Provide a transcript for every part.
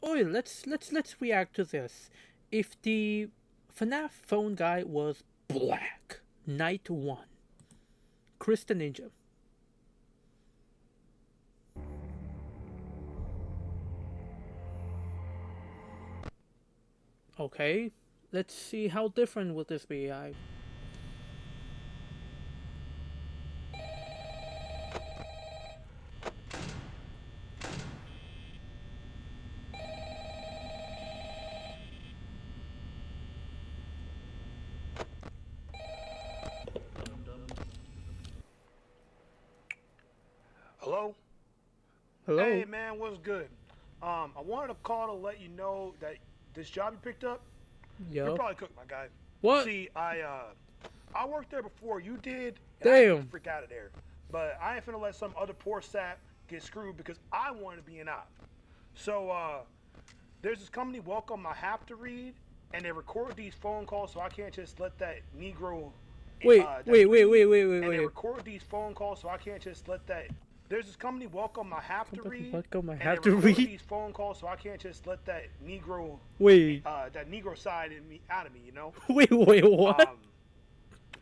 Oh, let's react to this. If the FNAF phone guy was black, night one, Chris the Ninja. Okay, let's see how different will this be. I Hello? Hey hello. man, what's good? I wanted to call to let you know that this job you picked up, you're Yo, probably cooked, my guy. what? See, I worked there before you did, and I ain't finna Damn. freak out of there. But I ain't finna let some other poor sap get screwed because I wanted to be an op. So there's this company, Welcome, I have to read, and they record these phone calls, so I can't just let that Negro Wait, that wait, wait, read, wait, wait, wait, and they wait. record these phone calls, so I can't just let that. There's this company, Welcome, I have to read, Welcome. I and they have to record read. these phone calls, so I can't just let Wait, that Negro side in me out of me, you know. wait. What? Um,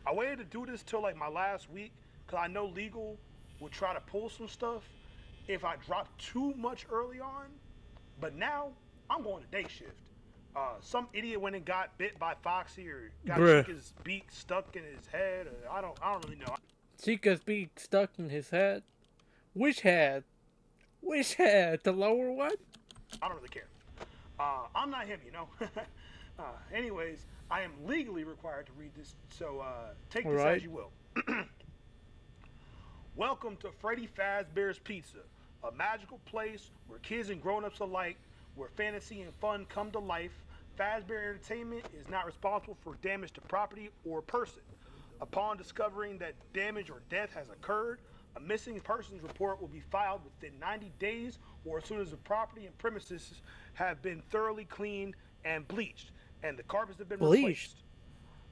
I waited to do this till like my last week, cause I know legal would try to pull some stuff if I dropped too much early on. But now I'm going to day shift. Some idiot went and got bit by Foxy or got Bruh. Chica's beak stuck in his head. Or I don't really know. Chica's being stuck in his head. Which head? Which head? The lower one? I don't really care. I'm not him, you know. Anyways, I am legally required to read this, so take this as Alright. you will. Welcome to Freddy Fazbear's Pizza, a magical place where kids and grown-ups alike, where fantasy and fun come to life. Fazbear Entertainment is not responsible for damage to property or person. Upon discovering that damage or death has occurred, a missing persons report will be filed within 90 days or as soon as the property and premises have been thoroughly cleaned and bleached and the carpets have been Bleached.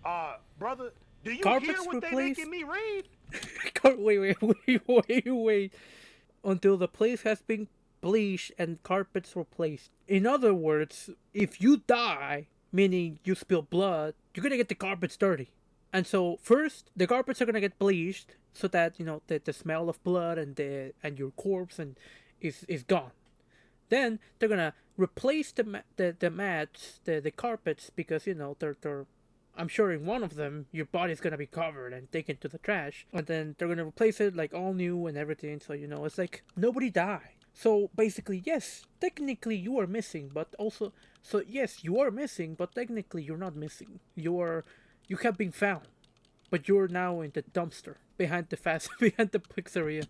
replaced. Brother, do you hear Carpets what they replaced? making me read? Wait. Until the place has been bleached and carpets replaced. In other words, if you die, meaning you spill blood, you're gonna get the carpets dirty. And so first, the carpets are gonna get bleached so that the smell of blood and your corpse and is gone. Then they're gonna replace the mats, the carpets, because they're I'm sure in one of them your body's gonna be covered and taken to the trash, and then they're gonna replace it like all new and everything. So it's like nobody died. So basically, yes, technically you are missing, but also so yes, you are missing, but technically you're not missing. You have been found, but you're now in the dumpster behind the fast behind the pizzeria.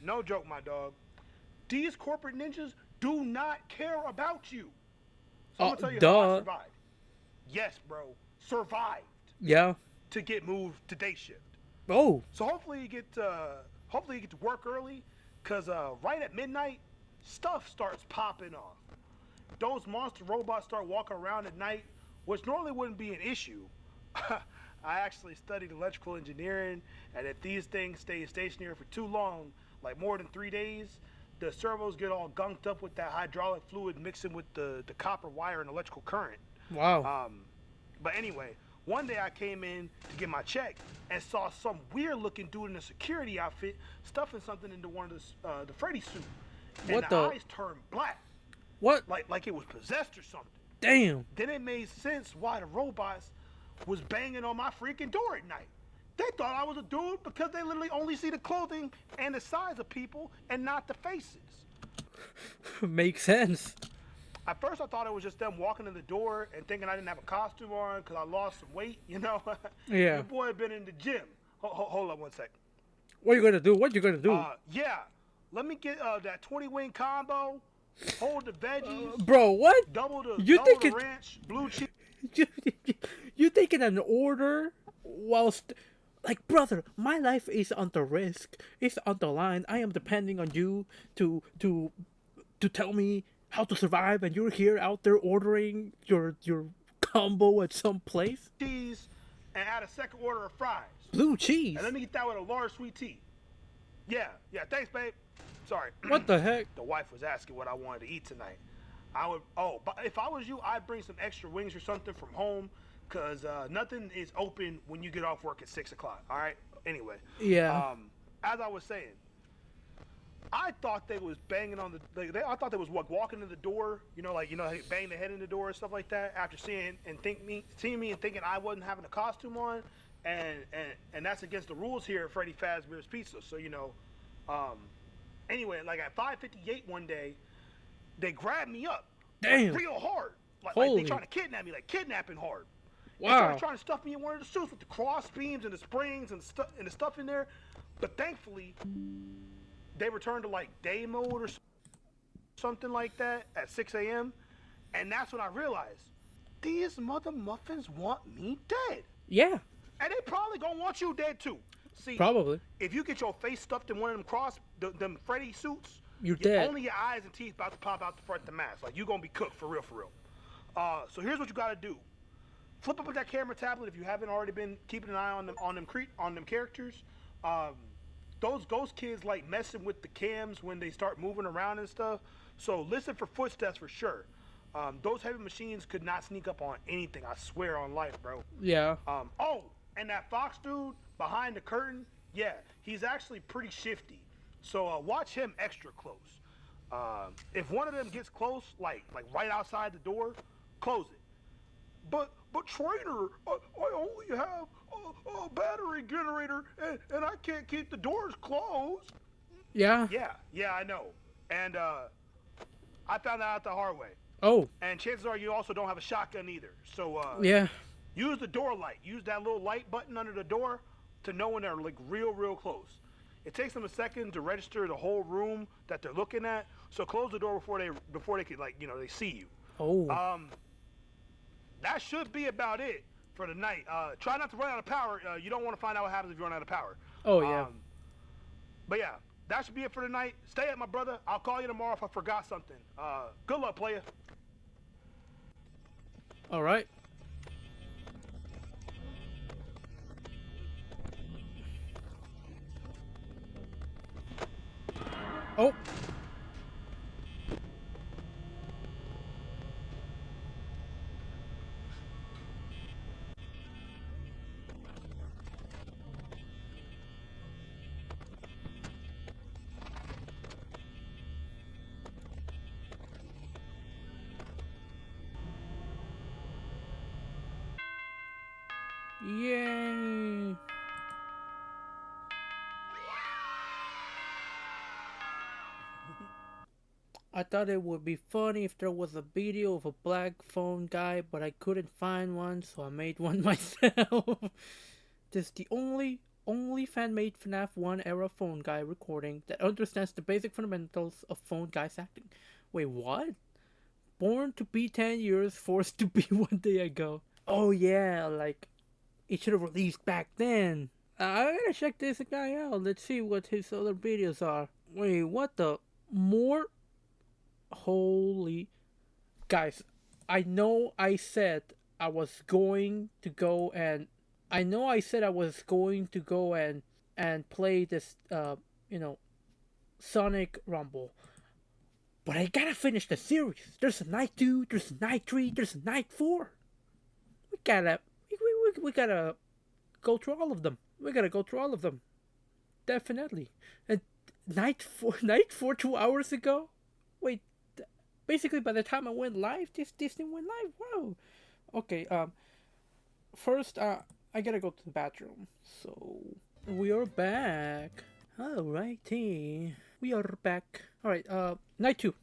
No joke, my dog. These corporate ninjas do not care about you. So I'm Oh, gonna tell you how I duh. survived. Yes, bro, survived Yeah. to get moved to day shift. Oh, So hopefully you get to work early, cause right at midnight, stuff starts popping off. Those monster robots start walking around at night, which normally wouldn't be an issue. I actually studied electrical engineering, and if these things stay stationary for too long, like more than 3 days, the servos get all gunked up with that hydraulic fluid mixing with the copper wire and electrical current. wow. Um, but anyway, one day I came in to get my check and saw some weird looking dude in a security outfit stuffing something into one of the Freddy suit, and What the the? eyes turned black, What? like it was possessed or something. Damn. Then it made sense why the robots was banging on my freaking door at night. They thought I was a dude because they literally only see the clothing and the size of people and not the faces. Makes sense. At first, I thought it was just them walking in the door and thinking I didn't have a costume on because I lost some weight, you know. Yeah. Your boy had been in the gym. Hold on one sec. What you gonna do? What you gonna do? Yeah. Let me get that 20 wing combo. Hold the veggies. Bro, what? You Double the thinking ranch, blue cheese. you, you taking an order whilst like brother, my life is on the risk. It's on the line. I am depending on you to tell me how to survive, and you're here out there ordering your combo at some place. Cheese and add a second order of fries. Blue cheese. And let me get that with a large sweet tea. Yeah. Thanks, babe. Sorry. What the heck? The wife was asking what I wanted to eat tonight. I would. Oh, but if I was you, I'd bring some extra wings or something from home, cause nothing is open when you get off work at 6 o'clock. All right. Anyway, Yeah. as I was saying, I thought they was banging on the. I thought they was walking in the door. Bang the head in the door and stuff like that. After seeing me and thinking I wasn't having a costume on, and that's against the rules here at Freddy Fazbear's Pizza. So um, anyway, like at 5:58 one day, they grabbed me up, like Damn. real hard, like they Holy. trying to kidnap me, like kidnapping hard. And Wow. started trying to stuff me in one of the suits with the cross beams and the springs and the stuff in there. But thankfully, they returned to like day mode or something like that at 6 a.m. And that's when I realized these mother muffins want me dead. Yeah. And they probably gonna want you dead too. See, Probably. if you get your face stuffed in one of them Freddy suits, You're dead. only your eyes and teeth about to pop out the front of the mask. Like you gonna be cooked for real, for real. So here's what you gotta do. Flip up that camera tablet if you haven't already been keeping an eye on them characters. Those ghost kids like messing with the cams when they start moving around and stuff. So listen for footsteps for sure. Those heavy machines could not sneak up on anything. I swear on life, bro. Yeah. Oh, and that Fox dude behind the curtain, yeah, he's actually pretty shifty. So watch him extra close. If one of them gets close, like right outside the door, close it. But trainer, I only have a battery generator and I can't keep the doors closed. Yeah. Yeah, I know. And I found that out the hard way. Oh. And chances are you also don't have a shotgun either. So Yeah. use the door light. Use that little light button under the door to know when they're like real close. It takes them a second to register the whole room that they're looking at. So close the door before they can they see you. Oh. That should be about it for the night. Try not to run out of power. You don't want to find out what happens if you run out of power. Oh yeah. But yeah, that should be it for the night. Stay up, my brother. I'll call you tomorrow if I forgot something. Good luck, player. All right. Oh. Yay. I thought it would be funny if there was a video of a black phone guy, but I couldn't find one, so I made one myself. This is the only fan-made FNAF 1 era phone guy recording that understands the basic fundamentals of phone guys acting. Wait, what? Born to be 10 years, forced to be 1 day ago. Oh yeah, like, it should have released back then. I gotta check this guy out. Let's see what his other videos are. Wait, what the? More? Holy. Guys, I know I said I was going to go and. I know I said I was going to go and play this, Sonic Rumble. But I gotta finish the series. There's a night 2, there's a night 3, there's a night 4. We gotta go through all of them. We gotta go through all of them. Definitely. And night 4 2 hours ago? Wait, basically by the time I went live, this thing went live. Wow. Okay, first, I gotta go to the bathroom. So, we are back. Alrighty. We are back. Alright, night 2.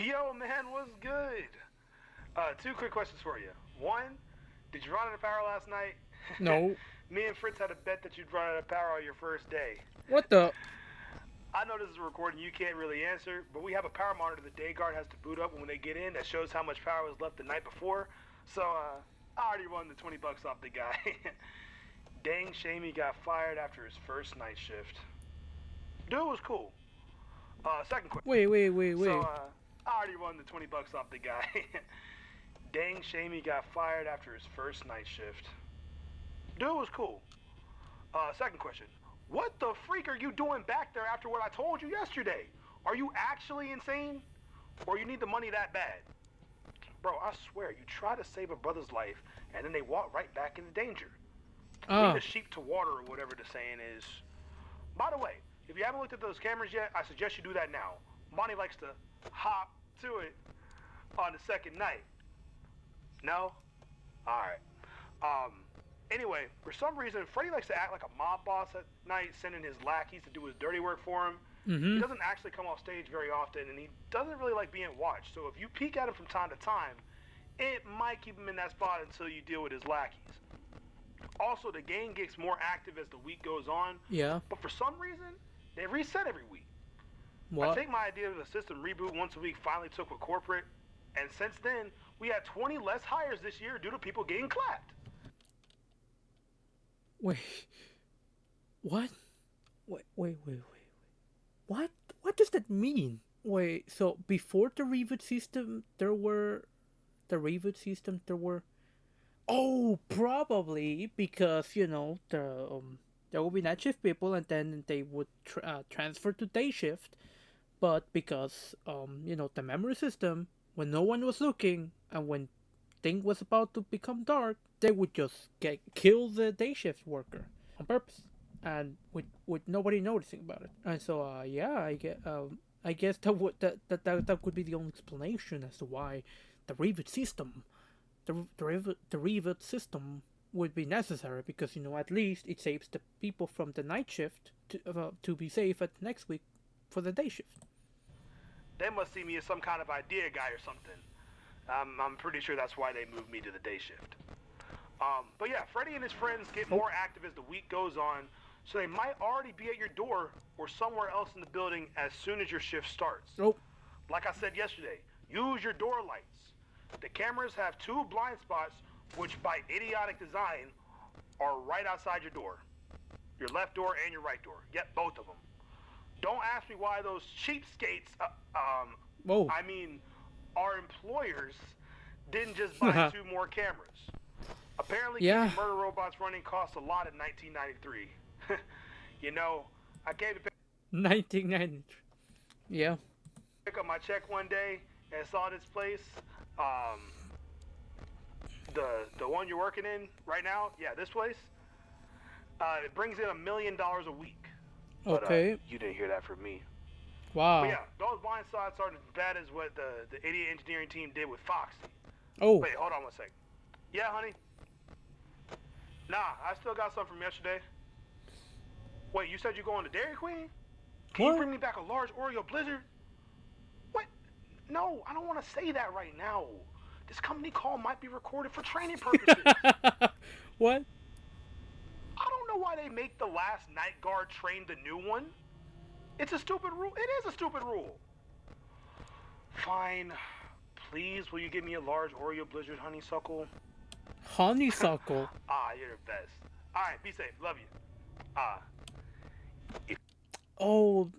Yo, man, what's good? Two quick questions for you. One, did you run out of power last night? No. Me and Fritz had a bet that you'd run out of power on your first day. What the? I know this is a recording you can't really answer, but we have a power monitor the day guard has to boot up when they get in that shows how much power was left the night before. So I already won the $20 off the guy. Dang shame he got fired after his first night shift. Dude was cool. Second question. Wait. So I already won the $20 off the guy. Dang shame he got fired after his first night shift. Dude was cool. Second question. What the freak are you doing back there after what I told you yesterday? Are you actually insane? Or you need the money that bad? Bro, I swear, you try to save a brother's life, and then they walk right back into danger. Lead a sheep to water, or whatever the saying is. By the way, if you haven't looked at those cameras yet, I suggest you do that now. Monty likes to hop to it on the second night. No? Alright. Anyway, for some reason, Freddy likes to act like a mob boss at night, sending his lackeys to do his dirty work for him. Mm-hmm. He doesn't actually come off stage very often, and he doesn't really like being watched. So if you peek at him from time to time, it might keep him in that spot until you deal with his lackeys. Also, the game gets more active as the week goes on. Yeah. But for some reason, they reset every week. What? I think my idea of a system reboot once a week finally took with corporate, and since then, we had 20 less hires this year due to people getting clapped. Wait. What? Wait. What? What does that mean? Wait, so before the reboot system, there were... Oh, probably because, you know, there will be night shift people and then they would transfer to day shift. But because, you know, the memory system, when no one was looking and when thing was about to become dark, they would just kill the day shift worker on purpose, and with nobody noticing about it. And so, yeah, I guess that could be the only explanation as to why the reboot system, the reboot system would be necessary, because, you know, at least it saves the people from the night shift to be safe at next week for the day shift. They must see me as some kind of idea guy or something. I'm pretty sure that's why they moved me to the day shift. But yeah, Freddy and his friends get more active as the week goes on, so they might already be at your door or somewhere else in the building as soon as your shift starts. Oh. Like I said yesterday, use your door lights. The cameras have 2 blind spots, which by idiotic design are right outside your door. Your left door and your right door. Yep, both of them. Don't ask me why those cheapskates, I mean, our employers didn't just buy 2 more cameras. Apparently, keeping murder robots running costs a lot in 1993. You know, I came to 1993. Yeah. Pick up my check one day and saw this place. The one you're working in right now, yeah, this place. It brings in $1 million a week. But, Okay. You didn't hear that from me. Wow. But yeah, those blind spots aren't as bad as what the idiot engineering team did with Foxy. Oh. Wait, hold on one sec. Yeah, honey? Nah, I still got some from yesterday. Wait, you said you're going to Dairy Queen? Can you bring me back a large Oreo Blizzard? What? No, I don't want to say that right now. This company call might be recorded for training purposes. What? I don't know why they make the last night guard train the new one. It's a stupid rule. It is a stupid rule. Fine. Please, will you give me a large Oreo Blizzard, honeysuckle? Honeysuckle? You're the best. Alright, be safe. Love you. Oh,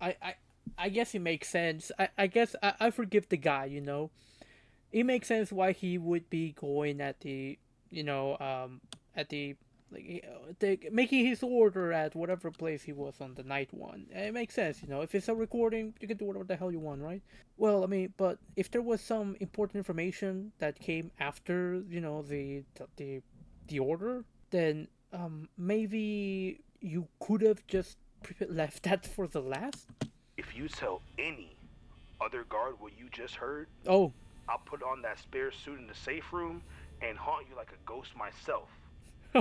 I guess it makes sense. I guess I forgive the guy, you know. It makes sense why he would be going at the, you know, at the, like, making his order at whatever place he was on the night one. It makes sense, you know. If it's a recording, you can do whatever the hell you want, right? Well, I mean, but if there was some important information that came after, you know, the order, then maybe you could have just left that for the last. If you tell any other guard what you just heard, oh, I'll put on that spare suit in the safe room and haunt you like a ghost myself.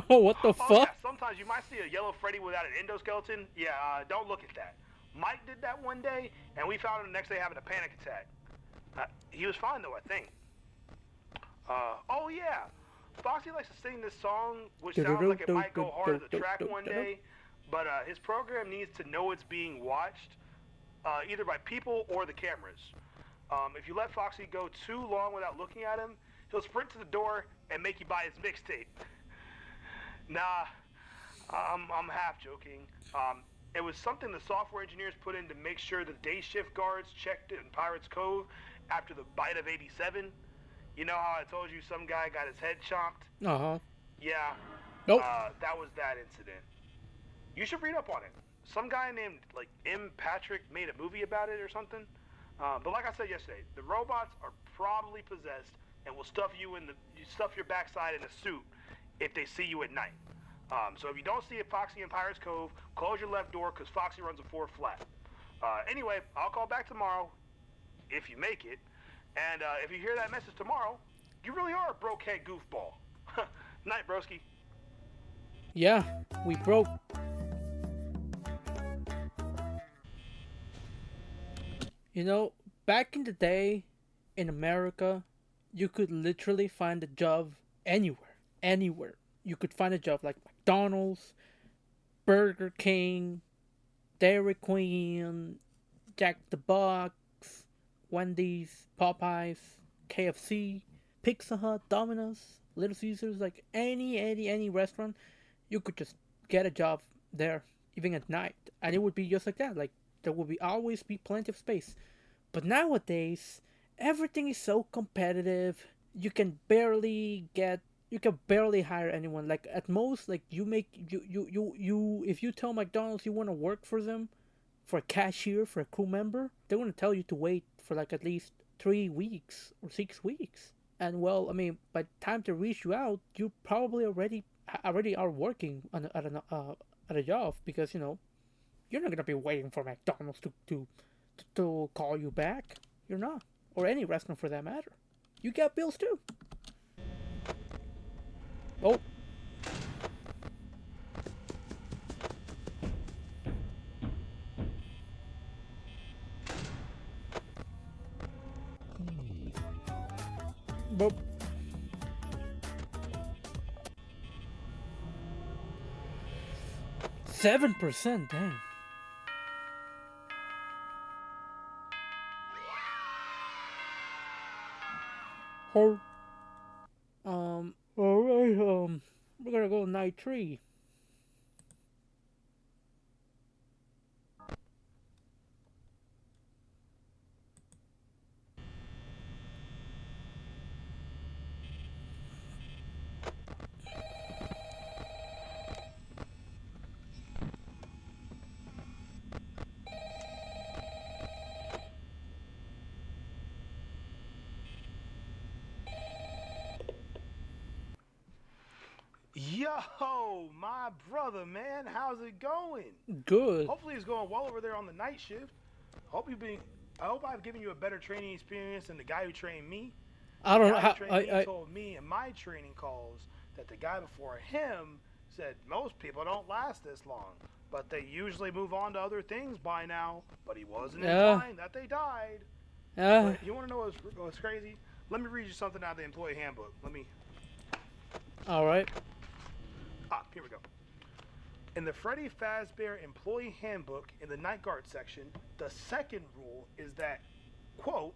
Oh, what the fuck? Yeah, sometimes you might see a yellow Freddy without an endoskeleton. Yeah, don't look at that. Mike did that one day, and we found him the next day having a panic attack. He was fine, though, I think. Oh, yeah. Foxy likes to sing this song, which sounds like it might go hard as a track one day. But his program needs to know it's being watched, either by people or the cameras. If you let Foxy go too long without looking at him, he'll sprint to the door and make you buy his mixtape. Nah, I'm half joking. It was something the software engineers put in to make sure the day shift guards checked in Pirates Cove after the bite of 87. You know how I told you some guy got his head chomped? Uh huh. Yeah, Nope. that was that incident. You should read up on it. Some guy named like M. Patrick made a movie about it or something. But like I said yesterday, the robots are probably possessed and will stuff your backside in a suit if they see you at night. So if you don't see a Foxy in Pirates Cove, close your left door because Foxy runs a 4 flat. Anyway, I'll call back tomorrow if you make it. And if you hear that message tomorrow, you really are a broke head goofball. Night, broski. Yeah, we broke. You know, back in the day, in America, you could literally find a job anywhere. Anywhere. You could find a job like McDonald's, Burger King, Dairy Queen, Jack the Box, Wendy's, Popeyes, KFC, Pizza Hut, Domino's, Little Caesars, like any restaurant, you could just get a job there, even at night, and it would be just like that. Like there would be always be plenty of space. But nowadays, everything is so competitive. You can barely hire anyone. Like at most, like you if you tell McDonald's you want to work for them, for a cashier, for a crew member, they're gonna tell you to wait for like at least 3 weeks or 6 weeks. And well, I mean, by the time they reach you out, you probably already are working at a job because you're not gonna be waiting for McDonald's to call you back. You're not, or any restaurant for that matter. You got bills too. Oh, but 7%. Dang. Or All right. We're gonna go night 3. Yo, my brother, man, how's it going? Good. Hopefully it's going well over there on the night shift. Hope you've been. I hope I've given you a better training experience than the guy who trained me. I The don't know guy who how. trained me told me in my training calls that the guy before him said most people don't last this long, but they usually move on to other things by now. But he wasn't Yeah. implying that they died. Yeah. But you want to know what's crazy? Let me read you something out of the employee handbook. All right. Here we go. In the Freddy Fazbear Employee Handbook, in the Night Guard section, the second rule is that, quote,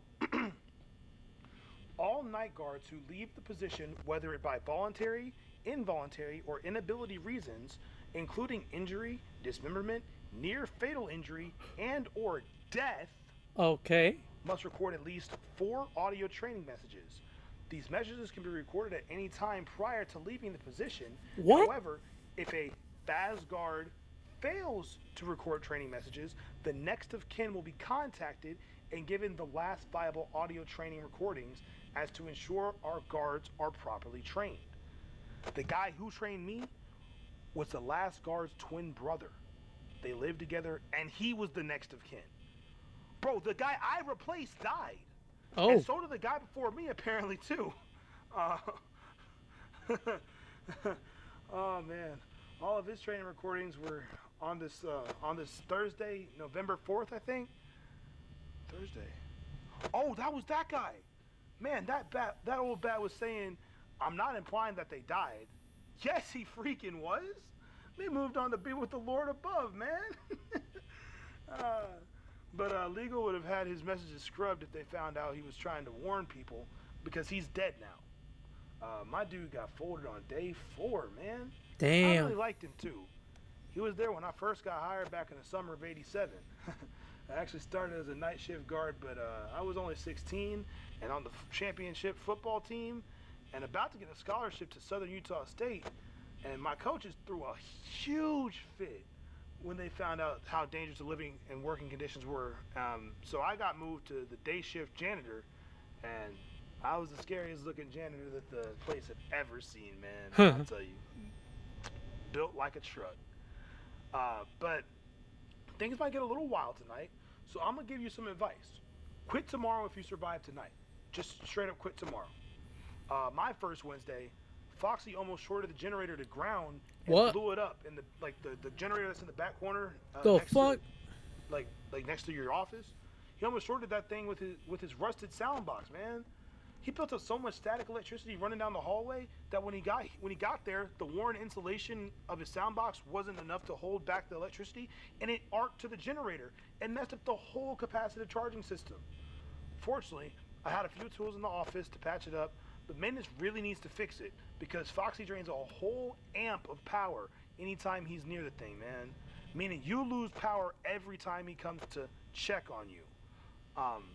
all night guards who leave the position, whether it by voluntary, involuntary, or inability reasons, including injury, dismemberment, near fatal injury, and or death, Okay. must record at least 4 audio training messages. These messages can be recorded at any time prior to leaving the position. What? However, if a Faz guard fails to record training messages, the next of kin will be contacted and given the last viable audio training recordings as to ensure our guards are properly trained. The guy who trained me was the last guard's twin brother. They lived together and he was the next of kin. Bro, the guy I replaced died. Oh. And so did the guy before me, apparently, too. Oh, man. All of his training recordings were on this Thursday, November 4th, I think. Thursday. Oh, that was that guy. Man, that old bat was saying, I'm not implying that they died. Yes, he freaking was. They moved on to be with the Lord above, man. uh, but Legal would have had his messages scrubbed if they found out he was trying to warn people because he's dead now. My dude got folded on day 4, man. I really Damn. liked him too. He was there when I first got hired back in the summer of '87. I actually started as a night shift guard, but I was only 16 and on the championship football team and about to get a scholarship to Southern Utah State. And my coaches threw a huge fit when they found out how dangerous the living and working conditions were. So I got moved to the day shift janitor, and I was the scariest looking janitor that the place had ever seen, man. Huh. I'll tell you. Built like a truck. But things might get a little wild tonight, so I'm gonna give you some advice. Quit tomorrow if you survive tonight. Just straight up quit tomorrow. My first Wednesday, Foxy almost shorted the generator to ground and What blew it up in the generator that's in the back corner the next fuck? to like next to your office. He almost shorted that thing with his rusted sound box, man. He built up so much static electricity running down the hallway that when he got there, the worn insulation of his sound box wasn't enough to hold back the electricity, and it arced to the generator and messed up the whole capacitive charging system. Fortunately, I had a few tools in the office to patch it up, but maintenance really needs to fix it because Foxy drains a whole amp of power anytime he's near the thing, man. Meaning you lose power every time he comes to check on you. Um,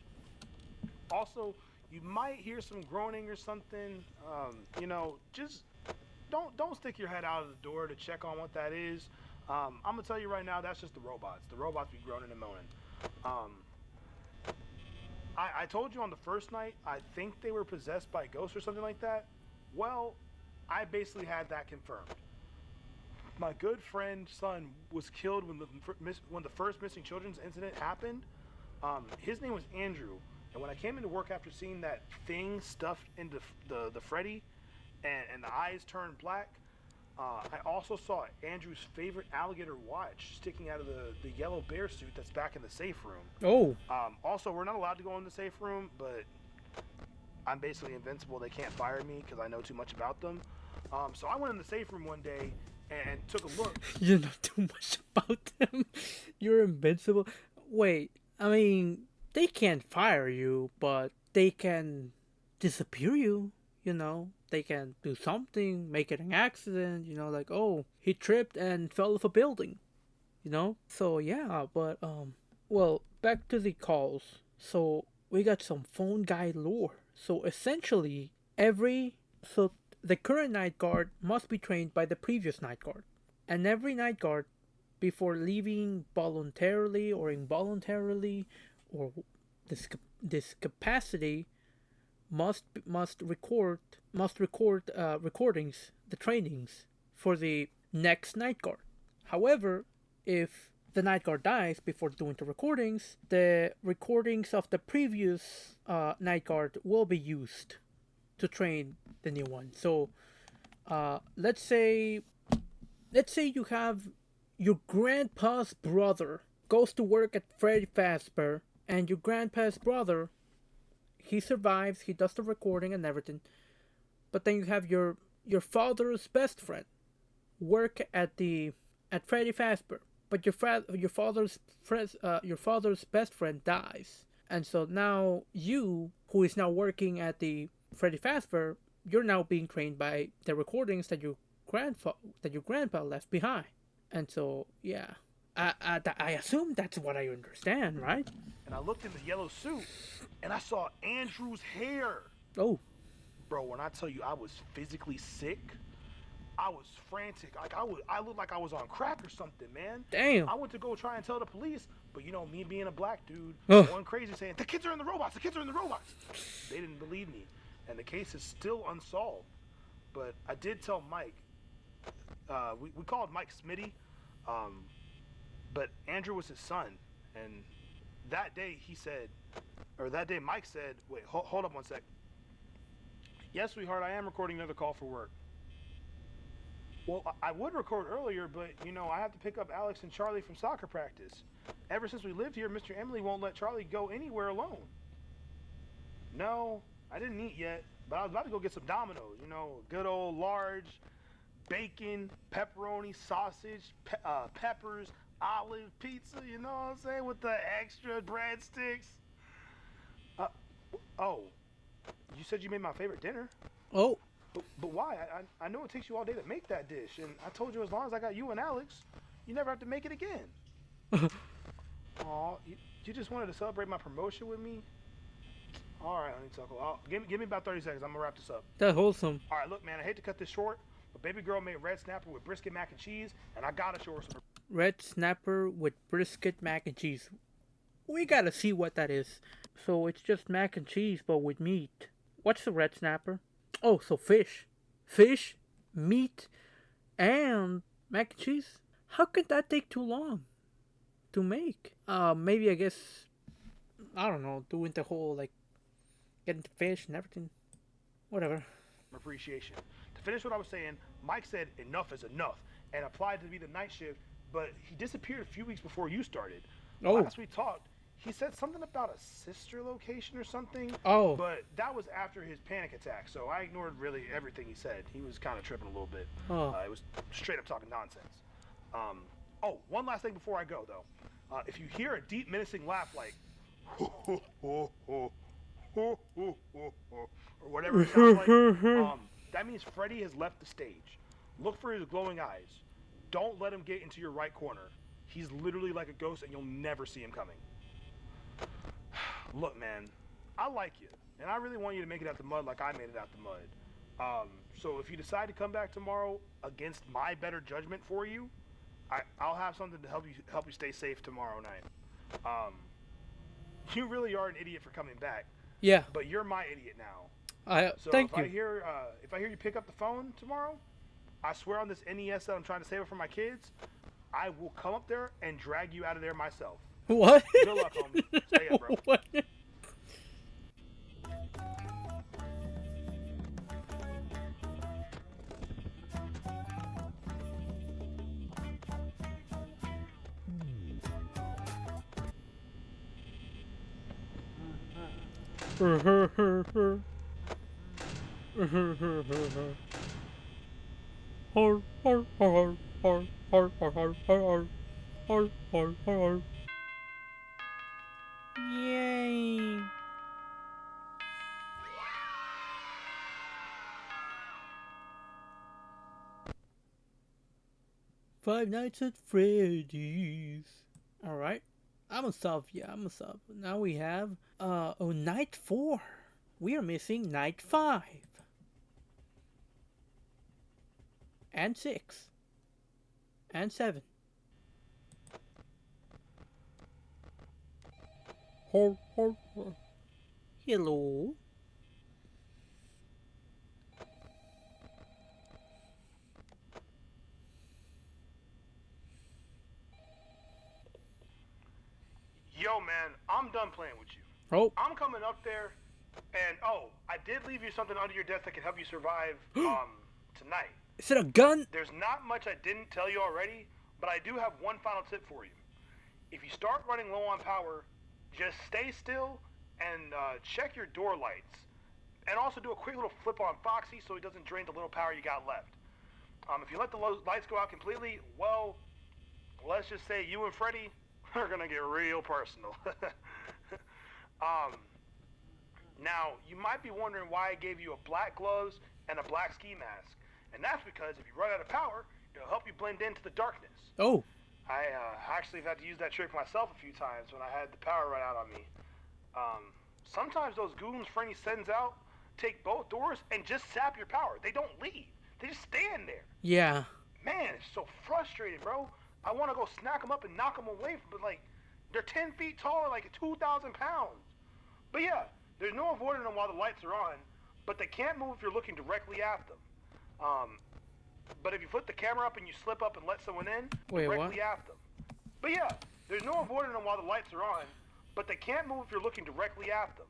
Also, you might hear some groaning or something. Just don't stick your head out of the door to check on what that is. I'm gonna tell you right now, that's just the robots. The robots be groaning and moaning. Um, I told you on the first night, I think they were possessed by ghosts or something like that. Well, I basically had that confirmed. My good friend's son was killed when the first missing children's incident happened. His name was Andrew, and when I came into work after seeing that thing stuffed into the Freddy, and the eyes turned black, I also saw Andrew's favorite alligator watch sticking out of the yellow bear suit that's back in the safe room. Oh, Also, we're not allowed to go in the safe room, but I'm basically invincible. They can't fire me because I know too much about them. So I went in the safe room one day and took a look. you know too much about them. You're invincible. Wait, I mean, they can't fire you, but they can disappear you. They can do something, make it an accident. Like, oh, he tripped and fell off a building. So yeah, but well, back to the calls. So we got some phone guy lore. So essentially, so the current night guard must be trained by the previous night guard, and every night guard, before leaving voluntarily or involuntarily, or this capacity, must record recordings, the trainings for the next night guard. However, if the night guard dies before doing the recordings of the previous night guard will be used to train the new one. So, let's say you have your grandpa's brother goes to work at Freddy Fazbear, and your grandpa's brother, he survives, he does the recording and everything, but then you have your father's best friend work at Freddy Fazbear, but your father's best friend dies, and so now you, who is now working at the Freddy Fazbear, you're now being trained by the recordings that your grandpa left behind, and so yeah, I assume that's what I understand, right? And I looked in the yellow suit, and I saw Andrew's hair. Oh, Bro, when I tell you I was physically sick, I was frantic. I looked like I was on crack or something, man. damn. I went to go try and tell the police, but me being a black dude, Ugh. going crazy saying, the kids are in the robots, the kids are in the robots. They didn't believe me, and the case is still unsolved. But I did tell Mike, we called Mike Smitty, but Andrew was his son, and that day Mike said, wait, hold up one sec. Yes, sweetheart, I am recording another call for work. Well, I would record earlier, but, I have to pick up Alex and Charlie from soccer practice. Ever since we lived here, Mr. Emily won't let Charlie go anywhere alone. No, I didn't eat yet, but I was about to go get some Domino's, a good old large bacon, pepperoni, sausage, peppers, olive pizza, you know what I'm saying, with the extra breadsticks. Uh, oh, you said you made my favorite dinner. Oh, But why? I know it takes you all day to make that dish, and I told you as long as I got you and Alex, you never have to make it again. Aw, you just wanted to celebrate my promotion with me? All right, honeysuckle. Give me about 30 seconds. I'm gonna wrap this up. that's wholesome. All right, look, man. I hate to cut this short, but baby girl made red snapper with brisket mac and cheese, and I gotta show her some. Red snapper with brisket mac and cheese. We gotta see what that is. So it's just mac and cheese, but with meat. What's the red snapper? Oh, so fish. Fish, meat, and mac and cheese? How could that take too long to make? Maybe I guess, I don't know, doing the whole, like, getting the fish and everything. Whatever. Appreciation. To finish what I was saying, Mike said enough is enough and applied to be the night shift, but he disappeared a few weeks before you started. Oh. Last we talked, he said something about a sister location or something. Oh. But that was after his panic attack, so I ignored really everything he said. He was kind of tripping a little bit. Oh. It was straight up talking nonsense. Oh, one last thing before I go, though. If you hear a deep, menacing laugh like, or whatever it sounds like, that means Freddy has left the stage. Look for his glowing eyes. Don't let him get into your right corner. He's literally like a ghost, and you'll never see him coming. Look, man, I like you, and I really want you to make it out the mud like I made it out the mud. So if you decide to come back tomorrow against my better judgment for you, I'll have something to help you stay safe tomorrow night. You really are an idiot for coming back. Yeah. But you're my idiot now. So Thank if you. if I hear you pick up the phone tomorrow, I swear on this NES that I'm trying to save it for my kids, I will come up there and drag you out of there myself. What? Good luck, homie. Stay up, bro. What? Yay! Five Nights at Freddy's. Alright. I'm a sub, yeah, I'm a sub. Now we have, night 4. We are missing night 5. And 6. And 7. Hello? Yo, man, I'm done playing with you. Oh. I'm coming up there, and I did leave you something under your desk that can help you survive tonight. Is it a gun? There's not much I didn't tell you already, but I do have one final tip for you. If you start running low on power, just stay still and check your door lights. And also do a quick little flip on Foxy so he doesn't drain the little power you got left. If you let the lights go out completely, well, let's just say you and Freddy are gonna get real personal. Now, you might be wondering why I gave you a black gloves and a black ski mask. And that's because if you run out of power, it'll help you blend into the darkness. Oh. I actually have had to use that trick myself a few times when I had the power run out on me. Sometimes those goons Freddy sends out take both doors and just sap your power. They don't leave. They just stand there. Yeah. Man, it's so frustrating, bro. I want to go snack them up and knock them away, but like, they're 10 feet tall and like 2,000 pounds. But yeah, there's no avoiding them while the lights are on, but they can't move if you're looking directly at them. But if you flip the camera up and you slip up and let someone in, directly at them. But yeah, there's no avoiding them while the lights are on, but they can't move if you're looking directly at them.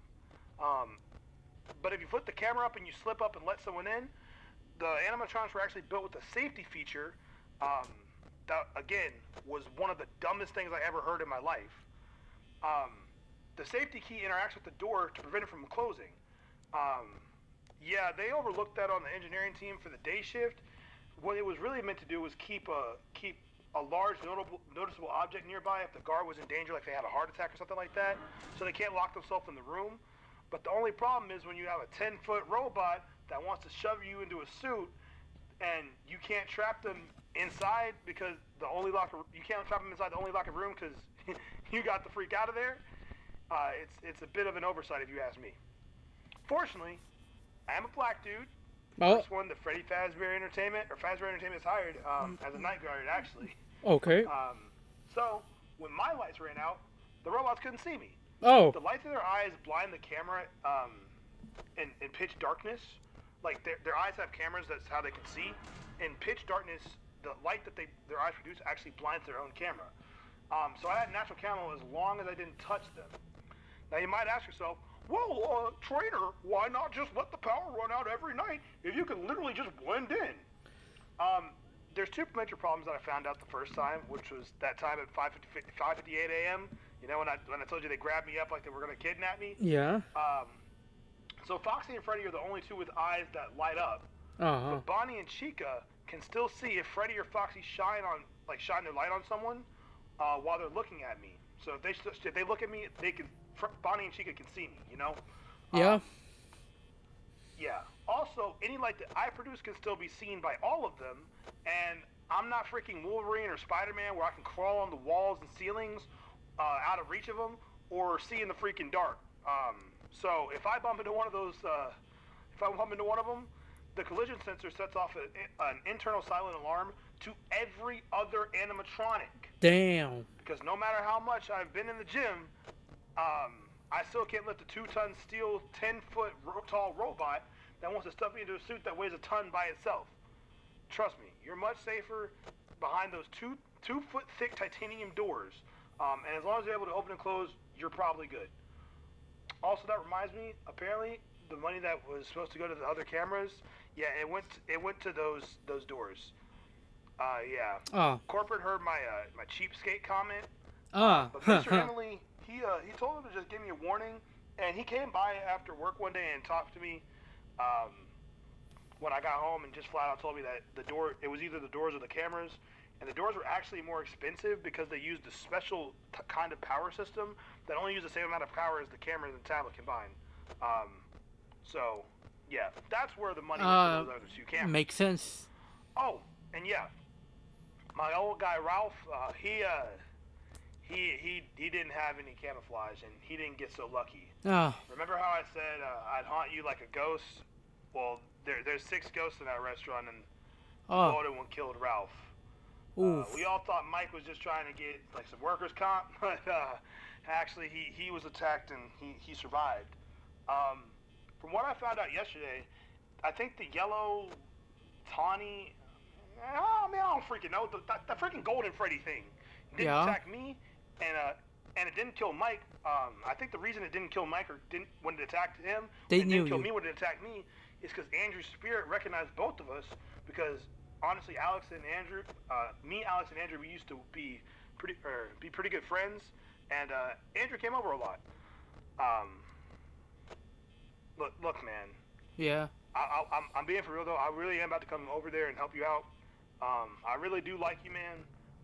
But if you flip the camera up and you slip up and let someone in, the animatronics were actually built with a safety feature that, again, was one of the dumbest things I ever heard in my life. The safety key interacts with the door to prevent it from closing. Yeah, they overlooked that on the engineering team for the day shift, what it was really meant to do was keep a large noticeable object nearby if the guard was in danger, like they had a heart attack or something like that, so they can't lock themselves in the room. But the only problem is when you have a 10-foot robot that wants to shove you into a suit, and you can't trap them inside because you can't trap them inside the only locker room because you got the freak out of there. It's a bit of an oversight if you ask me. Fortunately, I am a black dude. Oh, First one that Fazbear Entertainment has hired as a night guard, actually. okay. So when my lights ran out, the robots couldn't see me. Oh, The lights in their eyes blind the camera in pitch darkness. Like their eyes have cameras, that's how they can see. In pitch darkness, the light that their eyes produce actually blinds their own camera. So I had natural camo as long as I didn't touch them. Now you might ask yourself, well, trainer, why not just let the power run out every night if you can literally just blend in? There's two major problems that I found out the first time, which was that time at 5:58 a.m. You know, when I told you they grabbed me up like they were going to kidnap me? yeah. So Foxy and Freddy are the only two with eyes that light up. Uh-huh. But Bonnie and Chica can still see if Freddy or Foxy shine their light on someone while they're looking at me. So if they look at me, Bonnie and Chica can see me, you know? Yeah. Yeah. Also, any light that I produce can still be seen by all of them, and I'm not freaking Wolverine or Spider-Man where I can crawl on the walls and ceilings out of reach of them or see in the freaking dark. So if I bump into one of those, the collision sensor sets off an internal silent alarm to every other animatronic. Damn. Because no matter how much I've been in the gym, I still can't lift a 2-ton steel, 10-foot tall robot that wants to stuff me into a suit that weighs a ton by itself. Trust me, you're much safer behind those 2-foot thick titanium doors. And as long as you're able to open and close, you're probably good. Also, that reminds me, apparently, the money that was supposed to go to the other cameras, yeah, it went to those doors. Yeah. Oh. Corporate heard my cheapskate comment. But Huh, Mr. Emily, he told him to just give me a warning, and he came by after work one day and talked to me when I got home and just flat out told me that it was either the doors or the cameras, and the doors were actually more expensive because they used a special kind of power system that only used the same amount of power as the camera and the tablet combined. So, yeah, that's where the money went to those other two cameras. Makes sense. Oh, and yeah, my old guy Ralph, he didn't have any camouflage, and he didn't get so lucky. Oh. Remember how I said I'd haunt you like a ghost? Well, there's 6 ghosts in that restaurant, and the other one killed Ralph. We all thought Mike was just trying to get like some workers' comp, but actually he was attacked and he survived. From what I found out yesterday, I think the yellow tawny, I don't freaking know, the freaking golden Freddy thing didn't attack me, and it didn't kill Mike. I think the reason it didn't kill Mike when it attacked him, didn't kill me when it attacked me, is because Andrew's spirit recognized both of us. Because honestly, Alex and Andrew, we used to be pretty good friends, and Andrew came over a lot. Look, man. Yeah. I'm being for real though. I really am about to come over there and help you out. I really do like you, man.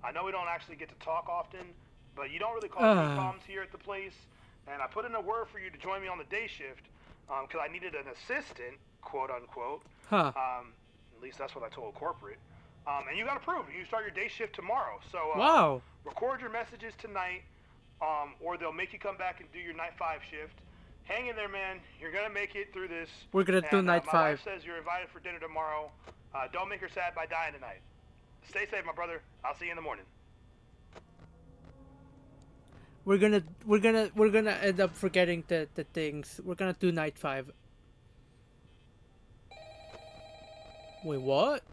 I know we don't actually get to talk often, but you don't really cause any problems here at the place. And I put in a word for you to join me on the day shift because I needed an assistant, quote unquote. Huh. At least that's what I told corporate. And you got approved. You start your day shift tomorrow. So wow. Record your messages tonight, or they'll make you come back and do your night 5 shift. Hang in there, man. You're gonna make it through this. We're gonna do night 5. My wife says you're invited for dinner tomorrow. Don't make her sad by dying tonight. Stay safe, my brother. I'll see you in the morning. We're gonna end up forgetting the things. We're gonna do night 5. Wait, what?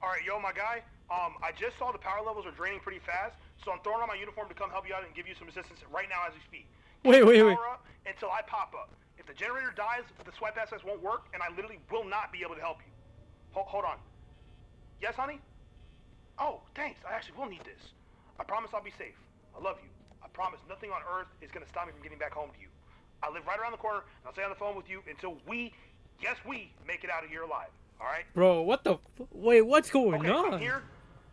Alright, yo, my guy. I just saw the power levels are draining pretty fast, so I'm throwing on my uniform to come help you out and give you some assistance right now as we speak. Wait. Power up until I pop up. If the generator dies, the swipe access won't work, and I literally will not be able to help you. Hold on. Yes, honey? Oh, thanks. I actually will need this. I promise I'll be safe. I love you. I promise nothing on earth is gonna stop me from getting back home to you. I live right around the corner, and I'll stay on the phone with you until we, yes, we make it out of here alive. All right? Bro, what the? Wait, what's going Okay, from on? here,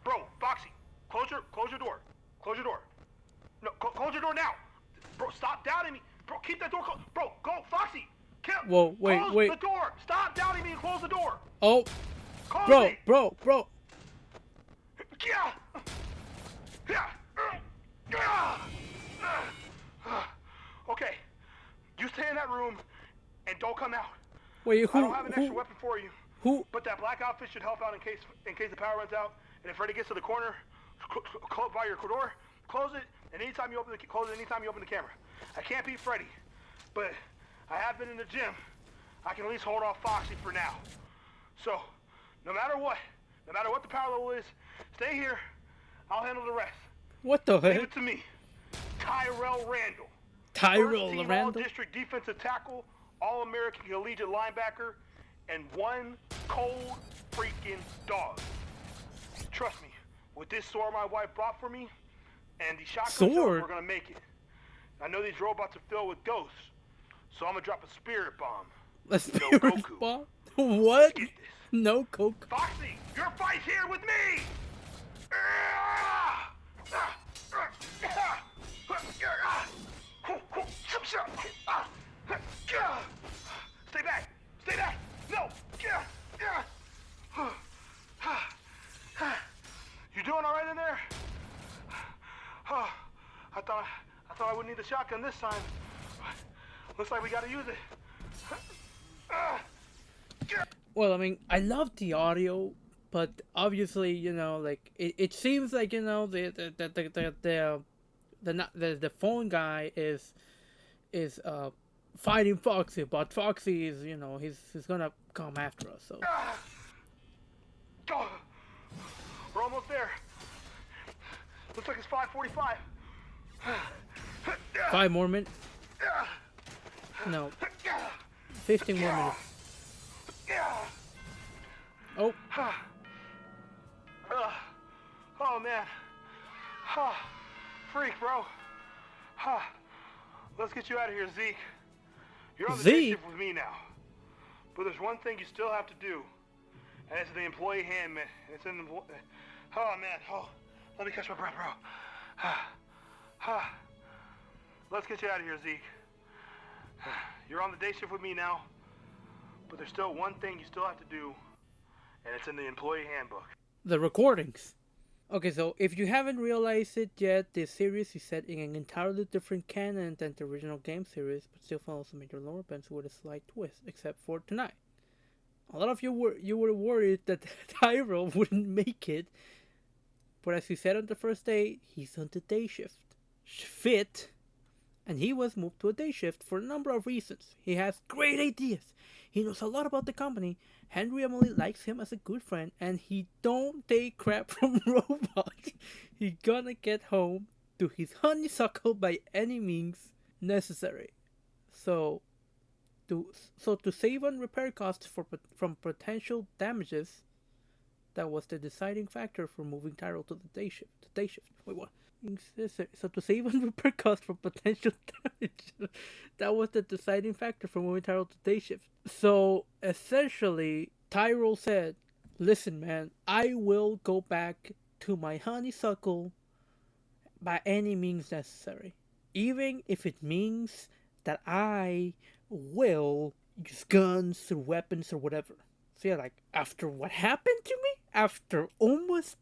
bro, Foxy, close your door. Close your door. No, close your door now. Bro, stop doubting me. Bro, keep that door closed. Bro, go, Foxy. Whoa, wait, Close wait. the door. Stop doubting me and close the door. Oh, Close bro, it. bro, bro. Yeah. Yeah. Yeah. Okay, you stay in that room and don't come out. Wait, I don't have an extra weapon for you. who? But that black outfit should help out in case the power runs out. And if Freddy gets to the corner, by your door, close it. And close it anytime you open the camera. I can't beat Freddy, but I have been in the gym. I can at least hold off Foxy for now. So, no matter what the power level is, stay here. I'll handle the rest. What the Leave heck? it to me, Tyrell Randall. Tyrell First team Randall? All-District defensive tackle, All-American collegiate linebacker, and one cold freaking dog. Trust me, with this sword my wife brought for me, and the shotgun shells, Sword? we're gonna make it. I know these robots are filled with ghosts, so I'm gonna drop a spirit bomb. A spirit Goku. bomb? What? Get this. No coke. Foxy, your fight's here with me! Stay back! Stay back! No! You doing all right in there? Oh, I thought I wouldn't need the shotgun this time. Looks like we gotta use it. Well, I mean, I love the audio, but obviously, you know, like it seems like, you know, the phone guy is fighting Foxy, but Foxy is, you know, he's gonna come after us. So Oh, we're almost there. Looks like it's 5:45. 5 more minutes. No, 15 more minutes. Oh, Oh man. Freak, bro. Let's get you out of here, Zeke. You're on the day Zeke? shift with me now. But there's one thing you still have to do, and it's the employee handbook. It's in the. Oh man. Oh, let me catch my breath, bro. Let's get you out of here, Zeke. You're on the day shift with me now. But there's still one thing you still have to do, and it's in the employee handbook. the recordings. Okay, so if you haven't realized it yet, this series is set in an entirely different canon than the original game series, but still follows the major lore events with a slight twist, except for tonight. A lot of you were worried that Tyrell wouldn't make it, but as he said on the first day, he's on the day shift. Fit, and he was moved to a day shift for a number of reasons. He has great ideas. He knows a lot about the company. Henry Emily likes him as a good friend, and he don't take crap from robots. He gonna get home to his honeysuckle by any means necessary. So to save on repair costs from potential damages, that was the deciding factor for moving Tyrell to the day shift. Wait, what? So to save on repair costs from potential damage, that was the deciding factor for moving Tyrell to day shift. So essentially, Tyrell said, "Listen, man, I will go back to my honeysuckle by any means necessary, even if it means that I will use guns or weapons or whatever." So yeah, like after what happened to me, after almost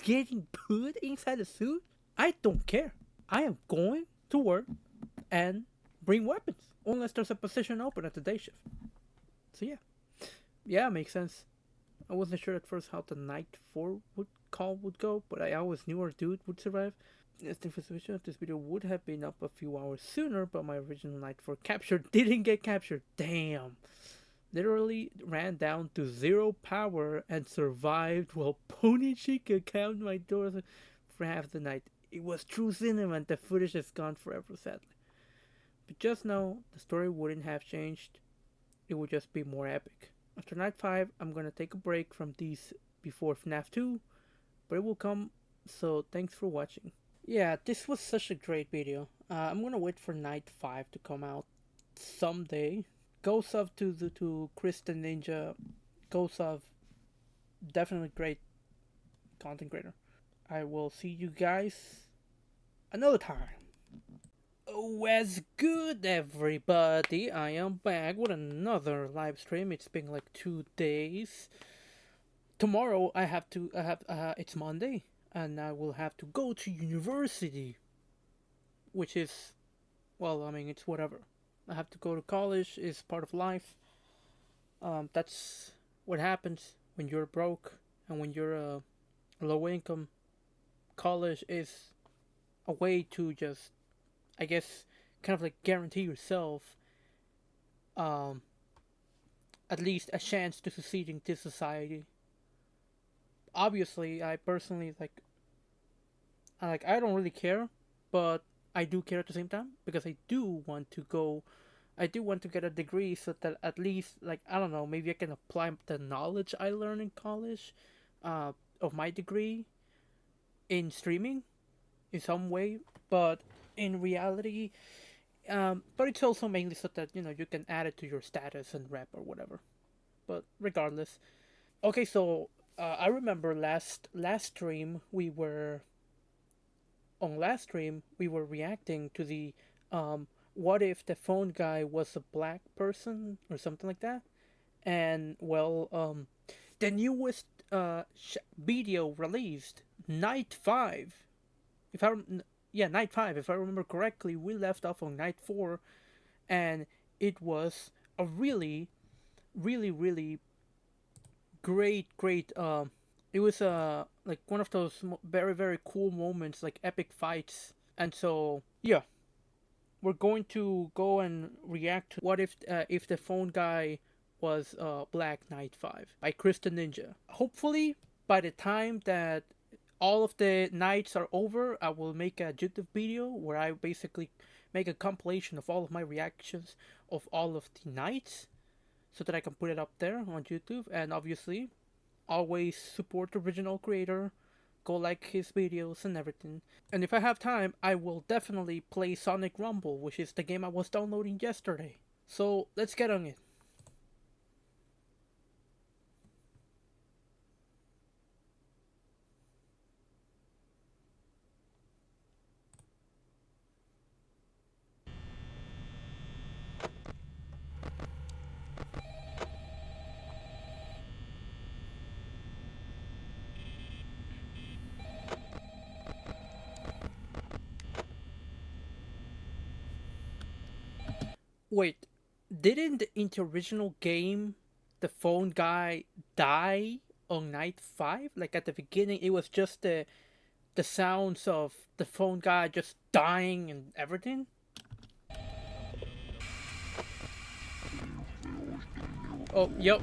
getting put inside a suit, I don't care. I am going to work and bring weapons unless there's a position open at the day shift. So yeah, makes sense. I wasn't sure at first how the night 4 would go, but I always knew our dude would survive. As the information of this video would have been up a few hours sooner, but my original night 4 capture didn't get captured. Damn. Literally ran down to 0 power and survived while Pony Chica counted my doors for half the night. It was true cinema and the footage is gone forever, sadly. But just know, the story wouldn't have changed. It would just be more epic. After night 5, I'm gonna take a break from these before FNAF 2, but it will come. So thanks for watching. Yeah, this was such a great video. I'm gonna wait for night 5 to come out someday. Ghost of to Chris the Ninja. Ghost of definitely great content creator. I will see you guys another time. What's good, everybody? I am back with another live stream. It's been like 2 days. Tomorrow it's Monday, and I will have to go to university, which is, well, I mean, it's whatever. I have to go to college. It's part of life. That's what happens when you're broke and when you're low income. College is a way to just, I guess, kind of like guarantee yourself um, at least a chance to succeed in this society. Obviously, I personally I don't really care, but I do care at the same time because I do want to go. I do want to get a degree so that at least, like, I don't know, maybe I can apply the knowledge I learned in college, of my degree in streaming in some way. But in reality, but it's also mainly so that you can add it to your status and rep or whatever. But regardless, okay. So I remember last stream we were reacting to the what if the phone guy was a black person or something like that. And well, the newest video released, night 5, if I yeah, night 5, if I remember correctly. We left off on night 4, and it was a really, really, really great. It was like one of those very very cool moments, like epic fights. And so yeah, we're going to go and react to what if the phone guy was Black Knight 5 by Chris the Ninja. Hopefully, by the time that all of the nights are over, I will make a YouTube video where I basically make a compilation of all of my reactions of all of the nights so that I can put it up there on YouTube. And obviously, always support the original creator, go like his videos and everything. And if I have time, I will definitely play Sonic Rumble, which is the game I was downloading yesterday. So let's get on it. Wait, didn't in the original game the phone guy die on night 5? Like at the beginning, it was just the sounds of the phone guy just dying and everything. Oh, yep.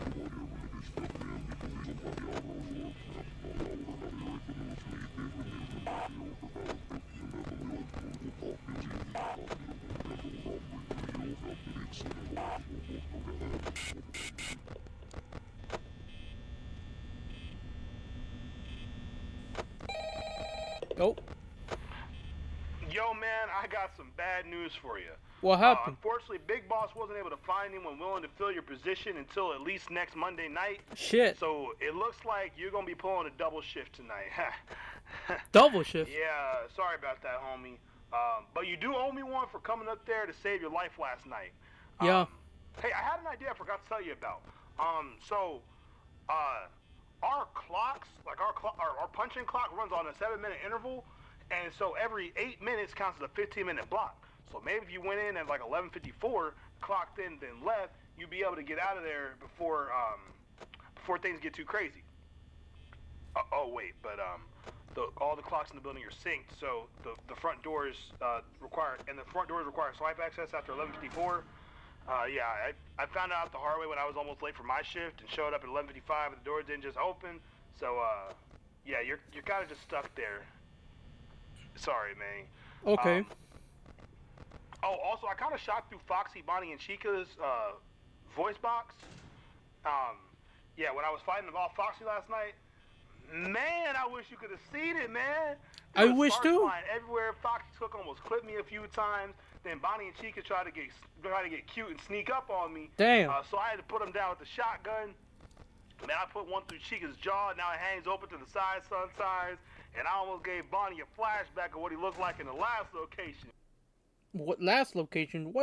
Oh, Yo, man, I got some bad news for you. what happened? Unfortunately, Big Boss wasn't able to find anyone willing to fill your position until at least next Monday night. Shit. So it looks like you're gonna be pulling a double shift tonight. Double shift? Yeah, sorry about that, homie. But you do owe me one for coming up there to save your life last night. Yeah. Hey, I had an idea I forgot to tell you about. Our clocks, like our punching clock runs on a 7-minute interval, and so every 8 minutes counts as a 15-minute block. So maybe if you went in at like 11:54, clocked in, then left, you'd be able to get out of there before things get too crazy. Oh wait, but all the clocks in the building are synced, so the front doors require swipe access after 11:54. Yeah, I found out the hard way when I was almost late for my shift and showed up at 11:55 and the doors didn't just open. So yeah, you're kind of just stuck there. Sorry, man. Okay. Oh, also, I kind of shot through Foxy, Bonnie, and Chica's voice box. Yeah, when I was fighting about Foxy last night, Man, I wish you could have seen it, man. There I was wish sparks too. flying everywhere. Foxy Took almost clipped me a few times. Then Bonnie and Chica tried to get cute and sneak up on me. Damn. So I had to put them down with the shotgun. Man, I put one through Chica's jaw. Now it hangs open to the side sometimes. And I almost gave Bonnie a flashback of what he looked like in the last location. What last location?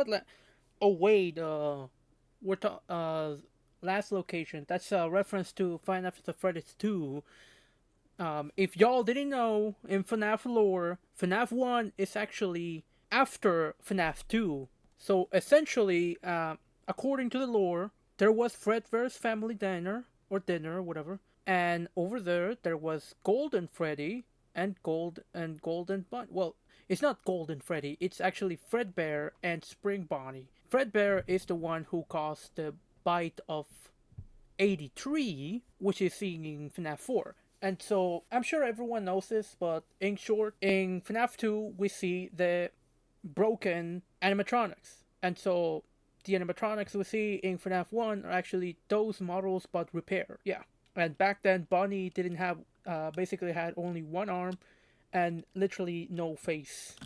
Oh wait, we're last location. That's a reference to Final Fantasy Freddy's 2. If y'all didn't know, in FNAF lore, FNAF 1 is actually after FNAF 2. So essentially, according to the lore, there was Fredverse family dinner or dinner, whatever, and over there was Golden Freddy and Golden Bunny. Well, it's not Golden Freddy. It's actually Fredbear and Spring Bonnie. Fredbear is the one who caused the bite of 83, which is seen in FNAF 4. And so I'm sure everyone knows this, but in short, in FNAF 2, we see the broken animatronics. And so the animatronics we see in FNAF 1 are actually those models but repaired. Yeah. And back then, Bonnie didn't have, basically had only one arm and literally no face.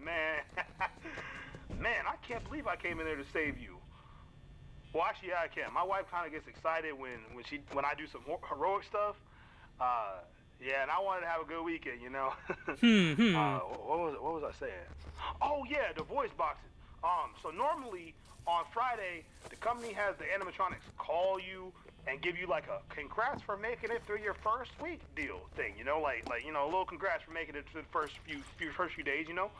Man, man, I can't believe I came in there to save you. Well, actually, yeah, I can. My wife kind of gets excited when I do some heroic stuff. Yeah, and I wanted to have a good weekend, you know. What was I saying? Oh yeah, the voice boxes. So normally on Friday, the company has the animatronics call you and give you like a congrats for making it through your first week deal thing, you know, like you know, a little congrats for making it through the first few days, you know.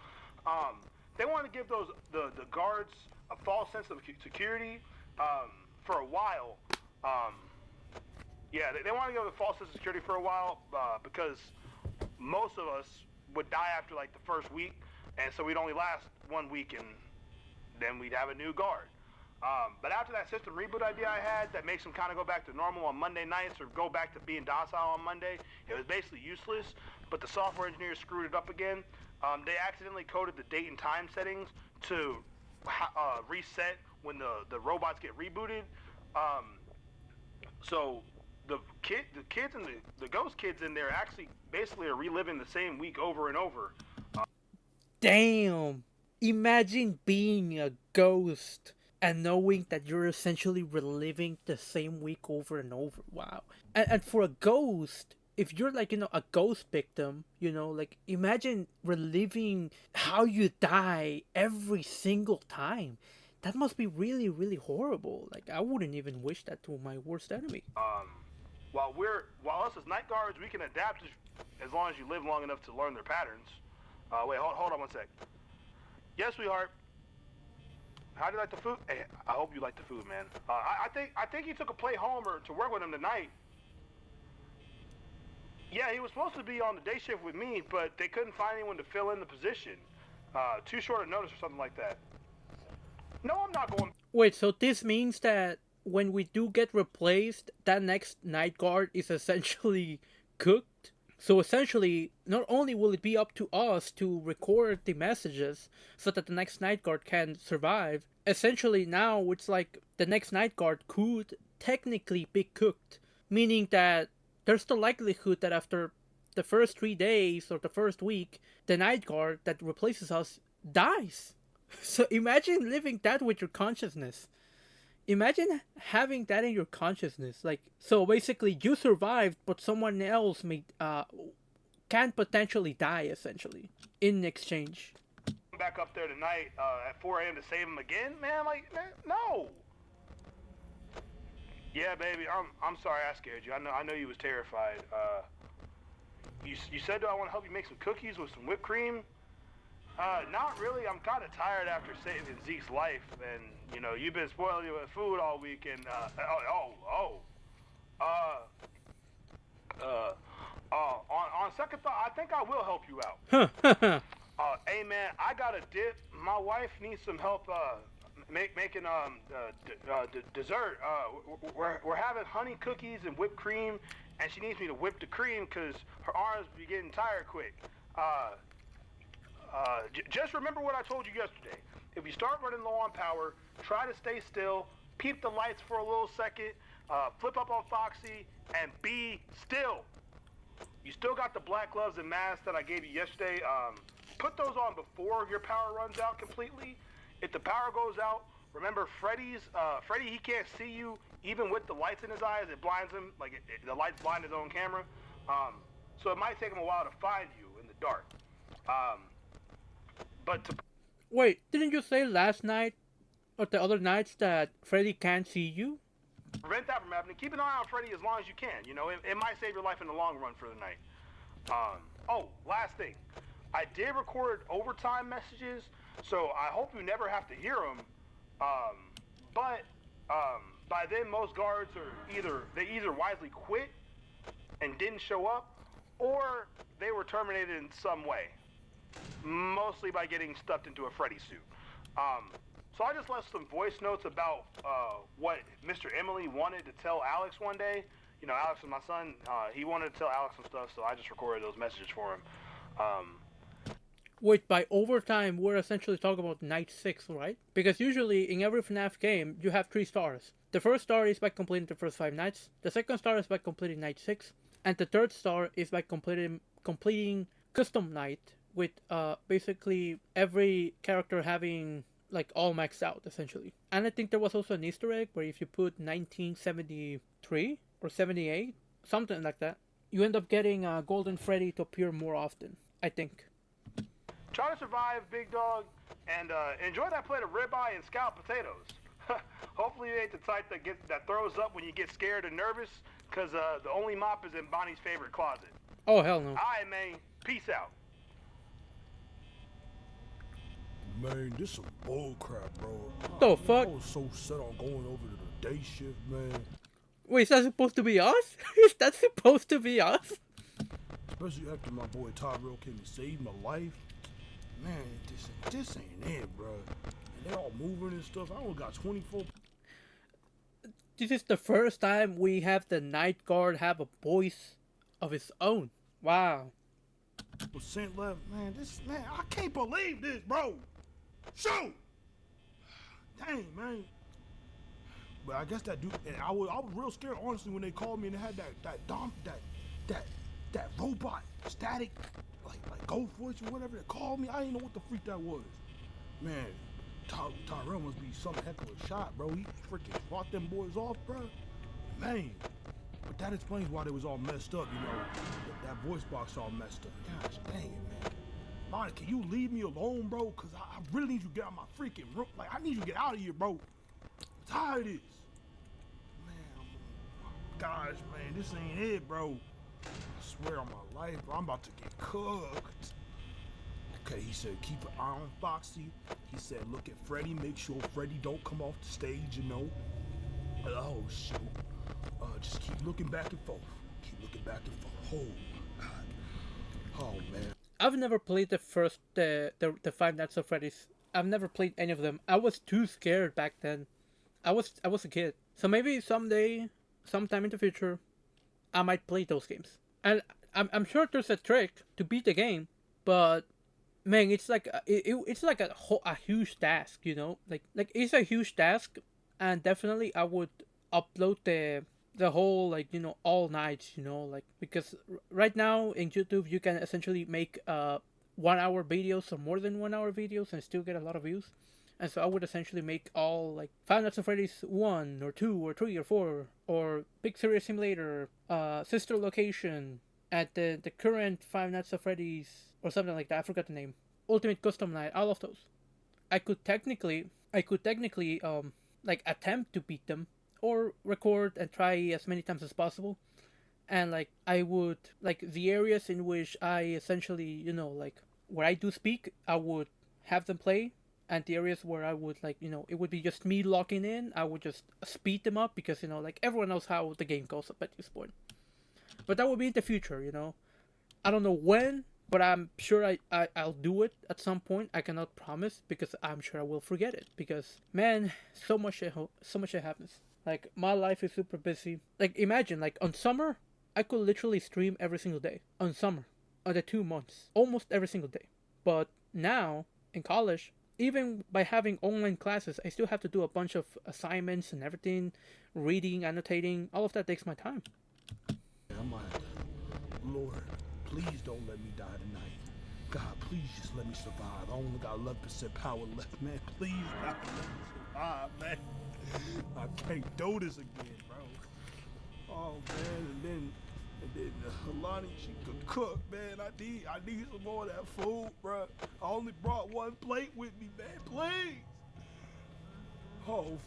They want to give the guards a false sense of security for a while. Yeah, they want to give a false sense of security for a while because most of us would die after like the first week, and so we'd only last 1 week, and then we'd have a new guard. But after that system reboot idea I had that makes them kind of go back to normal on Monday nights or go back to being docile on Monday, it was basically useless, but the software engineers screwed it up again. They accidentally coded the date and time settings to reset when the robots get rebooted. So the kids and the ghost kids in there actually basically are reliving the same week over and over. Damn! Imagine being a ghost and knowing that you're essentially reliving the same week over and over. Wow. And for a ghost, if you're like, you know, a ghost victim, you know, like imagine reliving how you die every single time. That must be really, really horrible. Like I wouldn't even wish that to my worst enemy. While us as night guards, we can adapt as long as you live long enough to learn their patterns. Wait, hold on 1 sec. Yes, sweetheart. How do you like the food? Hey, I hope you like the food, man. I think he took a plate home or to work with him tonight. Yeah, he was supposed to be on the day shift with me, but they couldn't find anyone to fill in the position. Too short a notice or something like that. No, I'm not going. Wait, so this means that when we do get replaced, that next night guard is essentially cooked? So essentially, not only will it be up to us to record the messages so that the next night guard can survive, essentially now it's like the next night guard could technically be cooked. Meaning that there's the likelihood that after the first 3 days or the first week, the night guard that replaces us dies. So imagine living that with your consciousness. Imagine having that in your consciousness. Like, so basically you survived, but someone else can potentially die, essentially, in exchange. Back up there tonight at 4 a.m. to save him again, man. Like, man, no. Yeah, baby, I'm sorry I scared you. I know you was terrified. You said, do I want to help you make some cookies with some whipped cream? Not really. I'm kind of tired after saving Zeke's life, and you know you've been spoiling me with food all week. And on second thought, I think I will help you out. Hey man, I got a dip. My wife needs some help making dessert. We're having honey cookies and whipped cream, and she needs me to whip the cream because her arms be getting tired quick. Just remember what I told you yesterday. If you start running low on power, try to stay still, peep the lights for a little second, flip up on Foxy, and be still. You still got the black gloves and mask that I gave you yesterday. Put those on before your power runs out completely. If the power goes out, remember Freddy, he can't see you even with the lights in his eyes. It blinds him, like the lights blind his own camera. So it might take him a while to find you in the dark. But to Wait, didn't you say last night or the other nights that Freddy can't see you? prevent that from happening, keep an eye on Freddy as long as you can. You know, it might save your life in the long run for the night. Last thing. I did record overtime messages, so I hope you never have to hear them. But by then, most guards are either wisely quit and didn't show up, or they were terminated in some way, mostly by getting stuffed into a Freddy suit. So I just left some voice notes about what Mr. Emily wanted to tell Alex one day. You know, Alex is my son. He wanted to tell Alex some stuff, so I just recorded those messages for him. Wait, by overtime, we're essentially talking about night 6, right? Because usually in every FNAF game, you have 3 stars. The first star is by completing the first 5 nights, the second star is by completing night 6, and the third star is by completing custom night with basically every character having like all maxed out essentially. And I think there was also an Easter egg where if you put 1973 or 78, something like that, you end up getting Golden Freddy to appear more often, I think. Try to survive, big dog, and enjoy that plate of ribeye and scalloped potatoes. Hopefully you ain't the type that throws up when you get scared and nervous, because the only mop is in Bonnie's favorite closet. Oh, hell no. Alright, man. Peace out. Man, this some bull crap, bro. The fuck? I was so set on going over to the day shift, man. Wait, is that supposed to be us? Is that supposed to be us? Especially after my boy Tyrell came and saved my life. Man, this ain't it, bro. And they all moving and stuff. I only got 24. This is the first time we have the night guard have a voice of his own. Wow. % left. Man, I can't believe this, bro. Shoot! Dang, man. But I guess that dude, and I was real scared, honestly, when they called me and they had that robot static, like ghost voice or whatever they called me. I didn't know what the freak that was. Man, Tyrell must be some heck of a shot, bro. He freaking fought them boys off, bro. Man. But that explains why they was all messed up, you know. That voice box all messed up. Gosh dang it, man. Monty, can you leave me alone, bro? Cause I really need you to get out of my freaking room. Like, I need you to get out of here, bro. I'm tired of this. Man, gosh, man, this ain't it, bro. I swear on my life, bro, I'm about to get cooked. Okay, he said keep an eye on Foxy. He said look at Freddy, make sure Freddy don't come off the stage, you know. Oh, shoot. Just keep looking back and forth. Keep looking back and forth. Oh, God. Oh, man. I've never played the 5 Nights at Freddy's. I've never played any of them. I was too scared back then. I was a kid. So maybe someday, sometime in the future, I might play those games. And I'm sure there's a trick to beat the game, but man, it's like it's like a huge task, you know? Like it's a huge task, and definitely I would upload the whole, like, you know, all nights, you know, like, because right now in YouTube you can essentially make 1 hour videos or more than 1 hour videos and still get a lot of views. And so I would essentially make all, like, Five Nights at Freddy's 1 or 2 or 3 or 4 or Big Serious Simulator, Sister Location, at the current Five Nights at Freddy's or something like that. I forgot the name. Ultimate Custom Night, all of those. I could technically like attempt to beat them, or record and try as many times as possible. And like I would, like, the areas in which I essentially, you know, like where I do speak, I would have them play. And the areas where I would, like, you know, it would be just me locking in, I would just speed them up, because, you know, like, everyone knows how the game goes up at this point. But that will be in the future, you know. I don't know when, but I'm sure I'll do it at some point. I cannot promise, because I'm sure I will forget it. Because, man, so much shit happens. Like, my life is super busy. Like, imagine, like, on summer, I could literally stream every single day. On summer. On the 2 months. Almost every single day. But now, in college, even by having online classes, I still have to do a bunch of assignments and everything. Reading, annotating, all of that takes my time. I might Lord, please don't let me die tonight. God, please just let me survive. I only got 11% power left, man. Please, God, let me survive, man. I can't do this again, bro. Oh man, and then Alani, she could cook, man. I need some more of that food, bro. I only brought one plate with me, man. Please. Oh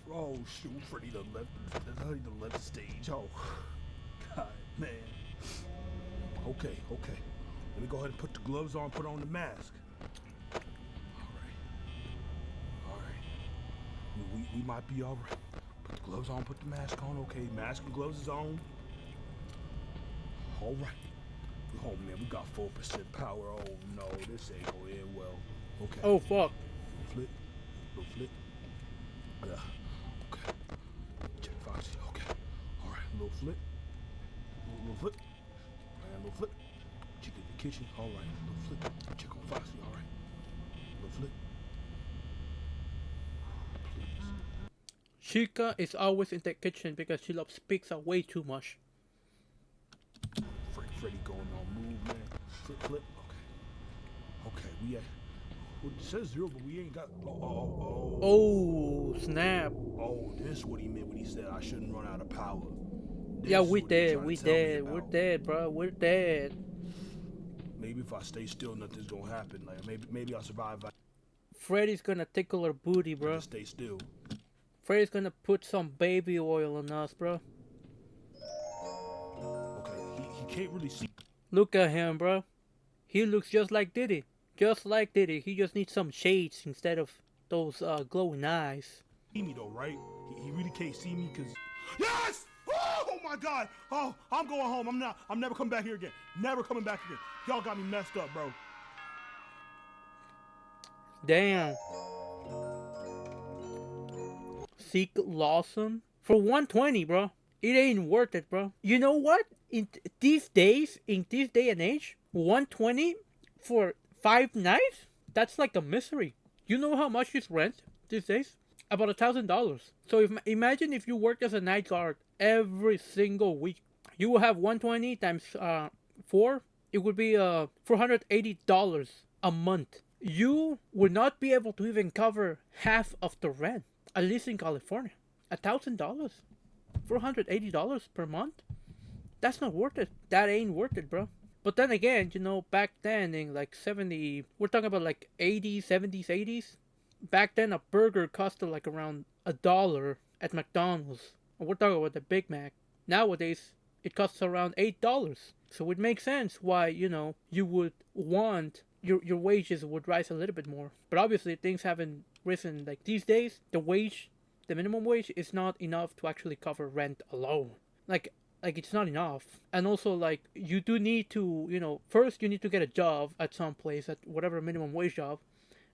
shoot, Freddie done left the stage. Oh, God, man. Okay. Let me go ahead and put the gloves on, put on the mask. All right. We might be all right. Put the gloves on, put the mask on. Okay, mask and gloves is on. All right. Oh man, we got 4% power. Oh no, this ain't gonna end well. Okay. Oh fuck. Little flip. Yeah. Okay. Check Foxy. Okay. All right. Little flip. Little flip. And little flip. Check in the kitchen. All right. Little flip. Check on Foxy. All right. Little flip. Chica is always in the kitchen because she loves pizza way too much. Freddy going on move, man. Flip. Okay. We at. Well, it says 0, but we ain't got. Oh snap! Oh, this is what he meant when he said I shouldn't run out of power. Yeah, we dead. We're dead, bro. We're dead. Maybe if I stay still, nothing's gonna happen. Like maybe I'll survive. Freddy's gonna tickle her booty, bro. Just stay still. Freddy's gonna put some baby oil on us, bro. Okay, he can't really see. Look at him, bro. He looks just like Diddy. Just like Diddy. He just needs some shades instead of those glowing eyes. See me though, right? He really can't see me because. Yes! Oh my God! Oh, I'm going home. I'm never coming back here again. Never coming back again. Y'all got me messed up, bro. Damn. Seek Lawson for 120, bro. It ain't worth it, bro. You know what? In these days, in this day and age, 120 for 5 nights? That's like a misery. You know how much is rent these days? About $1,000. So imagine if you worked as a night guard every single week. You will have 120 times 4. It would be $480 a month. You would not be able to even cover half of the rent, at least in California. $1,000, $480 per month. That's not worth it. That ain't worth it, bro. But then again, you know, back then in like 70, we're talking about like 80s, 70s, 80s. Back then, a burger costed like around $1 at McDonald's. And we're talking about the Big Mac. Nowadays, it costs around $8. So it makes sense why, you know, you would want your wages would rise a little bit more. But obviously, things haven't risen. Like these days, the minimum wage is not enough to actually cover rent alone. Like it's not enough. And also, like, you do need to, you know, first you need to get a job at some place, at whatever minimum wage job.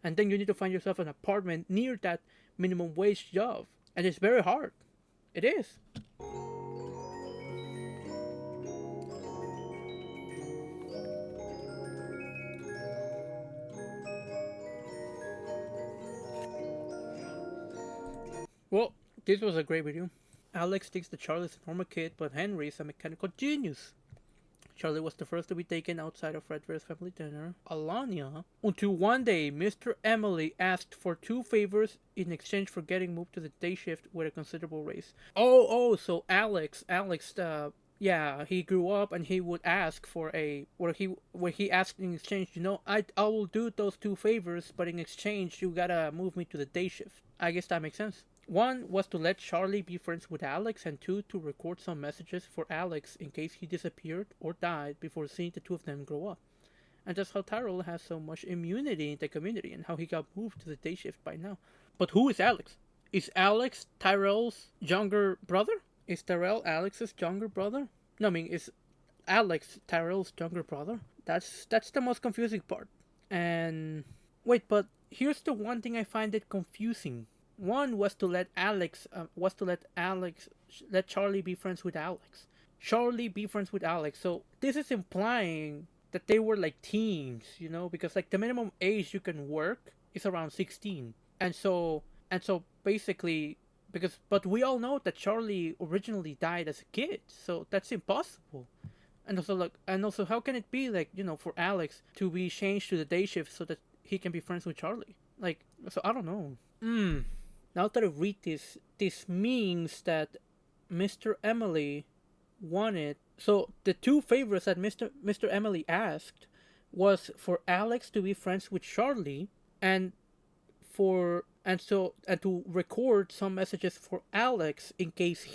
And then you need to find yourself an apartment near that minimum wage job. And it's very hard. It is. Well, this was a great video. Alex thinks that Charlie is a normal kid, but Henry is a mechanical genius. Charlie was the first to be taken outside of Fredbear's family dinner, Alania, until one day Mr. Emily asked for 2 favors in exchange for getting moved to the day shift with a considerable raise. So Alex, yeah, he grew up and he would ask for where he asked in exchange, you know, I will do those 2 favors, but in exchange you gotta move me to the day shift. I guess that makes sense. 1 was to let Charlie be friends with Alex, and 2 to record some messages for Alex in case he disappeared or died before seeing the 2 of them grow up. And that's how Tyrell has so much immunity in the community and how he got moved to the day shift by now. But who is Alex? Is Alex Tyrell's younger brother? Is Tyrell Alex's younger brother? No, I mean, is Alex Tyrell's younger brother? That's the most confusing part. And wait, but here's the one thing I find it confusing. 1 was to let let Charlie be friends with Alex. Charlie be friends with Alex. So this is implying that they were like teens, you know, because like the minimum age you can work is around 16. And so basically, but we all know that Charlie originally died as a kid, so that's impossible. And also, like, and also, how can it be like, for Alex to be changed to the day shift so that he can be friends with Charlie? Like, so I don't know. Now that I read this means that Mr. Emily wanted. So the two favors that Mr. Emily asked was for Alex to be friends with Charlie, and and to record some messages for Alex in case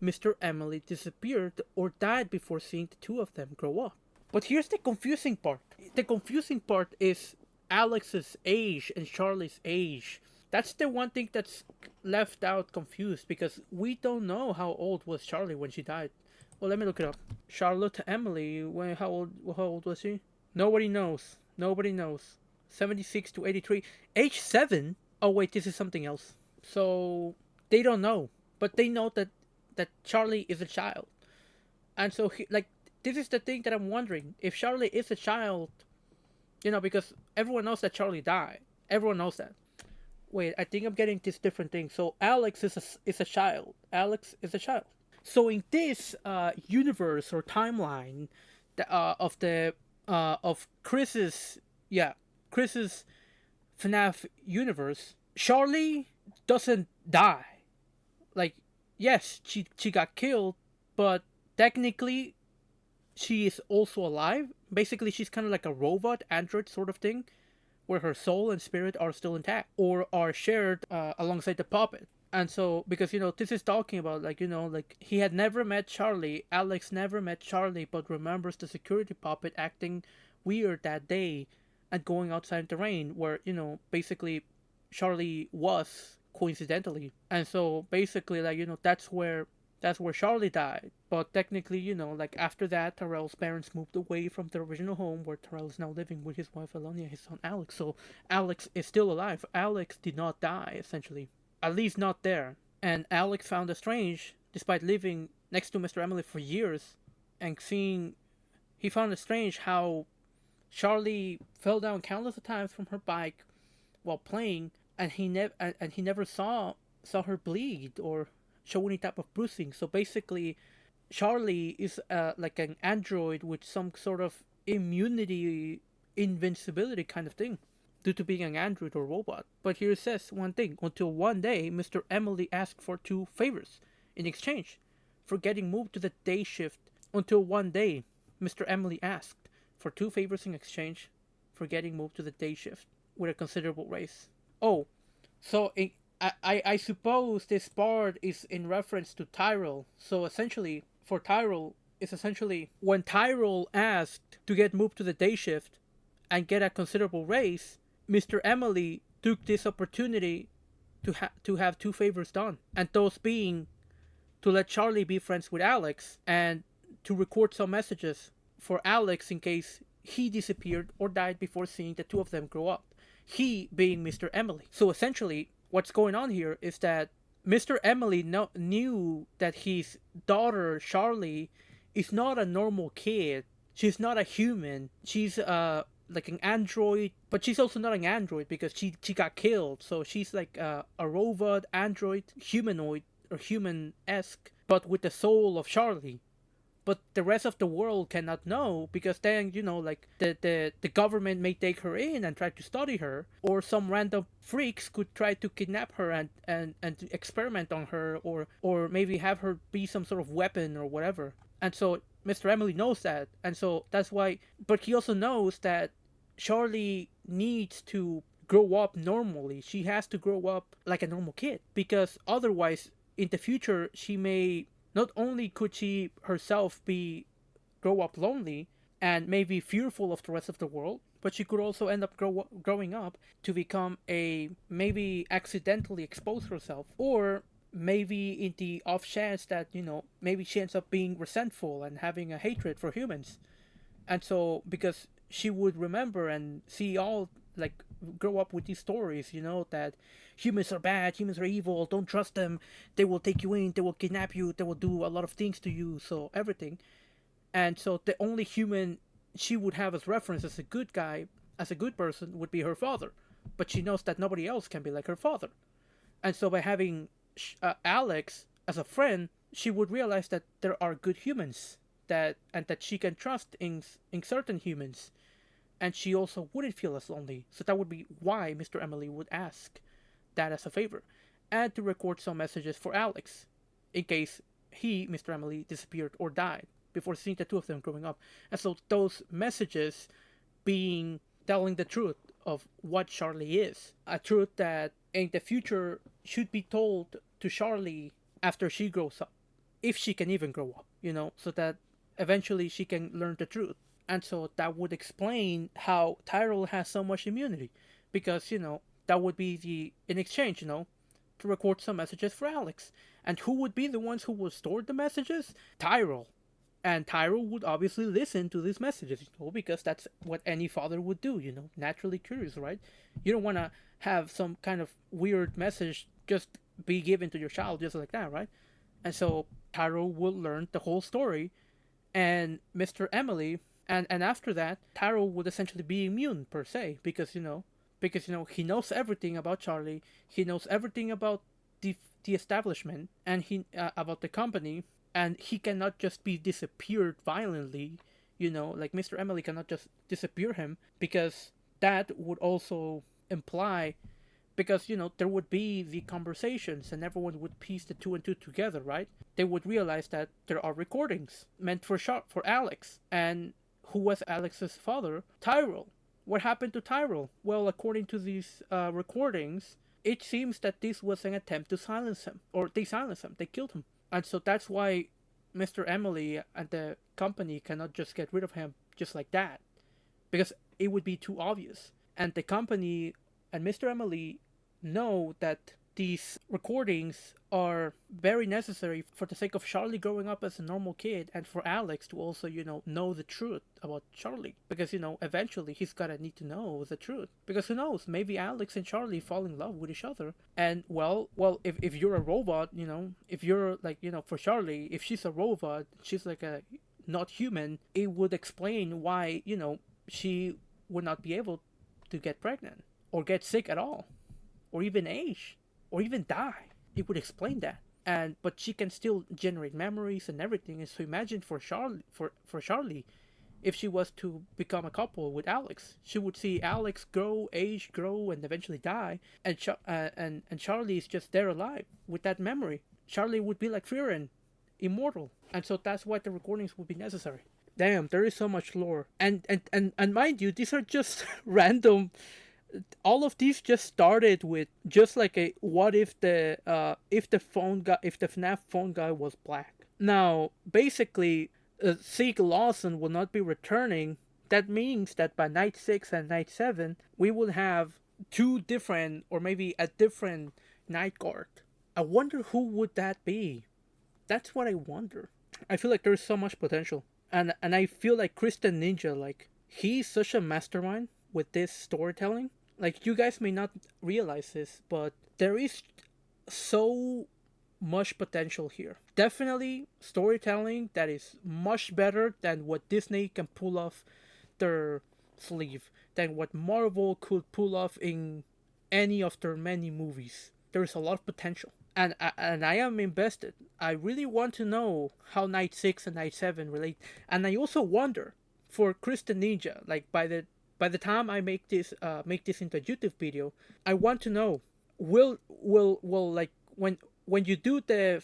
Mr. Emily disappeared or died before seeing the two of them grow up. But here's the confusing part. The confusing part is Alex's age and Charlie's age. That's the one thing that's left out confused because we don't know how old was Charlie when she died. Well, let me look it up. Charlotte Emily, how old was she? Nobody knows. Nobody knows. 76 to 83. Age 7? Oh wait, this is something else. So they don't know, but they know that Charlie is a child. And so this is the thing that I'm wondering. If Charlie is a child, because everyone knows that Charlie died. Everyone knows that. Wait, I think I'm getting this different thing. So Alex is a child. Alex is a child. So in this universe or timeline of Chris's FNAF universe, Charlie doesn't die. Like, yes, she got killed, but technically she is also alive. Basically, she's kind of like a robot android sort of thing, where her soul and spirit are still intact or are shared alongside the puppet. And so, because this is talking about like he had never met Charlie. Alex never met Charlie, but remembers the security puppet acting weird that day and going outside in the rain, where basically Charlie was coincidentally. And so basically, that's where Charlie died. But technically, like after that, Terrell's parents moved away from the original home where Terrell is now living with his wife Elonia and his son Alex. So Alex is still alive. Alex did not die, essentially. At least not there. And Alex found it strange, despite living next to Mr. Emily for years, and he found it strange how Charlie fell down countless of times from her bike while playing, and he never saw her bleed or show any type of bruising. So basically, Charlie is like an android with some sort of immunity, invincibility kind of thing, due to being an android or robot. But here it says one thing: until one day, Mr. Emily asked for two favors in exchange for getting moved to the day shift. Until one day, Mr. Emily asked for two favors in exchange for getting moved to the day shift with a considerable raise. Oh, so I suppose this part is in reference to Tyrell. So essentially, for Tyrell, it's essentially when Tyrell asked to get moved to the day shift and get a considerable raise, Mr. Emily took this opportunity to have two favors done, and those being to let Charlie be friends with Alex and to record some messages for Alex in case he disappeared or died before seeing the two of them grow up. He being Mr. Emily. So essentially, what's going on here is that Mr. Emily knew that his daughter Charlie is not a normal kid. She's not a human. She's like an android, but she's also not an android because she got killed. So she's like a robot, android, humanoid, or human-esque, but with the soul of Charlie. But the rest of the world cannot know because then, like the government may take her in and try to study her, or some random freaks could try to kidnap her and to experiment on her, or maybe have her be some sort of weapon or whatever. And so Mr. Emily knows that, and so that's why. But he also knows that Charlie needs to grow up normally. She has to grow up like a normal kid because otherwise, in the future, she may not only could she herself grow up lonely and maybe fearful of the rest of the world, but she could also end up growing up to become maybe accidentally expose herself, or maybe in the off chance that maybe she ends up being resentful and having a hatred for humans. And so because she would remember and see all, like, grow up with these stories, that humans are bad, humans are evil, don't trust them, they will take you in, they will kidnap you, they will do a lot of things to you, so everything. And so the only human she would have as reference as a good guy, as a good person, would be her father. But she knows that nobody else can be like her father. And so by having Alex as a friend, she would realize that there are good humans. that she can trust in certain humans, and she also wouldn't feel as lonely. So that would be why Mr. Emily would ask that as a favor, and to record some messages for Alex, in case he, Mr. Emily, disappeared or died before seeing the two of them growing up. And so those messages being telling the truth of what Charlie is, a truth that in the future should be told to Charlie after she grows up, if she can even grow up, so that eventually she can learn the truth. And so that would explain how Tyrell has so much immunity, because that would be the in exchange, to record some messages for Alex. And who would be the ones who would store the messages? Tyrell. And Tyrell would obviously listen to these messages, because that's what any father would do, naturally curious, right? You don't want to have some kind of weird message just be given to your child just like that, right? And so Tyrell will learn the whole story, and Mr. Emily, and after that, Tyrell would essentially be immune per se, because he knows everything about Charlie, he knows everything about the establishment, and he about the company, and he cannot just be disappeared violently, like Mr. Emily cannot just disappear him, because that would also imply, because there would be the conversations and everyone would piece the two and two together, right? They would realize that there are recordings meant for Alex, and who was Alex's father? Tyrell. What happened to Tyrell? Well, according to these recordings, it seems that this was an attempt to silence him, or they silenced him, they killed him. And so that's why Mr. Emily and the company cannot just get rid of him just like that, because it would be too obvious. And the company and Mr. Emily know that these recordings are very necessary for the sake of Charlie growing up as a normal kid, and for Alex to also, know the truth about Charlie. Because, eventually he's gonna need to know the truth. Because who knows, maybe Alex and Charlie fall in love with each other. And, well, if you're a robot, if you're, like, for Charlie, if she's a robot, she's like a not human, it would explain why, she would not be able to get pregnant, or get sick at all, or even age, or even die. It would explain that. But she can still generate memories and everything. And so imagine for Charlie, if she was to become a couple with Alex, she would see Alex age, grow, and eventually die, and Charlie is just there alive with that memory. Charlie would be like Fearon, immortal, and so that's why the recordings would be necessary. Damn, there is so much lore, and mind you, these are just random. All of these just started with just like a what if the FNAF phone guy was black. Now basically, Zeke Lawson will not be returning. That means that by night 6 and night 7 we will have two different, or maybe a different night guard. I wonder who would that be. That's what I wonder. I feel like there's so much potential, and I feel like Kristen Ninja, like, he's such a mastermind with this storytelling. Like, you guys may not realize this, but there is so much potential here. Definitely storytelling that is much better than what Disney can pull off their sleeve, than what Marvel could pull off in any of their many movies. There is a lot of potential. And I am invested. I really want to know how Night 6 and Night 7 relate. And I also wonder, for Kristen Ninja, like, by the time I make this into a YouTube video, I want to know, will like, when you do the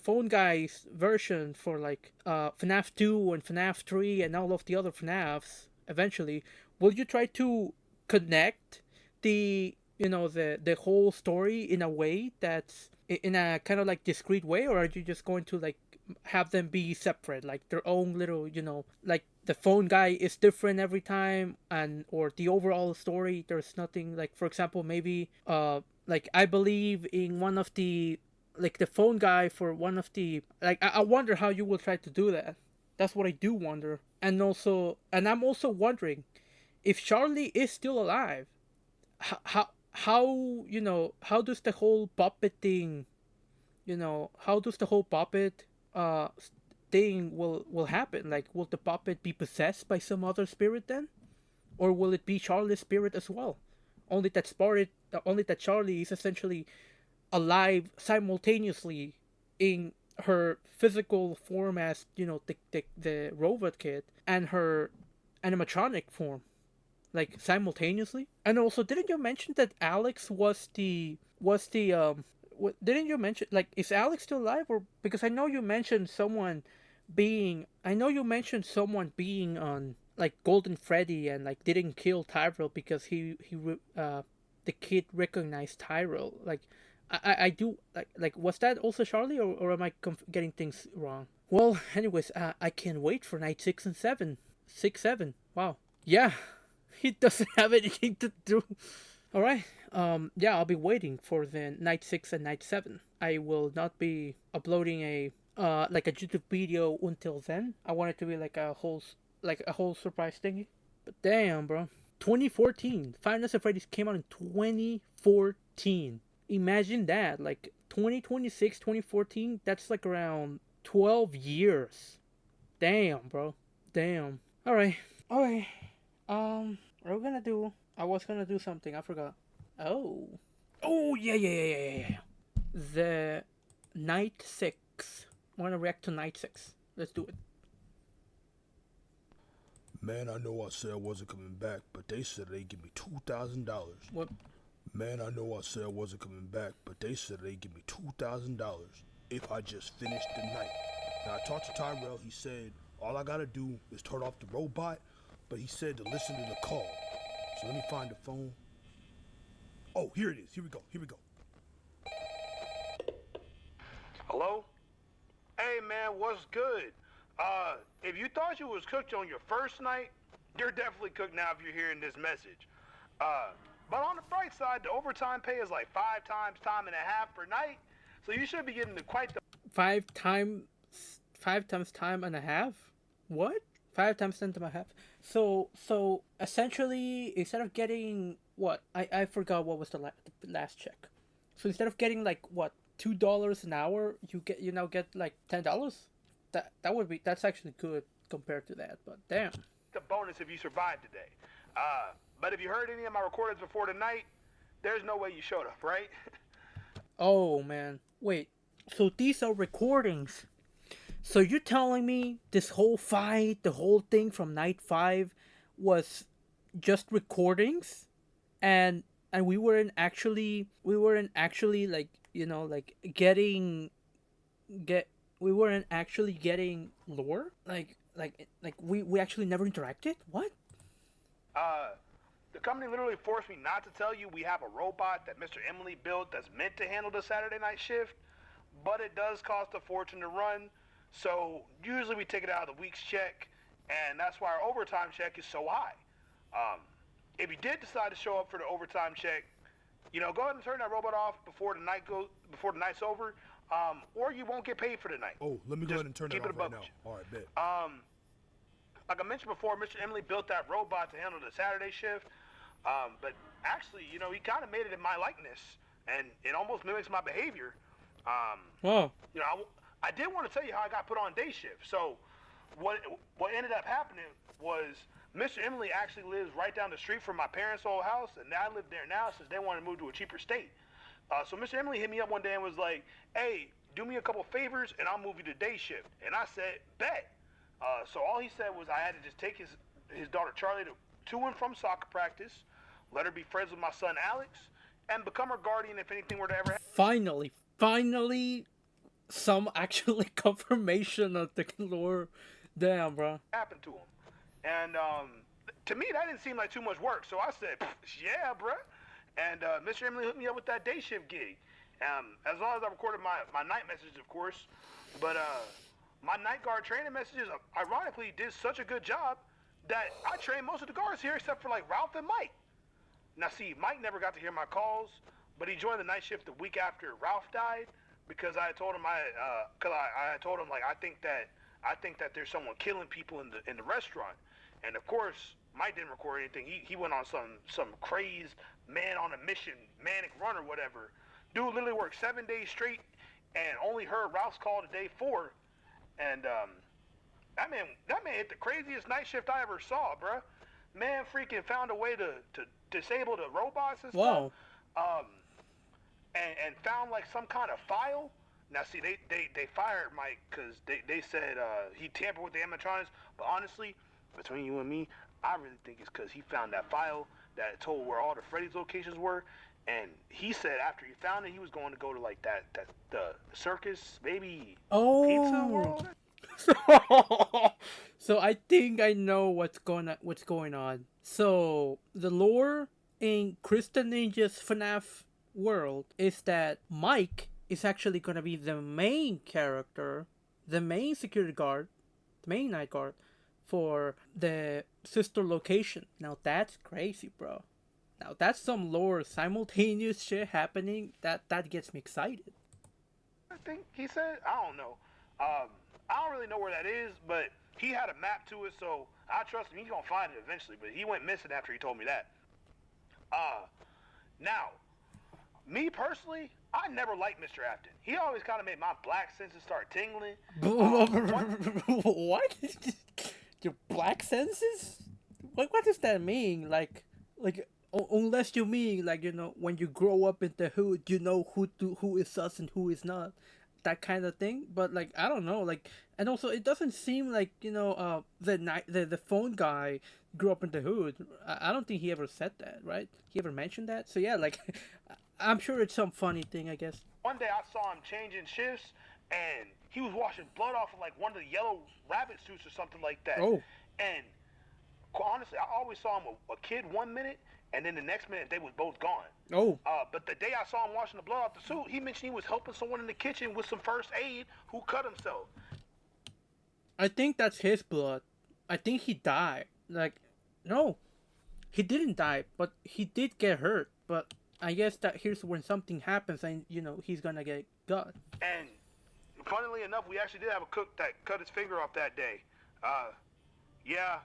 phone guys version for, like, FNAF 2 and FNAF 3 and all of the other FNAFs, eventually, will you try to connect the the whole story in a way that's in a kind of like discrete way, or are you just going to, like, have them be separate, like their own little, like the phone guy is different every time, and or the overall story, there's nothing, like, for example, maybe like, I believe in one of the, like, the phone guy for one of the, like, I wonder how you will try to do that. That's what I do wonder. And I'm also wondering if Charlie is still alive, how how does the whole puppet thing, how does the whole puppet thing will happen? Like, will the puppet be possessed by some other spirit then, or will it be Charlie's spirit as well? Only that Charlie is essentially alive simultaneously in her physical form as the robot kid and her animatronic form like simultaneously. And also, didn't you mention that Alex was the didn't you mention, like, is Alex still alive? Or because I know you mentioned someone being on like Golden Freddy and like didn't kill Tyrell because the kid recognized Tyrell. Like, I do like was that also Charlie, or am I getting things wrong? Well, anyways, I can't wait for night 6 and 7. 6, 7. Wow. Yeah, he doesn't have anything to do. All right. Yeah, I'll be waiting for the night 6 and night 7. I will not be uploading a like a YouTube video until then. I want it to be like a whole surprise thingy. But damn, bro. 2014. Five Nights at Freddy's came out in 2014. Imagine that. Like 2026, 2014. That's like around 12 years. Damn, bro. Damn. All right. All right. We're gonna do. I was gonna do something. I forgot. Oh. Oh yeah, yeah, yeah, yeah, yeah. The night 6. I wanna react to night 6. Let's do it. Man, I know I said I wasn't coming back, but they said they'd give me $2,000. What? Man, I know I said I wasn't coming back, but they said they'd give me $2,000 if I just finished the night. Now, I talked to Tyrell. He said all I gotta do is turn off the robot, but he said to listen to the call. So let me find the phone. Oh, here it is. Here we go. Here we go. Hello? Hey man, what's good? If you thought you was cooked on your first night, you're definitely cooked now if you're hearing this message. But on the bright side, the overtime pay is like 5 times time and a half per night, so you should be getting quite the 5 times, 5 times time and a half. What? 5 times time and a half. So essentially, instead of getting what I forgot what was the last check. So instead of getting like what $2 an hour, you now get like $10. That's actually good compared to that. But damn. bonus if you survived today. But if you heard any of my recordings before tonight, there's no way you showed up, right? Oh man, wait. So these are recordings. So you're telling me this whole fight, the whole thing from night 5, was just recordings, and we weren't actually like like get we weren't actually getting lore, like we actually never interacted. What? The company literally forced me not to tell you we have a robot that Mr. Emily built that's meant to handle the Saturday night shift, but it does cost a fortune to run. So usually we take it out of the week's check, and that's why our overtime check is so high. If you did decide to show up for the overtime check, go ahead and turn that robot off before the night's over, or you won't get paid for the night. Oh, let me go ahead and turn that keep it off right above now. you. All right, bet. Like I mentioned before, Mr. Emily built that robot to handle the Saturday shift, but actually, he kind of made it in my likeness, and it almost mimics my behavior. Wow. I did want to tell you how I got put on day shift. So, what ended up happening was Mr. Emily actually lives right down the street from my parents' old house, and I live there now since they wanted to move to a cheaper state. So Mr. Emily hit me up one day and was like, "Hey, do me a couple favors, and I'll move you to day shift." And I said, "Bet." So all he said was I had to just take his daughter Charlie to and from soccer practice, let her be friends with my son Alex, and become her guardian if anything were to ever Finally, some actually confirmation of the lore. Damn, bro. happen to him. And to me, that didn't seem like too much work. So I said, "Yeah, bruh." And Mr. Emily hooked me up with that day shift gig. As long as I recorded my night messages, of course. But my night guard training messages, ironically, did such a good job that I trained most of the guards here except for like Ralph and Mike. Now, see, Mike never got to hear my calls, but he joined the night shift the week after Ralph died because I told him I told him like I think that there's someone killing people in the restaurant, and of course Mike didn't record anything. He went on some crazed man on a mission manic run or whatever. Dude literally worked 7 days straight and only heard Ralph's call to day 4, and that man hit the craziest night shift I ever saw, bruh. Man freaking found a way to disable the robots and stuff. Wow. And found like some kind of file. Now, see, they fired Mike because they said he tampered with the animatronics. But honestly, between you and me, I really think it's because he found that file that told where all the Freddy's locations were. And he said after he found it, he was going to go to like the circus, maybe Pizza Oh. World. So I think I know what's going on. So the lore in Kristen Ninja's FNAF world is that Mike is actually gonna be the main character, the main security guard, the main night guard for the sister location. Now that's crazy, bro. Now that's some lore simultaneous shit happening. That gets me excited. I think he said. I don't know. Um, I don't really know where that is, but he had a map to it, so I trust him. He's gonna find it eventually. But he went missing after he told me that. Now, me personally, I never liked Mr. Afton. He always kind of made my black senses start tingling. What? Your black senses? What does that mean? Unless you mean like when you grow up in the hood, you know who is us and who is not, that kind of thing. But like I don't know, like and also it doesn't seem like the phone guy grew up in the hood. I don't think he ever said that, right? He ever mentioned that? So yeah, like I'm sure it's some funny thing, I guess. One day I saw him changing shifts, and he was washing blood off of like one of the yellow rabbit suits or something like that. Oh. And honestly, I always saw him a kid 1 minute, and then the next minute they was both gone. Oh. But the day I saw him washing the blood off the suit, he mentioned he was helping someone in the kitchen with some first aid who cut himself. I think that's his blood. I think he died. Like, no, he didn't die, but he did get hurt. But I guess that here's when something happens, and he's gonna get got. And funnily enough, we actually did have a cook that cut his finger off that day. Yeah,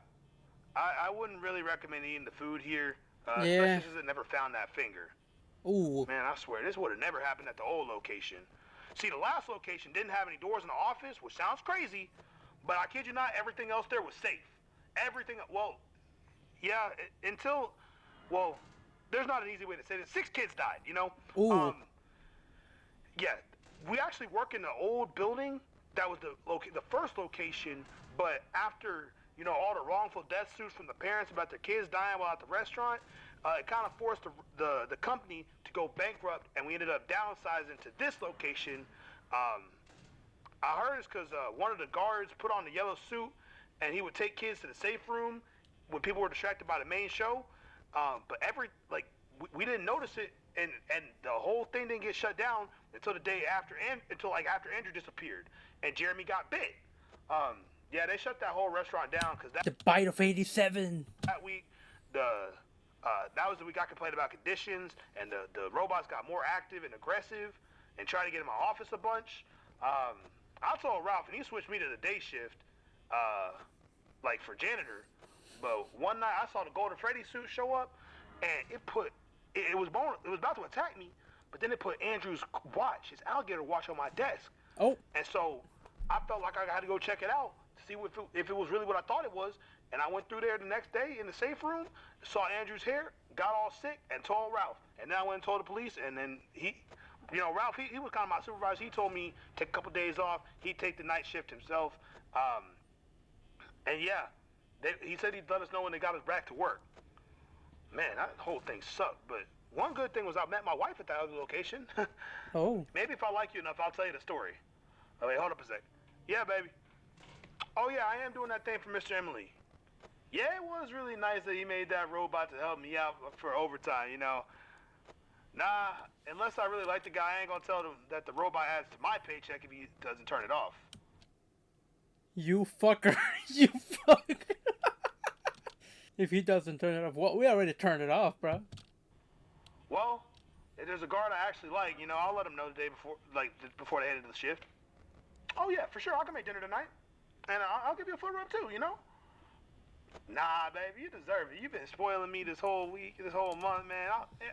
I wouldn't really recommend eating the food here, especially since it never found that finger. Ooh. Man, I swear, this would have never happened at the old location. See, the last location didn't have any doors in the office, which sounds crazy, but I kid you not, everything else there was safe. Everything, well, yeah, there's not an easy way to say this. 6 kids died, Ooh. Yeah, we actually work in the old building that was the first location, but after all the wrongful death suits from the parents about their kids dying while at the restaurant, it kind of forced the company to go bankrupt, and we ended up downsizing to this location. I heard it's because one of the guards put on the yellow suit, and he would take kids to the safe room when people were distracted by the main show. But we didn't notice it, and the whole thing didn't get shut down until the day after, after Andrew disappeared and Jeremy got bit. Yeah, they shut that whole restaurant down because the bite of 87. That week, that was the week I complained about conditions, and the robots got more active and aggressive, and tried to get in my office a bunch. I told Ralph, and he switched me to the day shift, for janitor. But one night I saw the Golden Freddy suit show up, and it was about to attack me, but then it put Andrew's watch, his alligator watch, on my desk. Oh. And so I felt like I had to go check it out to see if it was really what I thought it was. And I went through there the next day in the safe room, saw Andrew's hair, got all sick, and told Ralph. And then I went and told the police, and then Ralph, he was kind of my supervisor. He told me take a couple days off. He'd take the night shift himself. And yeah, he said he'd let us know when they got us back to work. Man, that whole thing sucked. But one good thing was I met my wife at that other location. Oh. Maybe if I like you enough, I'll tell you the story. Oh, wait, hold up a sec. Yeah, baby. Oh, yeah, I am doing that thing for Mr. Emily. Yeah, it was really nice that he made that robot to help me out for overtime, Nah, unless I really like the guy, I ain't gonna tell him that the robot adds to my paycheck if he doesn't turn it off. You fucker. You fucker. If he doesn't turn it off, well, we already turned it off, bro. Well, if there's a guard I actually like, I'll let him know the day before they head into the shift. Oh, yeah, for sure, I can make dinner tonight. And I'll give you a foot rub, too, Nah, baby, you deserve it. You've been spoiling me this whole week, this whole month, man.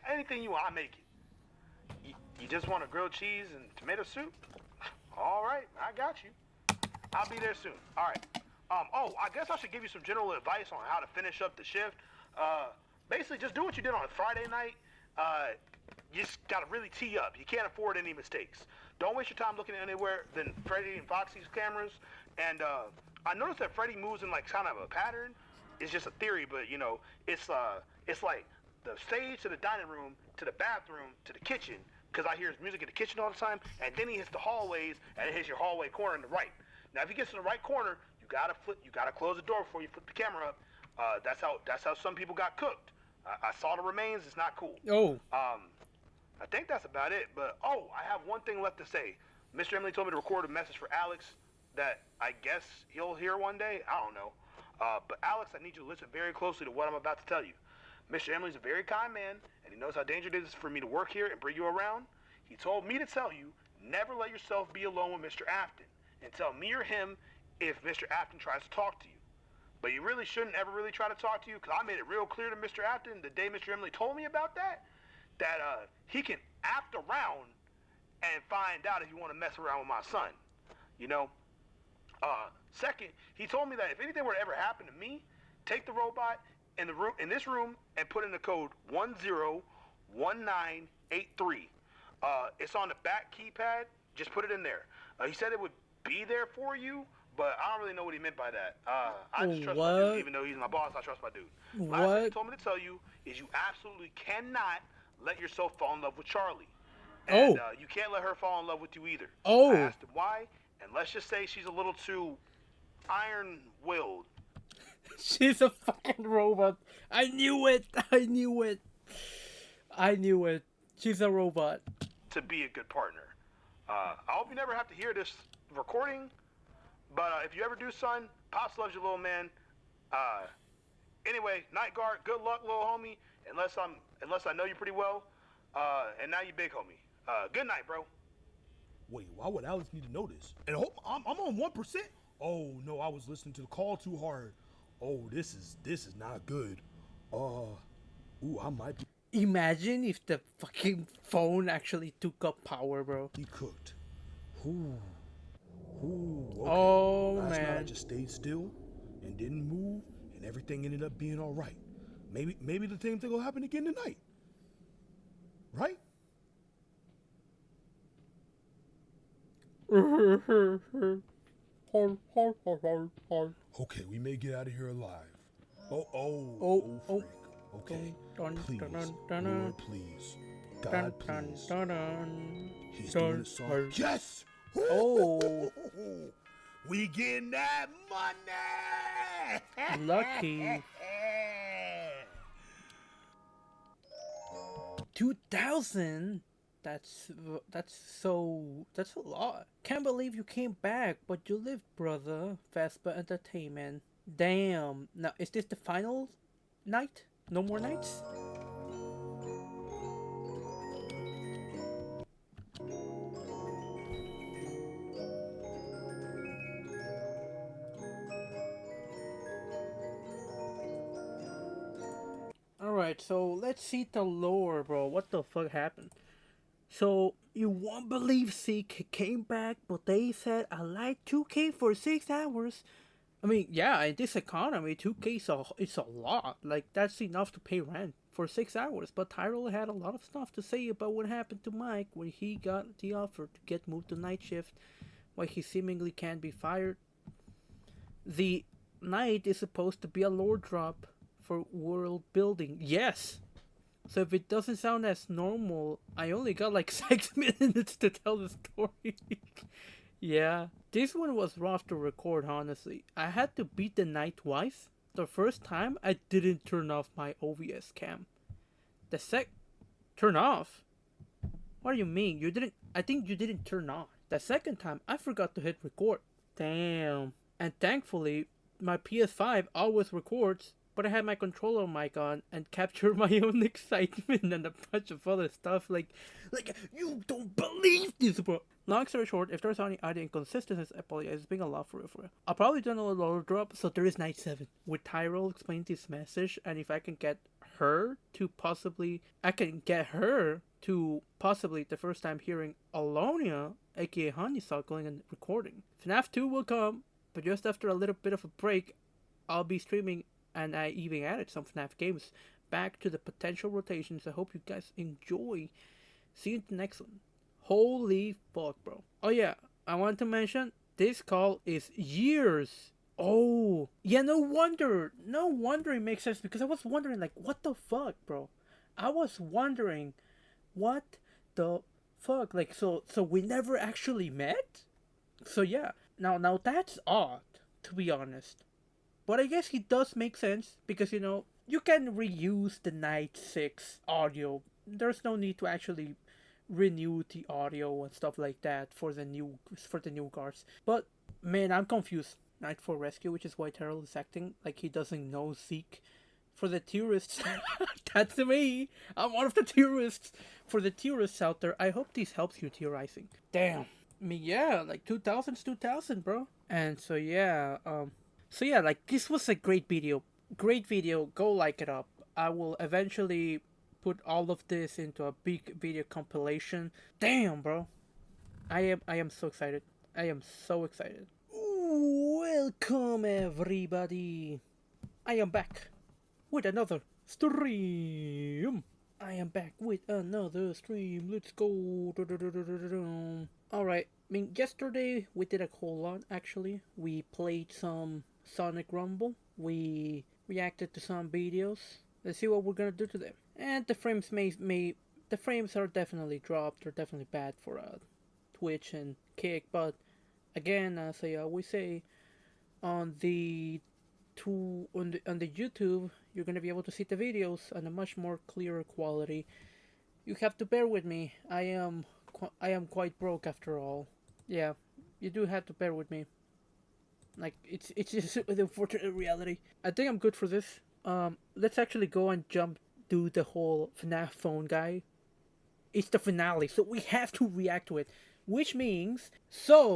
Anything you want, I'll make it. You just want a grilled cheese and tomato soup? All right, I got you. I'll be there soon. All right. I guess I should give you some general advice on how to finish up the shift. Basically, just do what you did on Friday night. You just gotta really tee up. You can't afford any mistakes. Don't waste your time looking anywhere than Freddy and Foxy's cameras. And I noticed that Freddy moves in like kind of a pattern. It's just a theory, but you know, it's like the stage to the dining room to the bathroom to the kitchen, because I hear his music in the kitchen all the time, and then he hits the hallways and it hits your hallway corner on the right. Now, if he gets in the right corner, you gotta close the door before you flip the camera up. That's how some people got cooked. I saw the remains. It's not cool. Oh. I think that's about it. But I have one thing left to say. Mr. Emily told me to record a message for Alex that I guess he'll hear one day. I don't know. But Alex, I need you to listen very closely to what I'm about to tell you. Mr. Emily's a very kind man, and he knows how dangerous it is for me to work here and bring you around. He told me to tell you, never let yourself be alone with Mr. Afton, and tell me or him if Mr. Afton tries to talk to you. But you really shouldn't ever really try to talk to you, because I made it real clear to Mr. Afton the day Mr. Emily told me about that he can act around and find out if you want to mess around with my son. You know? Second, he told me that if anything were to ever happen to me, take the robot in this room and put in the code 101983. It's on the back keypad. Just put it in there. He said it would be there for you, but I don't really know what he meant by that. I just trust my dude, even though he's my boss. I trust my dude. Last thing he told me to tell you is you absolutely cannot let yourself fall in love with Charlie. And you can't let her fall in love with you either. I asked him why, and let's just say she's a little too iron-willed. She's a fucking robot. I knew it. She's a robot. To be a good partner. I hope you never have to hear this recording, but if you ever do, son, Pops loves you, little man. Anyway, Night Guard, good luck, little homie. Unless I know you pretty well. And now you big homie. Good night, bro. Wait, why would Alex need to know this? And I'm on 1%? Oh no, I was listening to the call too hard. Oh, this is not good. I might be. Imagine if the fucking phone actually took up power, bro. He cooked. Okay. Oh, Last man. night I just stayed still and didn't move, and everything ended up being all right. Maybe the same thing will happen again tonight. Right? Okay, we may get out of here alive. Oh, freak. Okay, please, Lord, please. God, please. He's doing a song. Yes! Oh. We getting that money! Lucky. 2,000? That's a lot. Can't believe you came back, but you lived, brother. Vespa Entertainment. Damn. Now, is this the final night? No more nights? Alright, so let's see the lore, bro. What the fuck happened? So, you won't believe Zeke came back, but they said I like 2K for 6 hours. I mean, yeah, in this economy, 2K is a lot. Like, that's enough to pay rent for 6 hours. But Tyrell had a lot of stuff to say about what happened to Mike when he got the offer to get moved to night shift, why he seemingly can't be fired. The night is supposed to be a lore drop for world building. Yes! So if it doesn't sound as normal, I only got like 6 minutes to tell the story. Yeah, this one was rough to record, honestly. I had to beat the night twice. The first time, I didn't turn off my OBS cam. Turn off? What do you mean? You didn't? I think you didn't turn on. The second time, I forgot to hit record. Damn. And thankfully, my PS5 always records, but I had my controller mic on and captured my own excitement and a bunch of other stuff like you don't believe this, bro. Long story short, if there's any audio inconsistencies, I apologize. It's been a lot for real. I'll probably do another lower drop, so there is night 7. With Tyrell explain this message, and if I can get her to possibly the first time hearing Alonia, aka Honeysuckling, and recording. FNAF 2 will come, but just after a little bit of a break, I'll be streaming, and I even added some FNAF games back to the potential rotations. I hope you guys enjoy. See you in the next one. Holy fuck, bro. Oh yeah, I want to mention this call is years. Oh, yeah, no wonder. No wonder it makes sense because I was wondering like what the fuck, bro. I was wondering what the fuck? Like so we never actually met? So yeah. Now that's odd, to be honest. But I guess it does make sense because you can reuse the Night 6 audio. There's no need to actually renew the audio and stuff like that for the new cars. But man, I'm confused. Night for Rescue, which is why Terrell is acting like he doesn't know Zeke. For the tourists, that's me. I'm one of the tourists. For the tourists out there, I hope this helps you theorizing. Damn. I mean, yeah, like 2000s, 2000, bro. And so yeah, like this was a great video. Great video. Go like it up. I will eventually put all of this into a big video compilation. Damn, bro. I am so excited. I am so excited. Welcome everybody. I am back with another stream. I am back with another stream. Let's go. Alright, I mean, yesterday we did a whole lot actually. We played some Sonic Rumble. We reacted to some videos. Let's see what we're gonna do today. And the frames the frames are definitely dropped. They're definitely bad for Twitch and Kick, but again, as I always say, on the on the YouTube, you're gonna be able to see the videos on a much more clearer quality. You have to bear with me. I am quite broke after all. Yeah, you do have to bear with me. Like it's just the unfortunate reality. I think I'm good for this. Let's actually go and jump do the whole FNAF phone guy. It's the finale, so we have to react to it, which means if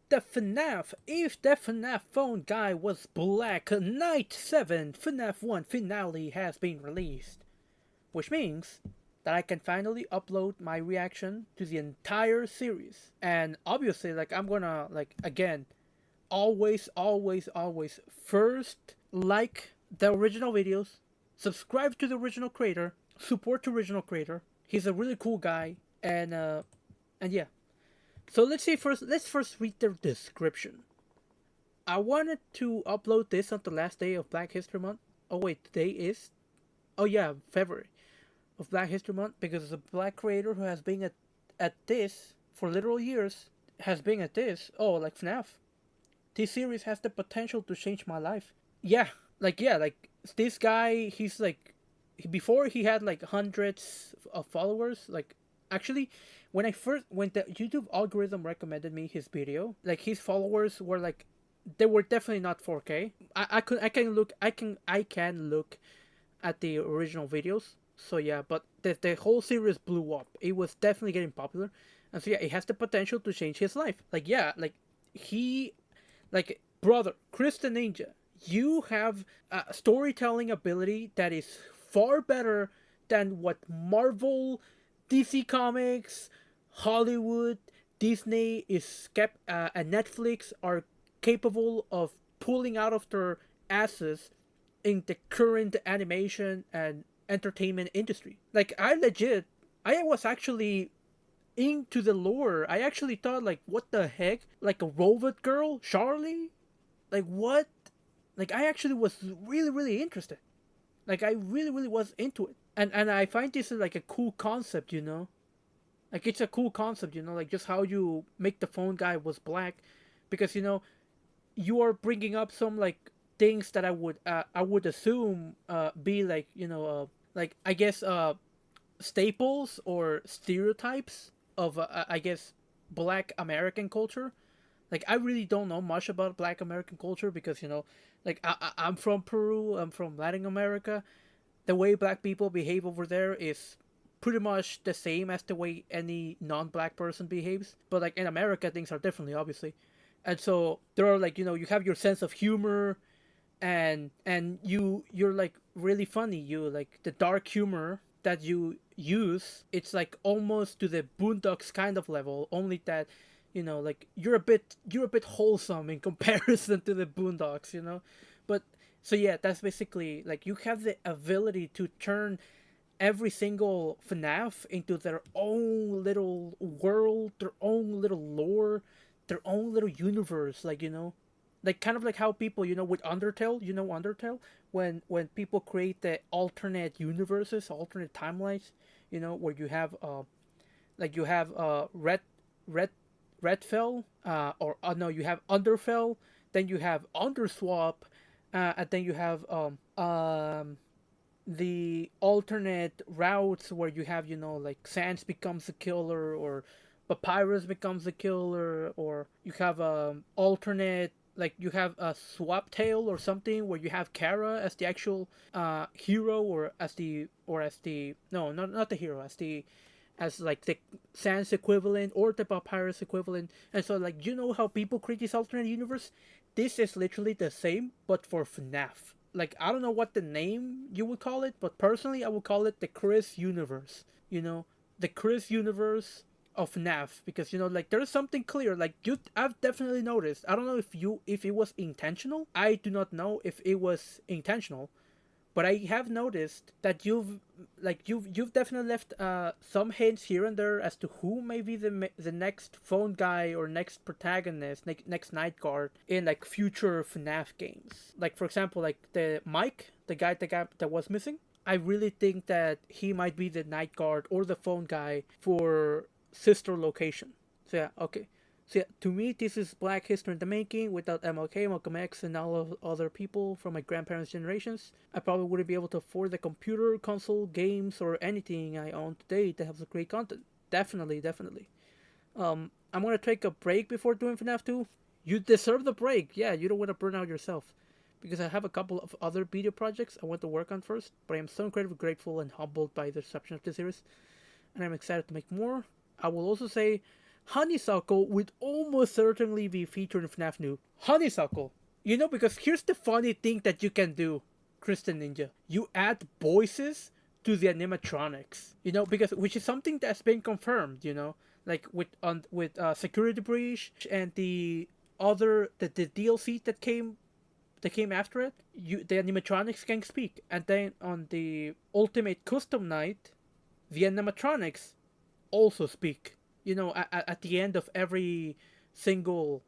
the FNAF phone guy was black, Night 7 FNAF 1 finale has been released. Which means that I can finally upload my reaction to the entire series. And obviously, like, I'm gonna, like, again, always, always, always first like the original videos, subscribe to the original creator, support the original creator. He's a really cool guy, and yeah. So let's first read the description. I wanted to upload this on the last day of Black History Month. Oh wait, today is, oh yeah, February of Black History Month, because the black creator who has been at this for literal years has been at this. Oh, like FNAF. This series has the potential to change my life. Yeah, like this guy, he's like, before he had like hundreds of followers. Like, actually, when the YouTube algorithm recommended me his video, like his followers were like, they were definitely not 4K. I can look at the original videos. So yeah, but the whole series blew up. It was definitely getting popular, and so yeah, it has the potential to change his life. Like yeah, like brother, Chris the Ninja, you have a storytelling ability that is far better than what Marvel, DC Comics, Hollywood, Disney and Netflix are capable of pulling out of their asses in the current animation and entertainment industry. Like I was actually into the lore. I actually thought like, what the heck? Like a robot girl, Charlie? Like what? Like I actually was really really interested. Like I really really was into it. And I find this like a cool concept, you know? Like it's a cool concept, you know, like just how you make the phone guy was black, because you are bringing up some like things that I would assume be like like I guess staples or stereotypes of I guess Black American culture. Like I really don't know much about Black American culture because like I'm from Peru, I'm from Latin America. The way Black people behave over there is pretty much the same as the way any non-Black person behaves. But like in America, things are differently, obviously. And so there are like you have your sense of humor, and you're like really funny. You like the dark humor that you use. It's like almost to the Boondocks kind of level. Only that like you're a bit wholesome in comparison to the Boondocks. But so yeah, that's basically like you have the ability to turn every single FNAF into their own little world, their own little lore, their own little universe. Like, like kind of like how people, with Undertale, Undertale, when people create the alternate universes, alternate timelines, where you have like you have red Redfell, or no, you have Underfell, then you have Underswap, and then you have the alternate routes where you have, like Sans becomes a killer, or Papyrus becomes a killer, or you have alternate, like you have a swap tail or something where you have Kara as the actual hero, or as the no, not the hero, as like the Sans equivalent or the Papyrus equivalent. And so, like, how people create this alternate universe? This is literally the same, but for FNAF. Like, I don't know what the name you would call it, but personally I would call it the Chris universe. The Chris universe of FNAF, because like there's something clear. Like, I've definitely noticed. I don't know if it was intentional. I do not know if it was intentional, but I have noticed that you've definitely left some hints here and there as to who may be the next phone guy or next protagonist, next night guard in like future FNAF games. Like, for example, like the Mike, the guy that was missing. I really think that he might be the night guard or the phone guy for Sister Location. So yeah, okay. So yeah, to me, this is Black History in the making. Without MLK, Malcolm X, and all of other people from my grandparents' generations, I probably wouldn't be able to afford the computer, console, games, or anything I own today that has great content. Definitely, definitely. I'm gonna take a break before doing FNAF 2. You deserve the break. Yeah, you don't want to burn out yourself. Because I have a couple of other video projects I want to work on first, but I am so incredibly grateful and humbled by the reception of this series, and I'm excited to make more. I will also say Honeysuckle would almost certainly be featured in FNAF New. Honeysuckle! Because here's the funny thing that you can do, Kristen Ninja. You add voices to the animatronics. Because which is something that's been confirmed, like with Security Breach and the DLC that came after it. The animatronics can speak. And then on the Ultimate Custom Night, the animatronics also speak. At the end of every single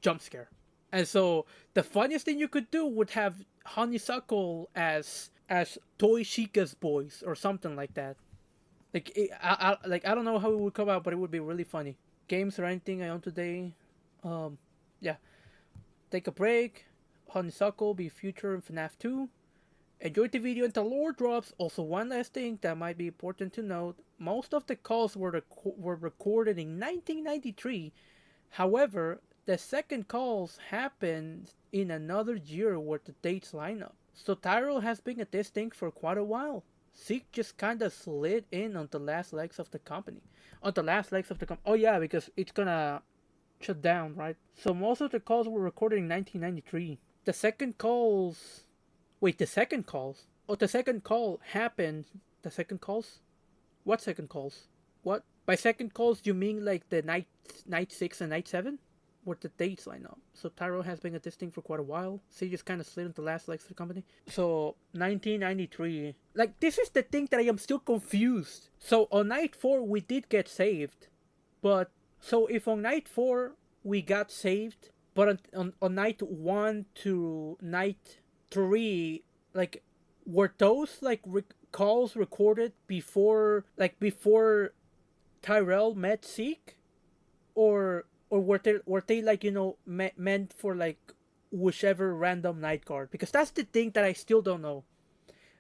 jump scare. And so the funniest thing you could do would have Honeysuckle as Toy Chica's voice or something like that. Like I don't know how it would come out, but it would be really funny. Games or anything I own today. Yeah. Take a break. Honeysuckle be future in FNAF 2. Enjoyed the video until lore drops. Also, one last thing that might be important to note. Most of the calls were recorded in 1993. However, the second calls happened in another year where the dates line up. So Tyrell has been at this thing for quite a while. Zeke just kinda slid in on the last legs of the company. Oh yeah, because it's gonna shut down, right? So most of the calls were recorded in 1993. The second calls... Wait, the second calls? Oh, the second call happened... The second calls? What second calls? What? By second calls, you mean like the night 6 and night 7? Where the dates line up. So Tyrell has been at this thing for quite a while. So he just kind of slid into the last legs of the company. So, 1993. Like, this is the thing that I am still confused. So, on night 4, we did get saved. But, so if on night 4, we got saved, but on night 1 to night 3, like, were those, like, calls recorded before Tyrell met Zeke? Or were they like, meant for like whichever random night guard? Because that's the thing that I still don't know.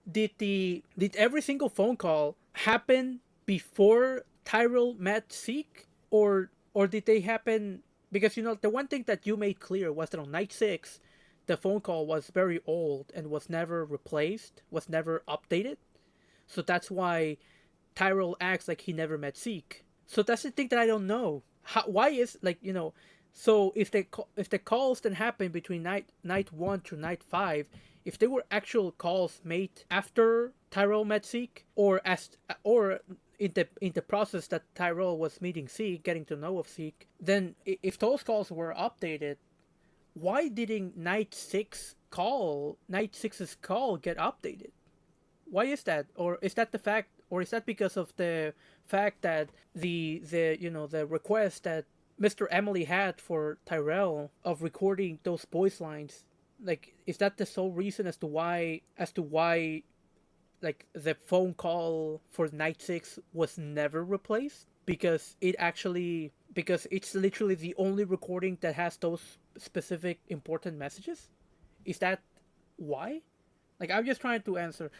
Did every single phone call happen before Tyrell met Zeke, or did they happen? Because the one thing that you made clear was that on night 6, the phone call was very old and was never replaced, was never updated. So that's why Tyrell acts like he never met Zeke. So that's the thing that I don't know. Why is, like, so if the calls that happen between night 1 to night 5, if they were actual calls made after Tyrell met Zeke, or in the process that Tyrell was meeting Zeke, getting to know of Zeke, then if those calls were updated, why didn't night 6's call get updated? Why is that? Or is that the fact? Or is that because of the fact that the request that Mr. Emily had for Tyrell of recording those voice lines? Like, is that the sole reason as to why like the phone call for Night 6 was never replaced? Because it's literally the only recording that has those specific important messages? Is that why? Like, I'm just trying to answer.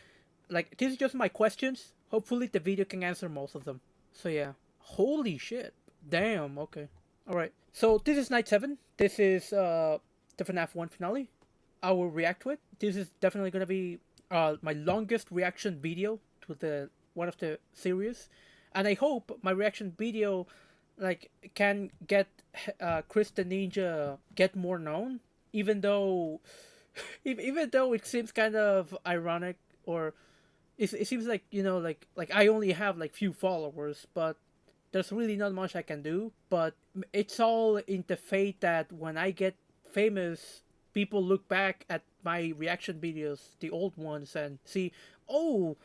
Like, this is just my questions. Hopefully the video can answer most of them. So yeah. Holy shit. Damn, okay. Alright. So this is night 7. This is the FNAF 1 finale. I will react to it. This is definitely gonna be my longest reaction video to the one of the series. And I hope my reaction video like can get Chris the Ninja get more known, even though even though it seems kind of ironic, or it seems like, like I only have like few followers, but there's really not much I can do. But it's all in the fate that when I get famous, people look back at my reaction videos, the old ones, and see, oh,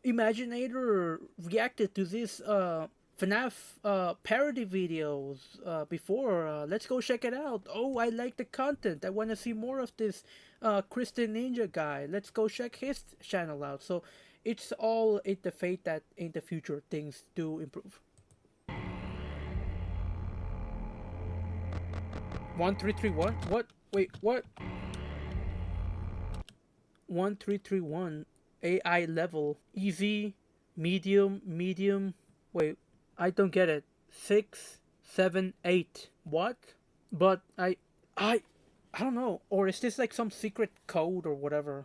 Imaginator reacted to this FNAF parody videos before. Let's go check it out. Oh, I like the content. I want to see more of this Kristen Ninja guy. Let's go check his channel out. So it's all in the fate that in the future things do improve. 1331? What? Wait, what? 1331 AI level. Easy, medium. Wait, I don't get it. 6, 7, 8. What? But I don't know. Or is this like some secret code or whatever?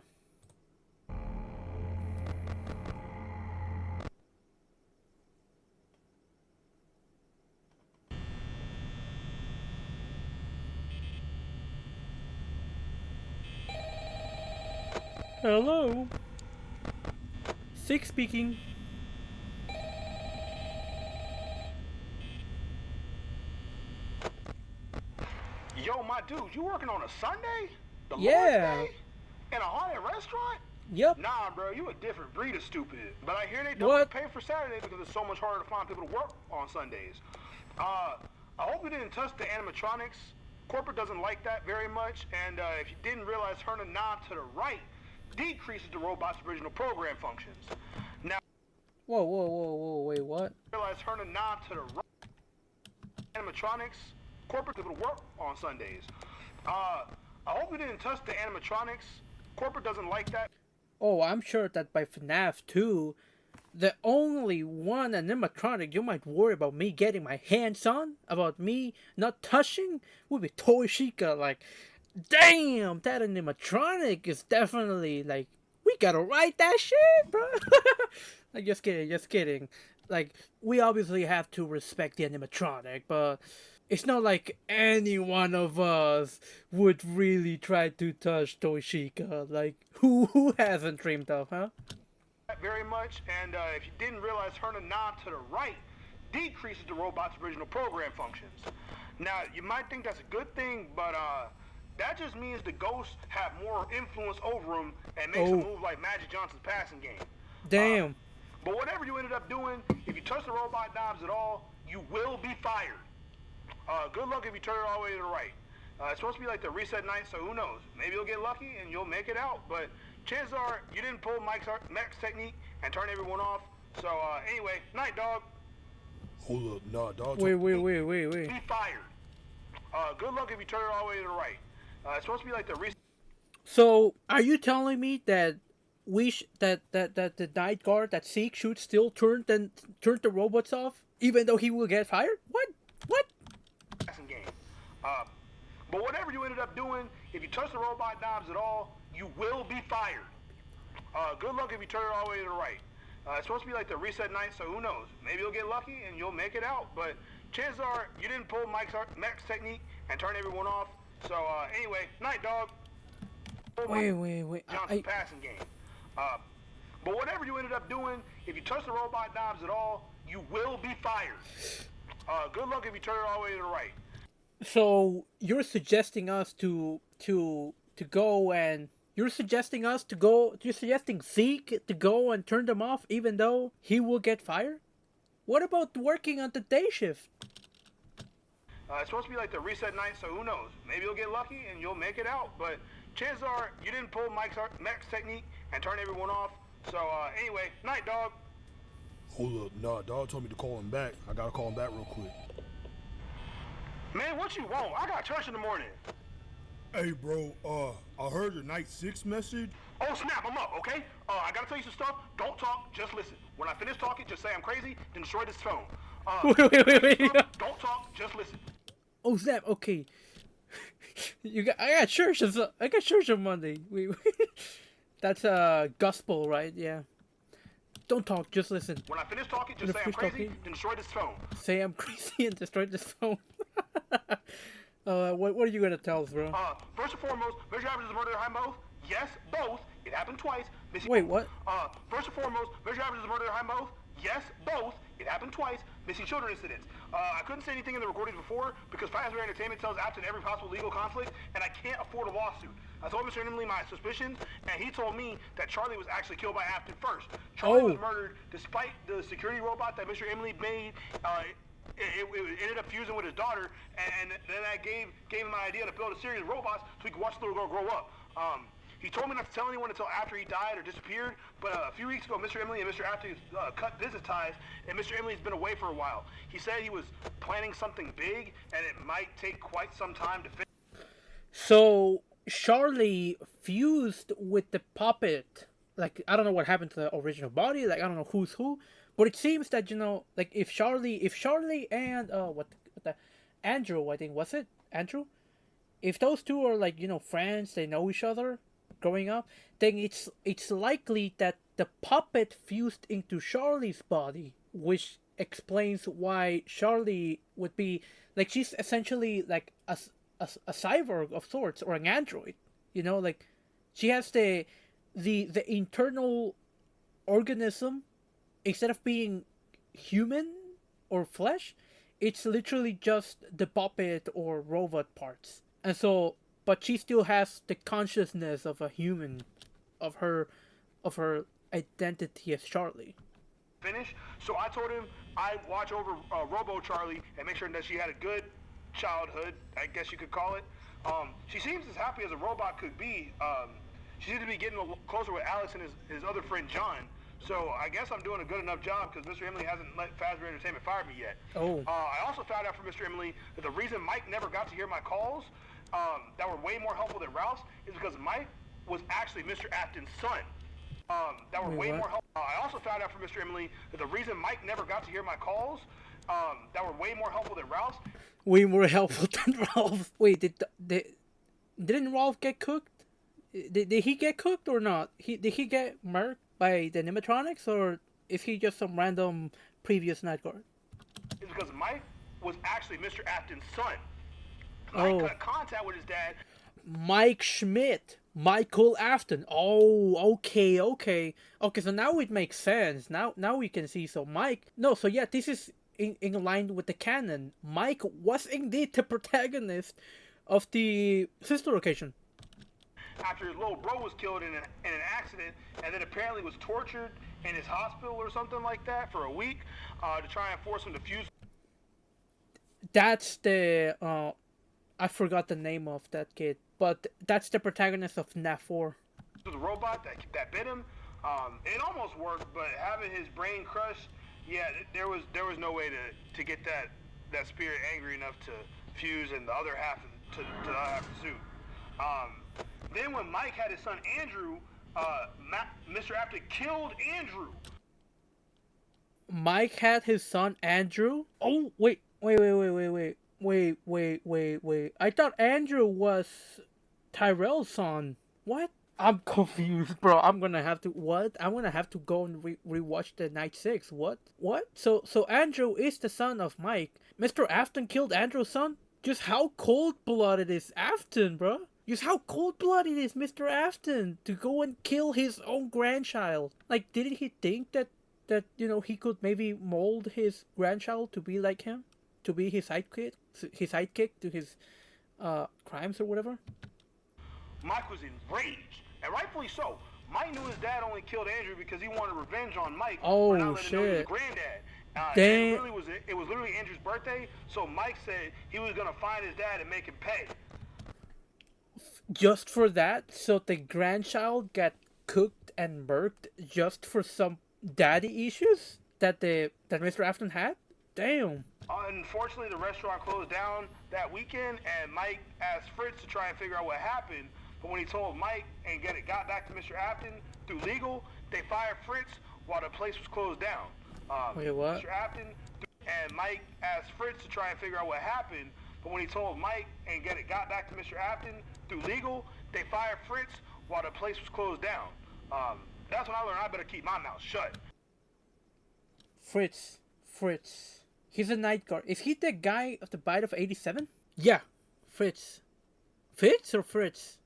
Hello? 6 speaking. Yo, my dude, you working on a Sunday? The Yeah. Lord's Day? In a haunted restaurant? Yep. Nah, bro, you a different breed of stupid. But I hear they don't What? pay for Saturday because it's so much harder to find people to work on Sundays. I hope you didn't touch the animatronics. Corporate doesn't like that very much, and if you didn't realize, turning a knob to the right decreases the robot's original program functions. Now, Whoa, wait, what? realize, turn a knob to the right. Animatronics. Corporate people to work on Sundays. I hope you didn't touch the animatronics. Corporate doesn't like that. Oh, I'm sure that by FNAF 2, the only one animatronic you might worry about me getting my hands on, about me not touching, would be Toy Chica. Like, damn, that animatronic is definitely, like, we gotta write that shit, bro. Like, just kidding. Like, we obviously have to respect the animatronic, but it's not like any one of us would really try to touch Toshika. Like, who hasn't dreamed of, huh? Very much, and if you didn't realize, turn a knob to the right decreases the robot's original program functions. Now, you might think that's a good thing, but that just means the ghosts have more influence over them and makes them move like Magic Johnson's passing game. Damn. But whatever you ended up doing, if you touch the robot knobs at all, you will be fired. Good luck if you turn it all the way to the right. It's supposed to be like the reset night, so who knows? Maybe you'll get lucky and you'll make it out, but chances are you didn't pull Mike's technique and turn everyone off. So anyway, night, dog. Hold up, nah, dog. Wait. Be fired. Good luck if you turn it all the way to the right. It's supposed to be like the reset. So, are you telling me that that the night guard that Zeke should still turn the robots off, even though he will get fired? What? Game. But whatever you ended up doing, if you touch the robot knobs at all, you will be fired. Good luck if you turn it all the way to the right. It's supposed to be like the reset night, so who knows? Maybe you'll get lucky and you'll make it out, but chances are you didn't pull Mike's technique and turn everyone off. So anyway, night, dog. Wait. Johnson's passing game. But whatever you ended up doing, if you touch the robot knobs at all, you will be fired. Good luck if you turn it all the way to the right. So you're suggesting us to go and You're suggesting us to go. You're suggesting Zeke to go and turn them off, even though he will get fired. What about working on the day shift? It's supposed to be like the reset night, so who knows? Maybe you'll get lucky and you'll make it out. But chances are you didn't pull Mike's technique and turn everyone off. So anyway, night, dog. Hold up, nah, dog told me to call him back. I gotta call him back real quick. Man, what you want? I got church in the morning. Hey, bro, I heard your night 6 message. Oh snap, I'm up, okay? I gotta tell you some stuff. Don't talk, just listen. When I finish talking, just say I'm crazy, then destroy this phone. Wait. Don't talk, just listen. Oh snap! Okay, I got church. I got church on Monday. That's gospel, right? Yeah. Don't talk, just listen. When I finish talking, just say I'm crazy, then destroy this phone. Say I'm crazy and destroy this phone. What are you gonna tell us, bro? First and foremost, Mr. Average is a murderer, high both. Yes, both. It happened twice. Wait, what? First and foremost, Mr. Average is a murderer, high both. Yes, both. It happened twice. Missing children incidents. I couldn't say anything in the recordings before because Fazbear Entertainment tells Afton every possible legal conflict, and I can't afford a lawsuit. I told Mr. Emily my suspicions, and he told me that Charlie was actually killed by Afton first. Charlie was murdered despite the security robot that Mr. Emily made. It ended up fusing with his daughter, and then that gave him an idea to build a series of robots so he could watch the little girl grow up. He told me not to tell anyone until after he died or disappeared, but a few weeks ago, Mr. Emily and Mr. Afton cut business ties, and Mr. Emily's been away for a while. He said he was planning something big, and it might take quite some time to finish. So, Charlie fused with the puppet. Like, I don't know what happened to the original body, like, I don't know who's who, but it seems that, like, if Charlie and, Andrew, I think, was it? Andrew? If those two are, like, friends, they know each other, growing up, then it's likely that the puppet fused into Charlie's body, which explains why Charlie would be like she's essentially like a cyborg of sorts or an android. Like she has the internal organism instead of being human or flesh, it's literally just the puppet or robot parts. And so but she still has the consciousness of a human, of her identity as Charlie. Finish. So I told him I'd watch over Robo Charlie and make sure that she had a good childhood, I guess you could call it. She seems as happy as a robot could be. She seems to be getting closer with Alex and his other friend John. So I guess I'm doing a good enough job because Mr. Emily hasn't let Fazbear Entertainment fire me yet. Oh. I also found out from Mr. Emily that the reason Mike never got to hear my calls that were way more helpful than Ralph's is because Mike was actually Mr. Afton's son. That were way more helpful. I also found out from Mr. Emily that the reason Mike never got to hear my calls that were way more helpful than Ralph's. Way more helpful than Ralph. Wait, didn't Ralph get cooked? Did he get cooked or not? Did he get murked by the animatronics, or is he just some random previous night guard? It's because Mike was actually Mr. Afton's son. Mike cut contact with his dad. Mike Schmidt. Michael Afton. Oh, okay. Okay, so now it makes sense. Now we can see. So Mike... No, so yeah, this is in line with the canon. Mike was indeed the protagonist of the sister location. After his little bro was killed in an accident, and then apparently was tortured in his hospital or something like that for a week to try and force him to fuse. That's the... I forgot the name of that kid, but that's the protagonist of FNAF 4. The robot that bit him, it almost worked, but having his brain crushed, yeah, there was no way to get that spirit angry enough to fuse and the other half to the other half of the suit. Then when Mike had his son Andrew, Mr. Afton killed Andrew. Mike had his son Andrew? Oh, wait. Wait. I thought Andrew was Tyrell's son. What? I'm confused, bro. I'm gonna have to... What? I'm gonna have to go and rewatch the Night 6. What? So Andrew is the son of Mike. Mr. Afton killed Andrew's son? Just how cold-blooded is Afton, bro? Just how cold-blooded is Mr. Afton to go and kill his own grandchild? Like, didn't he think that he could maybe mold his grandchild to be like him? To be his sidekick to his crimes or whatever? Mike was enraged. And rightfully so. Mike knew his dad only killed Andrew because he wanted revenge on Mike for Oh not letting him know he was a shit. granddad. And Damn. it was literally Andrew's birthday, so Mike said he was gonna find his dad and make him pay. Just for that, so the grandchild got cooked and murked just for some daddy issues that Mr. Afton had? Damn. Unfortunately, the restaurant closed down that weekend, and Mike asked Fritz to try and figure out what happened. But when he told Mike and got back to Mr. Afton through legal, they fired Fritz while the place was closed down. Wait, what? Mr. Afton and Mike asked Fritz to try and figure out what happened. But when he told Mike and got back to Mr. Afton through legal, they fired Fritz while the place was closed down. That's when I learned I better keep my mouth shut. Fritz. He's a night guard. Is he the guy of the bite of 87? Yeah. Fritz. Fritz or Fritz?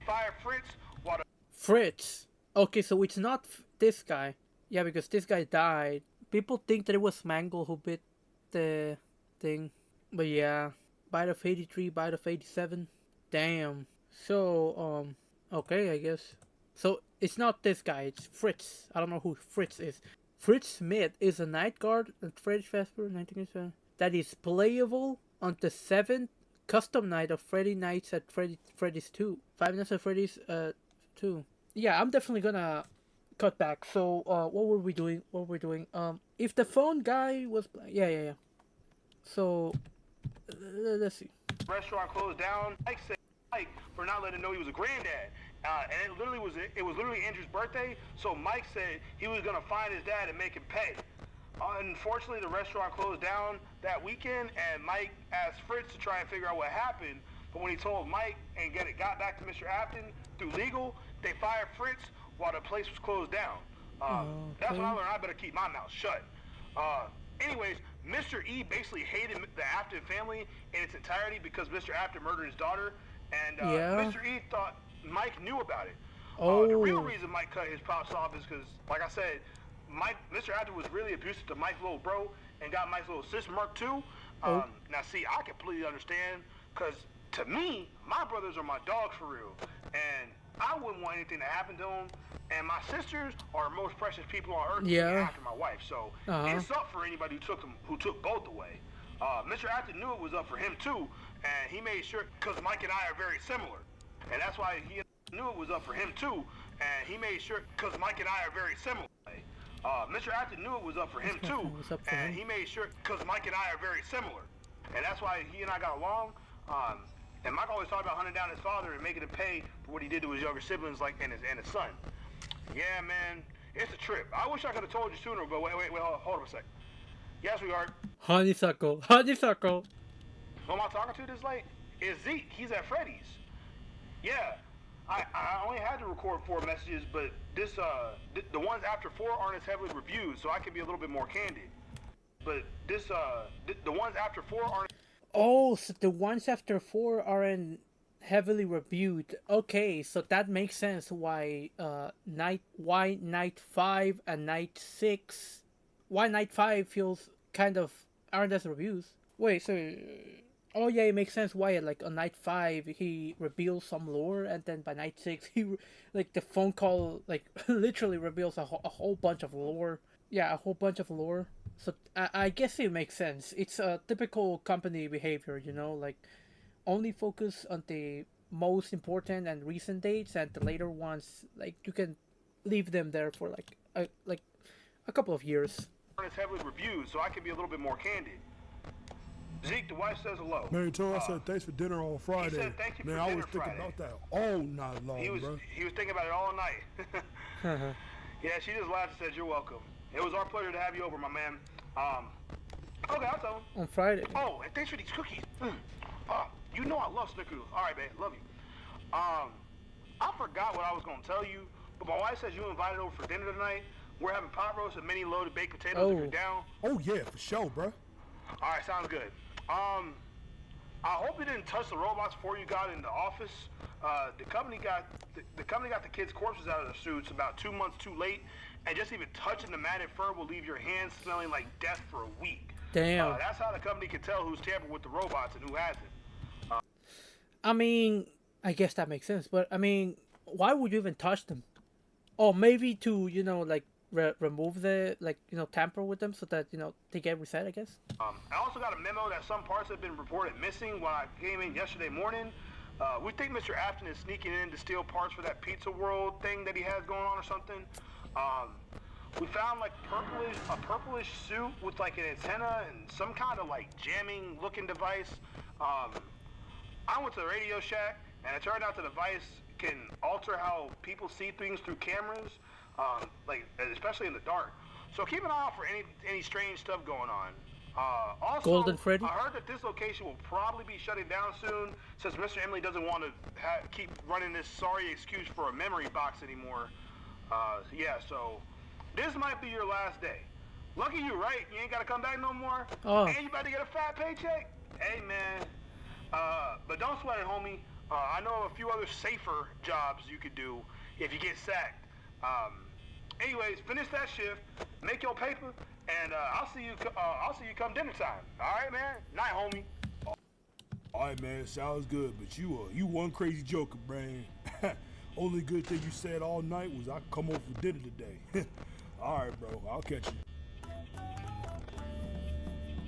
Fire Fritz while the Fritz. Okay, so it's not this guy. Yeah, because this guy died. People think that it was Mangle who bit the thing. But yeah. Bite of 83, bite of 87. Damn. So, okay, I guess. So, it's not this guy, it's Fritz. I don't know who Fritz is. Fritz Smith is a night guard at Freddy's Fazbear 1987 that is playable on the 7th custom night of Freddy Nights at Freddy's 2. Five Nights at Freddy's 2. Yeah, I'm definitely gonna cut back. So, what were we doing? If the phone guy was... Yeah. So, let's see. restaurant closed down. Mike said Mike for not letting him know he was a granddad. And it was literally Andrew's birthday, so Mike said he was gonna find his dad and make him pay. Unfortunately, the restaurant closed down that weekend, and Mike asked Fritz to try and figure out what happened. But when he told Mike and got back to Mr. Afton through legal, they fired Fritz while the place was closed down. That's when I learned I better keep my mouth shut. Anyways, Mr. E basically hated the Afton family in its entirety because Mr. Afton murdered his daughter, and Mr. E thought Mike knew about it. The real reason Mike cut his pops off is because, like I said, Mr. Afton was really abusive to Mike's little bro and got Mike's little sis Mark too. Now, see, I completely understand because to me, my brothers are my dogs for real, and I wouldn't want anything to happen to them. And my sisters are the most precious people on earth after my wife. So it's up for anybody who took both away. Mr. Afton knew it was up for him too, and he made sure because Mike and I are very similar. And that's why he knew it was up for him too, and he made sure because Mike and I are very similar. Mr. Afton knew it was up for him too, and he made sure because Mike and I are very similar, and that's why he and I got along. And Mike always talked about hunting down his father and making him pay for what he did to his younger siblings, like and his son. Yeah, man, it's a trip. I wish I could have told you sooner, but wait, hold up a sec. Yes, we are. Honeysuckle. Who am I talking to this late? It's Zeke. He's at Freddy's. Yeah, I only had to record 4 messages, but the ones after 4 aren't as heavily reviewed, so I can be a little bit more candid. But the ones after 4 aren't. Oh, so the ones after 4 aren't heavily reviewed. Okay, so that makes sense why night 5 and night 6, why night 5 feels kind of aren't as reviews. Wait, so oh yeah, it makes sense why like on night 5 he reveals some lore, and then by night 6 he like the phone call like literally reveals a whole bunch of lore. Yeah, a whole bunch of lore. So I guess it makes sense. It's a typical company behavior, you know, like only focus on the most important and recent dates, and the later ones like you can leave them there for like a couple of years. It's heavily reviewed, so I can be a little bit more candid. Zeke, the wife says hello. Man, told I said thanks for dinner on Friday. He said thank you man, for I dinner was thinking Friday. about that all night long, bro. He was thinking about it all night. Yeah, she just laughed and said you're welcome. It was our pleasure to have you over, my man. Okay, I'll tell him. On Friday. Oh, and thanks for these cookies. You know I love Snickers. All right, babe, love you. I forgot what I was gonna tell you, but my wife says you invited over for dinner tonight. We're having pot roast and mini loaded baked potatoes if you're down. Oh yeah, for sure, bro. All right, sounds good. I hope you didn't touch the robots before you got in the office. The company got the kids' corpses out of their suits about 2 months too late, and just even touching the matted fur will leave your hands smelling like death for a week. Damn. That's how the company can tell who's tampered with the robots and who hasn't. I mean, I guess that makes sense, but I mean, why would you even touch them? Oh, maybe to like remove the tamper with them so that they get reset, I guess. I also got a memo that some parts have been reported missing when I came in yesterday morning. We think Mr. Afton is sneaking in to steal parts for that Pizza World thing that he has going on or something. We found like a purplish suit with like an antenna and some kind of like jamming looking device. I went to the Radio Shack and it turned out the device can alter how people see things through cameras, like especially in the dark. So keep an eye out for any strange stuff going on. Also, Golden Freddy? I heard that this location will probably be shutting down soon since Mr. Emily doesn't want to keep running this sorry excuse for a memory box anymore. Yeah, so this might be your last day. Lucky you, right? You ain't got to come back no more. Oh. And you about to get a fat paycheck? Hey, man. But don't sweat it, homie. I know of a few other safer jobs you could do if you get sacked. Anyways, finish that shift, make your paper, and I'll see you come dinner time. All right, man. Night, homie. All right, man. Sounds good. But you one crazy joker, brain. Only good thing you said all night was I come over for dinner today. All right, bro. I'll catch you.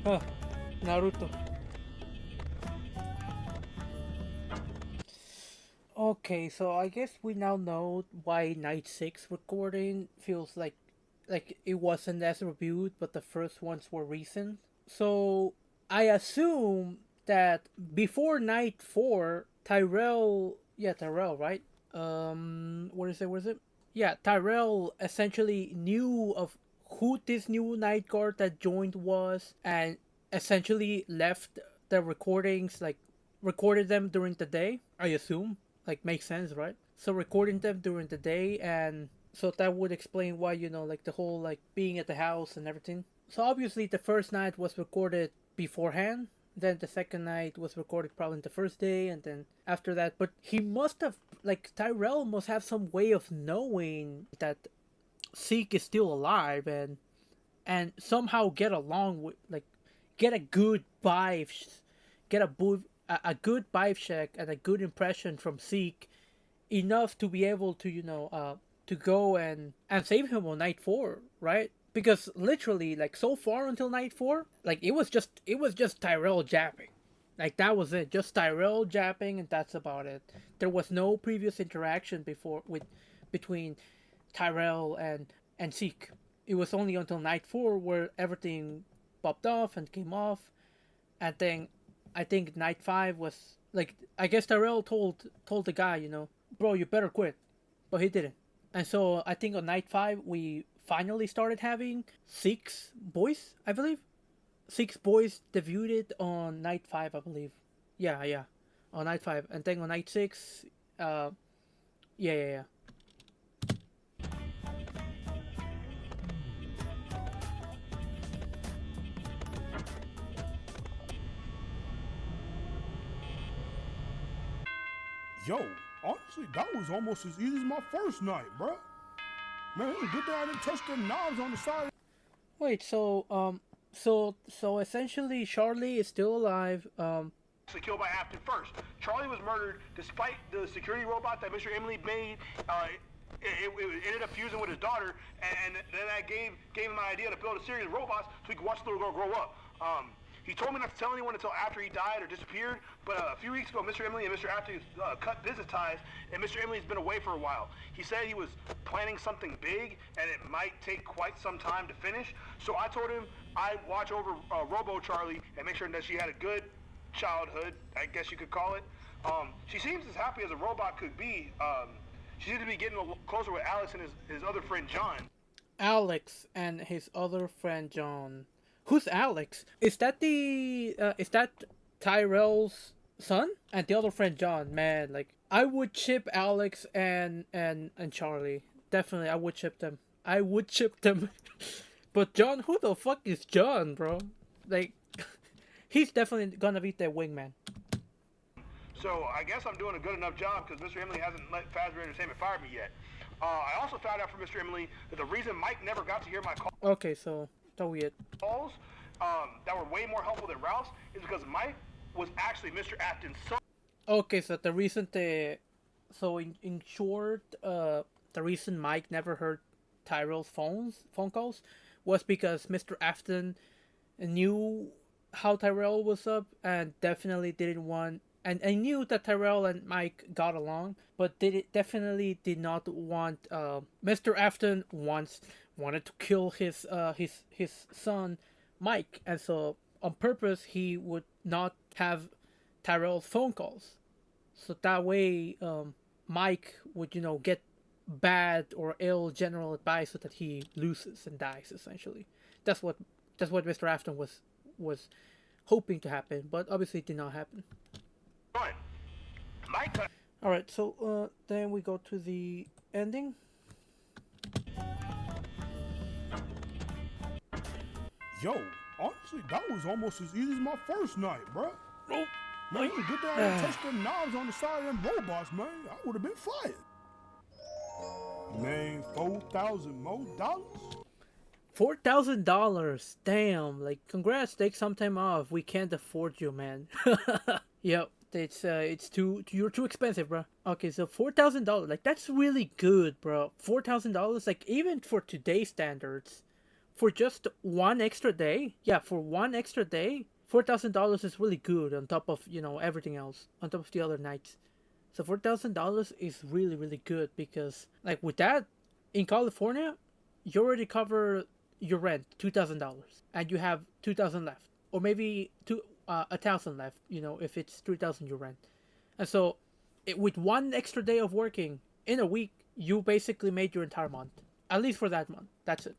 Huh. Naruto. Okay, so I guess we now know why Night 6 recording feels like it wasn't as reviewed, but the first ones were recent. So I assume that before Night 4, Tyrell, right? What is it? Yeah, Tyrell essentially knew of who this new night guard that joined was, and essentially left the recordings, like recorded them during the day, I assume. Like, makes sense, right? So recording them during the day, and so that would explain why, like the whole like being at the house and everything. So obviously the first night was recorded beforehand, then the second night was recorded probably the first day, and then after that. But he must have, like, Tyrell must have some way of knowing that Zeke is still alive, and somehow get along with, like, get a good vibe, get a good vibe check and a good impression from Zeke, enough to be able to to go and save him on night 4, right? Because literally, like, so far until night 4, like, it was just Tyrell japping. Like, that was it, just Tyrell japping, and that's about it. There was no previous interaction between Tyrell and Zeke. It was only until night 4 where everything popped off and came off, and then I think night 5 was like, I guess Tyrell told the guy, bro, you better quit, but he didn't. And so I think on night 5 we finally started having 6 boys, I believe. 6 boys debuted on night 5, I believe. Yeah, on night 5, and then on night 6, yeah. Yo, honestly, that was almost as easy as my first night, bruh. Man, it's a good thing I didn't touch them knobs on the side. Wait, so essentially Charlie is still alive. Killed by Afton first. Charlie was murdered despite the security robot that Mr. Emily made. It ended up fusing with his daughter, and then that gave him an idea to build a series of robots so he could watch the little girl grow up. He told me not to tell anyone until after he died or disappeared, but a few weeks ago, Mr. Emily and Mr. Afton cut business ties, and Mr. Emily's been away for a while. He said he was planning something big, and it might take quite some time to finish. So I told him I'd watch over Robo Charlie and make sure that she had a good childhood, I guess you could call it. She seems as happy as a robot could be. She seems to be getting closer with Alex and his other friend John. Alex and his other friend John. Who's Alex? Is that Tyrell's son? And the other friend John, man, like, I would chip Alex and Charlie. Definitely, I would chip them. But John, who the fuck is John, bro? Like, he's definitely gonna be their wingman. So I guess I'm doing a good enough job because Mr. Emily hasn't let Fazbear Entertainment fire me yet. I also found out from Mr. Emily that the reason Mike never got to hear my calls. Okay, so that weird. Calls that were way more helpful than Ralph's is because Mike was actually Mr. Afton's son. Okay, so the reason So in short, the reason Mike never heard Tyrell's phone calls was because Mr. Afton knew how Tyrell was up and definitely didn't want. And I knew that Tyrell and Mike got along, but definitely did not want. Mr. Afton once wanted to kill his son, Mike, and so on purpose he would not have Tyrell's phone calls, so that way Mike would get bad or ill general advice so that he loses and dies essentially. That's what Mr. Afton was hoping to happen, but obviously it did not happen. Right. My turn. All right, so then we go to the ending. Yo, honestly, that was almost as easy as my first night, bro. Oh, Man, you get down and touch them knobs on the side of them robots, man. I would have been fired. Man, $4,000 more dollars? $4,000. Damn! Like, congrats. Take some time off. We can't afford you, man. Yep. It's too you're too expensive, bro. Okay, so $4,000. Like, that's really good, bro. $4,000. Like, even for today's standards, for just one extra day. Yeah, for one extra day, $4,000 is really good on top of everything else, on top of the other nights. So $4,000 is really really good because like with that, in California, you already cover your rent $2,000 and you have 2,000 left, or maybe 1,000 left. If it's 3,000 you rent, and so with one extra day of working in a week, you basically made your entire month, at least for that month. That's it,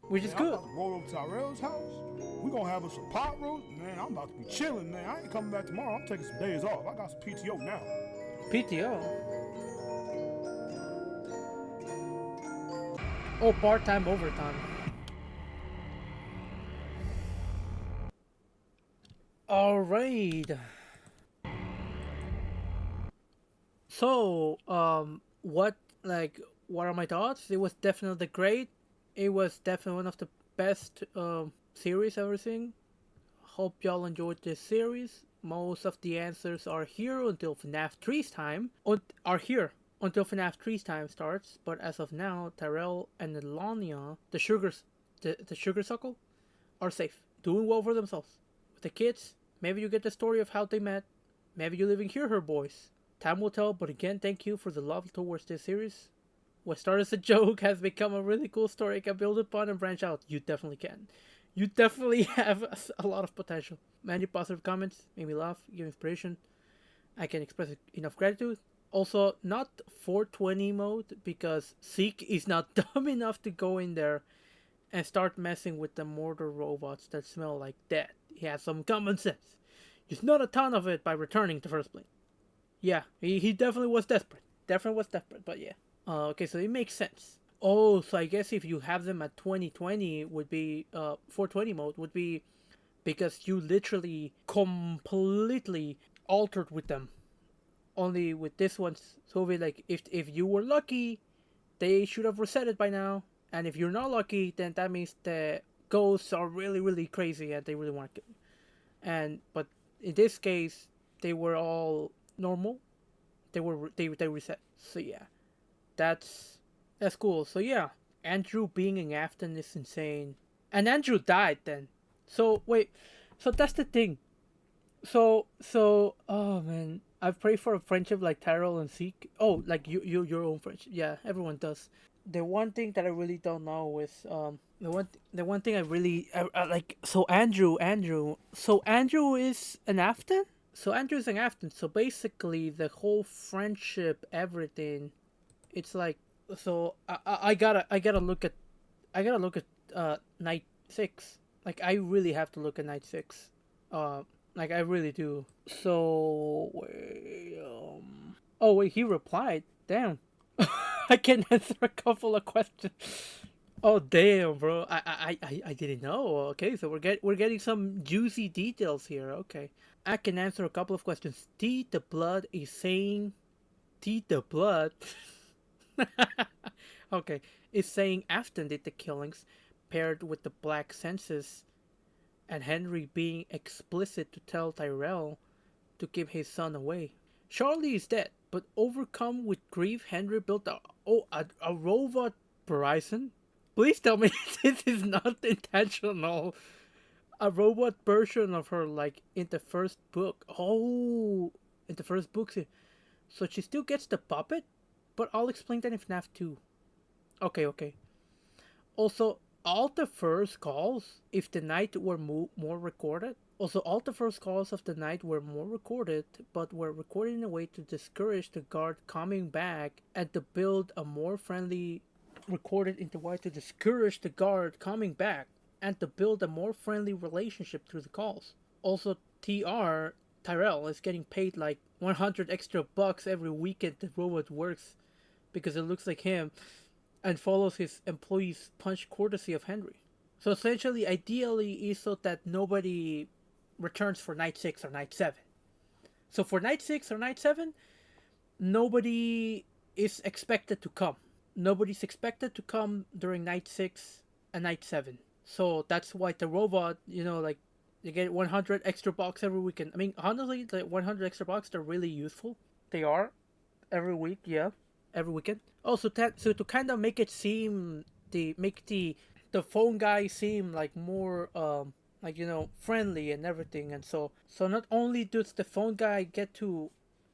which is Man, I'm good. about to roll over to Tyrell's house. We gonna have us some pot roast. Man, I'm about to be chilling, man. I ain't coming back tomorrow. I'm taking some days off. I got some PTO now. PTO. Oh, part-time overtime. All right. So, what are my thoughts? It was definitely great. It was definitely one of the best series I've ever seen. Hope y'all enjoyed this series. Most of the answers are here until FNAF 3's time. Are here until FNAF 3's time starts. But as of now, Tyrell and Elania, the sugar suckle, are safe, doing well for themselves. With the kids, maybe you get the story of how they met. Maybe you even hear her voice. Time will tell, but again, thank you for the love towards this series. What started as a joke has become a really cool story I can build upon and branch out. You definitely can. You definitely have a lot of potential. Many positive comments, made me laugh, give inspiration. I can express enough gratitude. Also, not 420 mode because Zeke is not dumb enough to go in there and start messing with the mortar robots that smell like death. He has some common sense. Just not a ton of it by returning to first plane. Yeah, he definitely was desperate. Definitely was desperate, but yeah. Okay, so it makes sense. Oh, so I guess if you have them at 2020 would be 420 mode would be because you literally completely altered with them. Only with this one, so be like if you were lucky, they should have reset it by now. And if you're not lucky, then that means the ghosts are really really crazy and they really want to kill you. And but in this case, they were all normal. They reset. So yeah, that's cool. So yeah, Andrew being in Afton is insane. And Andrew died then. So wait, so that's the thing. So oh man, I've prayed for a friendship like Tyrell and Zeke. Oh, like your own friendship. Yeah, everyone does. The one thing that I really don't know is the one thing I really like. So Andrew is an Afton. So Andrew is an Afton. So basically, the whole friendship, everything, it's like so I gotta look at night 6. Like I really have to look at night 6. Like I really do. So wait, oh wait, he replied. Damn. I can answer a couple of questions. Oh damn, bro! I didn't know. Okay, so we're getting some juicy details here. Okay, I can answer a couple of questions. T the blood is saying, T the blood. Okay, is saying Afton did the killings, paired with the black senses, and Henry being explicit to tell Tyrell to keep his son away. Charlie is dead. But overcome with grief, Henry built a robot Bryson. Please tell me this is not intentional. A robot version of her, like in the first book. Oh, in the first book. So she still gets the puppet, but I'll explain that in FNAF 2. Okay, okay. Also, all the first calls, if the night were more recorded, also all the first calls of the night were more recorded, but were recorded in a way to discourage the guard coming back and to build a more friendly, recorded in the way to discourage the guard coming back and to build a more friendly relationship through the calls. Also, Tyrell is getting paid like 100 extra bucks every weekend the robot works because it looks like him and follows his employees' punch courtesy of Henry. So essentially, ideally, is so that nobody returns for night 6 or night 7. So for night 6 or night 7, nobody is expected to come. Nobody's expected to come during night 6 and night 7. So that's why the robot, like, you get 100 extra bucks every weekend. I mean, honestly, the 100 extra bucks, they're really useful. They are. Every week, yeah. Every weekend. Also, so to kind of make it seem, make the phone guy seem like more, like, friendly and everything. And so not only does the phone guy get to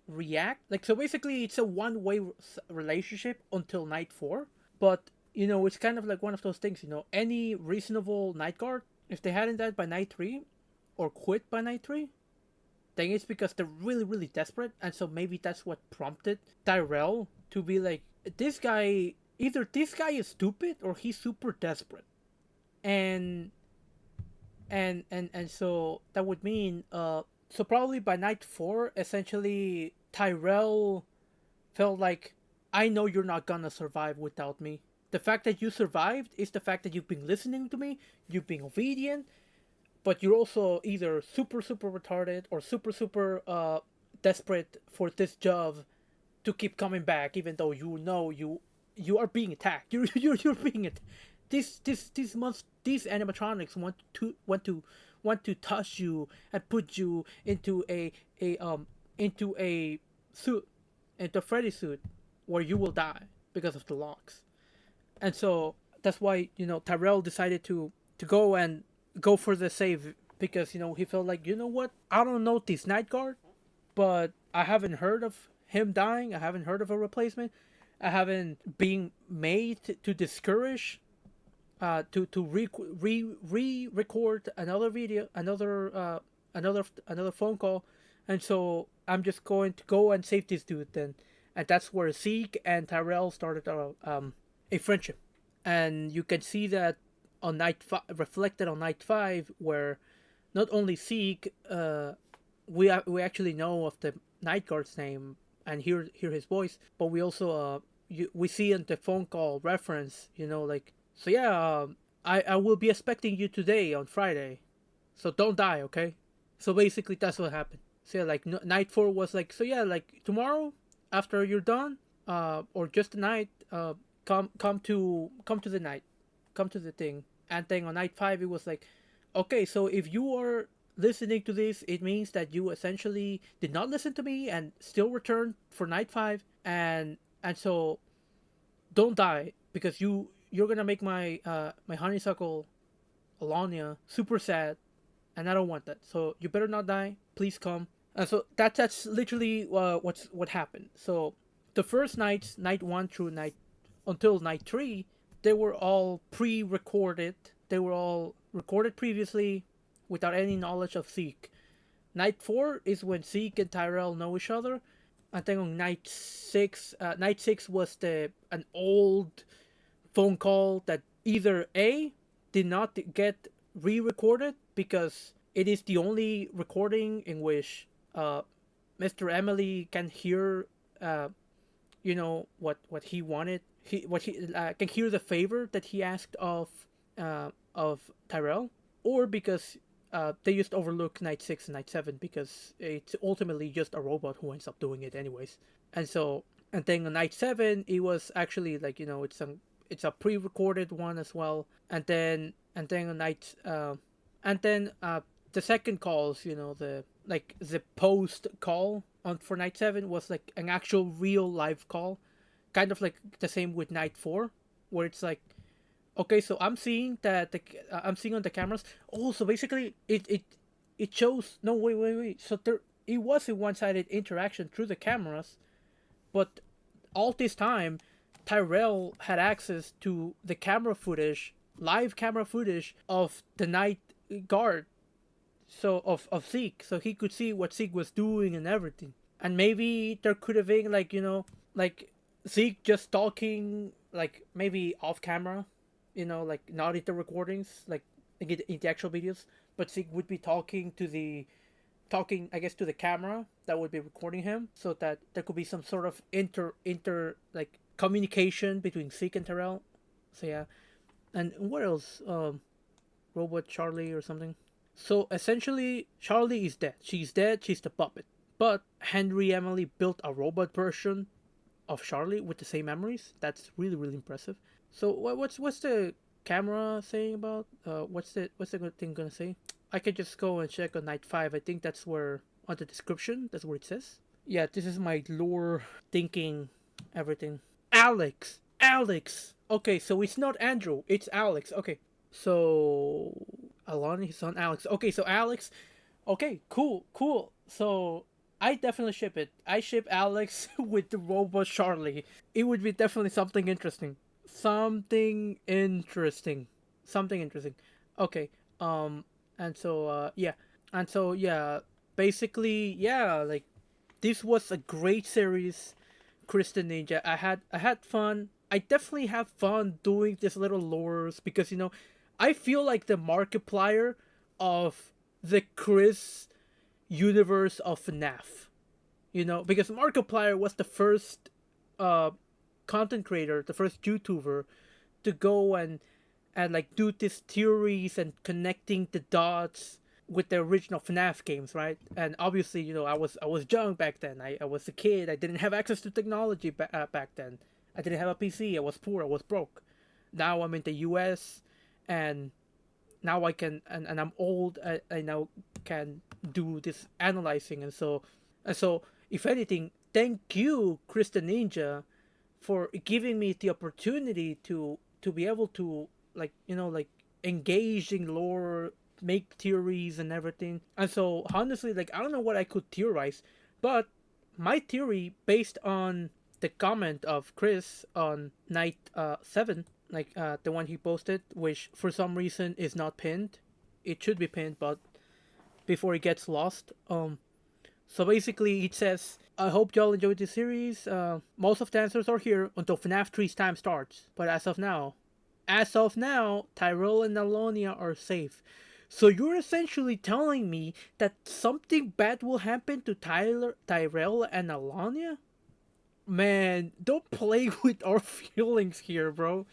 react, like, so basically it's a one-way relationship until night 4. But, it's kind of like one of those things, any reasonable night guard, if they hadn't died by night 3 or quit by night 3, then it's because they're really, really desperate. And so maybe that's what prompted Tyrell to be like, either this guy is stupid or he's super desperate. And so that would mean, so probably by night 4, essentially Tyrell felt like, I know you're not gonna survive without me. The fact that you survived is the fact that you've been listening to me, you've been obedient, but you're also either super, super retarded or super, super desperate for this job to keep coming back, even though you are being attacked. You're being attacked. These animatronics want to touch you and put you into into a suit, into a Freddy suit, where you will die because of the locks. And so that's why Tyrell decided to go for the save, because he felt like, what, I don't know this night guard, but I haven't heard of him dying. I haven't heard of a replacement. I haven't been made to discourage, to re-record another video, another phone call, and so I'm just going to go and save this dude then. And that's where Zeke and Tyrell started a friendship, and you can see that on reflected on night 5, where not only Zeke, we actually know of the night guard's name and hear his voice, but we also we see in the phone call reference, like, so yeah, I will be expecting you today on Friday, so don't die, okay? So basically that's what happened. So yeah, like night 4 was like, so yeah, like tomorrow after you're done, or just tonight, come to the night, come to the thing. And then on night 5 it was like, okay, so if you are listening to this, it means that you essentially did not listen to me and still returned for night 5, and so don't die, because you're gonna make my my honeysuckle Alania super sad, and I don't want that. So you better not die. Please come. And so that's literally what happened. So the first nights, night 1 through until night 3, they were all pre-recorded. They were all recorded previously without any knowledge of Zeke. Night 4 is when Zeke and Tyrell know each other. And then on night 6, night 6 was an old phone call that either A, did not get re-recorded because it is the only recording in which Mr. Emily can hear, what he wanted. He can hear the favor that he asked of Tyrell, or because they just overlook night 6 and night 7 because it's ultimately just a robot who ends up doing it anyways. And so, and then on night 7, it was actually like, it's a pre-recorded one as well. And then on night the second calls, the like the post call on for night 7 was like an actual real live call, kind of like the same with night 4, where it's like, okay, so I'm seeing that I'm seeing on the cameras. Oh, so basically it shows. No, wait. So there it was a one-sided interaction through the cameras, but all this time, Tyrell had access to the camera footage, live camera footage of the night guard, so of Zeke, so he could see what Zeke was doing and everything. And maybe there could have been like like Zeke just talking like maybe off camera, like not in the recordings, like in the actual videos, but Zeke would be talking I guess to the camera that would be recording him, so that there could be some sort of inter like communication between Zeke and Tyrell. So yeah, and what else? Robot Charlie or something. So essentially, Charlie is dead. She's dead. She's the puppet. But Henry Emily built a robot version of Charlie with the same memories. That's really impressive. So what's the camera saying about? What's the good thing gonna say? I could just go and check on night 5. I think that's where on the description. That's where it says. Yeah, this is my lore thinking everything. Alex. Okay, so it's not Andrew. It's Alex. Okay, so Alon, his son Alex. Okay, so Alex. Okay, cool. So I definitely ship it. I ship Alex with the robot Charlie. It would be definitely something interesting. Something interesting. Okay. And so yeah. And so yeah, basically yeah, like this was a great series, Kristen Ninja. I had fun. I definitely have fun doing these little lures because I feel like the Markiplier of the Chris universe of FNAF. Because Markiplier was the first uh, content creator, the first YouTuber to go and like do these theories and connecting the dots with the original FNAF games, right? And obviously, I was young back then. I was a kid. I didn't have access to technology back then. I didn't have a PC. I was poor. I was broke. Now I'm in the U.S. and now I can and I'm old. I now can do this analyzing, and so if anything, thank you, Krista Ninja, for giving me the opportunity to be able to like engage in lore, make theories and everything. And so honestly, like I don't know what I could theorize, but my theory based on the comment of Chris on night 7, like the one he posted, which for some reason is not pinned. It should be pinned, but before it gets lost. So basically, it says, I hope y'all enjoyed this series. Most of the answers are here until FNAF 3's time starts. But as of now, Tyrell and Alonia are safe. So you're essentially telling me that something bad will happen to Tyrell, and Alonia? Man, don't play with our feelings here, bro.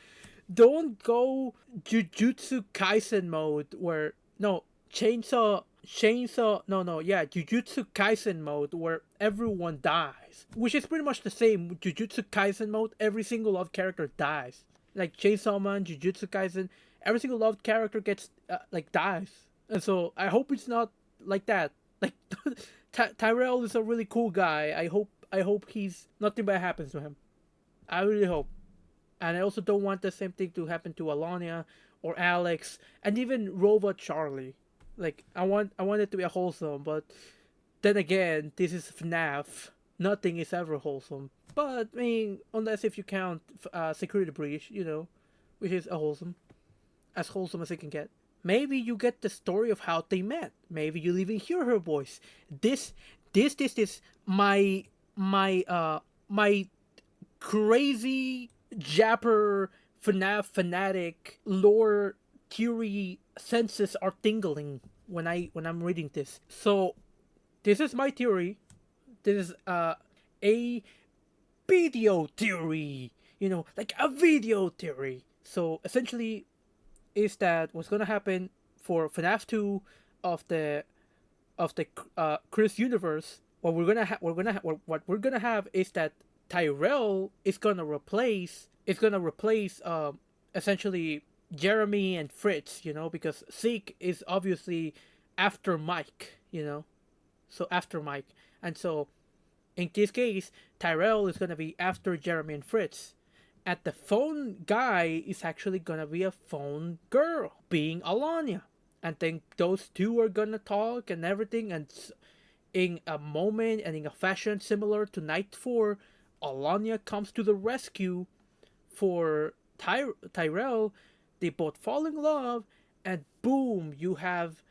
Don't go Jujutsu Kaisen mode where no chainsaw no yeah Jujutsu Kaisen mode where everyone dies, which is pretty much the same with Jujutsu Kaisen mode. Every single loved character dies, like Chainsaw Man, Jujutsu Kaisen. Every single loved character gets like dies, and so I hope it's not like that. Like Tyrell is a really cool guy. I hope he's nothing bad happens to him. I really hope. And I also don't want the same thing to happen to Alania or Alex and even Robot Charlie. Like I want it to be a wholesome, but then again, this is FNAF. Nothing is ever wholesome. But I mean, unless if you count Security Breach, which is as wholesome as it can get. Maybe you get the story of how they met. Maybe you'll even hear her voice. This my crazy japper FNAF fanatic lore theory senses are tingling when I'm reading this. So this is my theory. This is a video theory. Like a video theory. So essentially, is that what's gonna happen for FNAF 2 of the Chris universe? What we're gonna have is that Tyrell is gonna replace essentially Jeremy and Fritz, because Zeke is obviously after Mike, So after Mike. And so in this case, Tyrell is gonna be after Jeremy and Fritz. And the phone guy is actually gonna be a phone girl, being Alanya. And then those two are gonna talk and everything, and in a moment and in a fashion similar to Night 4, Alanya comes to the rescue for Tyrell. They both fall in love, and boom, you have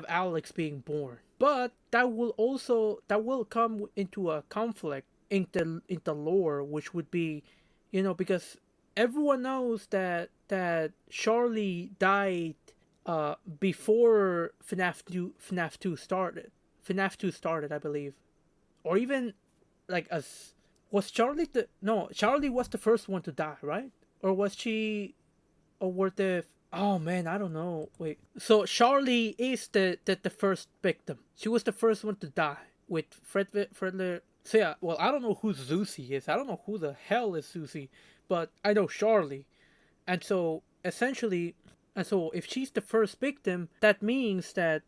Alex being born. But that will come into a conflict in the lore, which would be, because everyone knows that Charlie died before FNAF 2 started. FNAF 2 started, I believe, or even like as was Charlie the no Charlie was the first one to die, right? Or was she? Or were the oh man, I don't know. Wait, so Charlie is the first victim. She was the first one to die with Fredler. So yeah, well, I don't know who Zuzi is. I don't know who the hell is Zuzi, but I know Charlie. And so essentially, and so if she's the first victim, that means that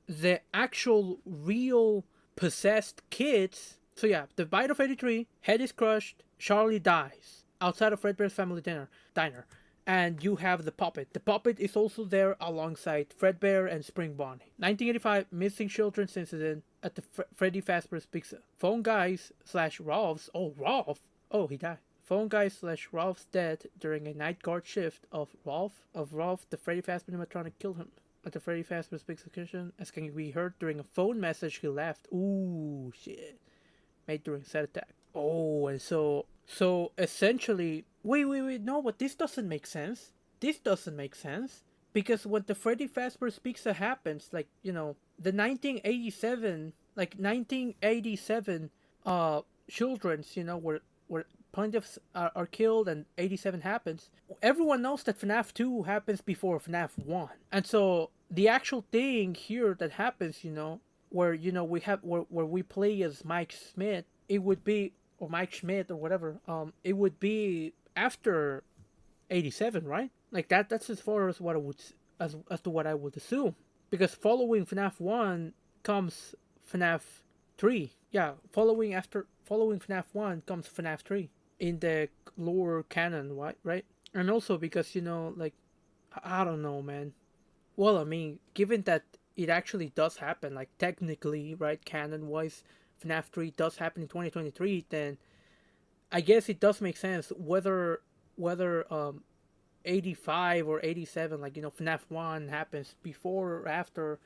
the actual real possessed kids. So yeah, the bite of 83, head is crushed, Charlie dies outside of Fredbear's family diner, and you have the puppet. The puppet is also there alongside Fredbear and Spring Bonnie. 1985 missing children's incident at the Freddy Fazbear's Pizza. Phone guys slash Rolf's. Oh, Rolf. Oh, he died. Phone guy slash Rolf's dead during a night guard shift of Rolf, the Freddy Fazbear animatronic killed him. At the Freddy Fazbear's Pizza kitchen, as can be heard during a phone message he left. Ooh, shit. Made during set attack. Oh, and so essentially, wait, no, but this doesn't make sense. This doesn't make sense because when the Freddy Fazbear's Pizza happens, like the 1987, childrens, where plaintiffs are killed and 87 happens. Everyone knows that FNAF 2 happens before FNAF 1, and so the actual thing here that happens, where we have where we play as Mike Smith, it would be or Mike Schmidt or whatever. It would be after 87, right? Like that's as far as what I would as to what I would assume, because following FNAF 1 comes FNAF 3. Yeah, following FNAF 1 comes FNAF 3 in the lore canon, right? And also because like I don't know, man. Well, I mean, given that it actually does happen, like technically, right, canon-wise, FNAF 3 does happen in 2023, then I guess it does make sense whether 85 or 87, like FNAF 1 happens before or after,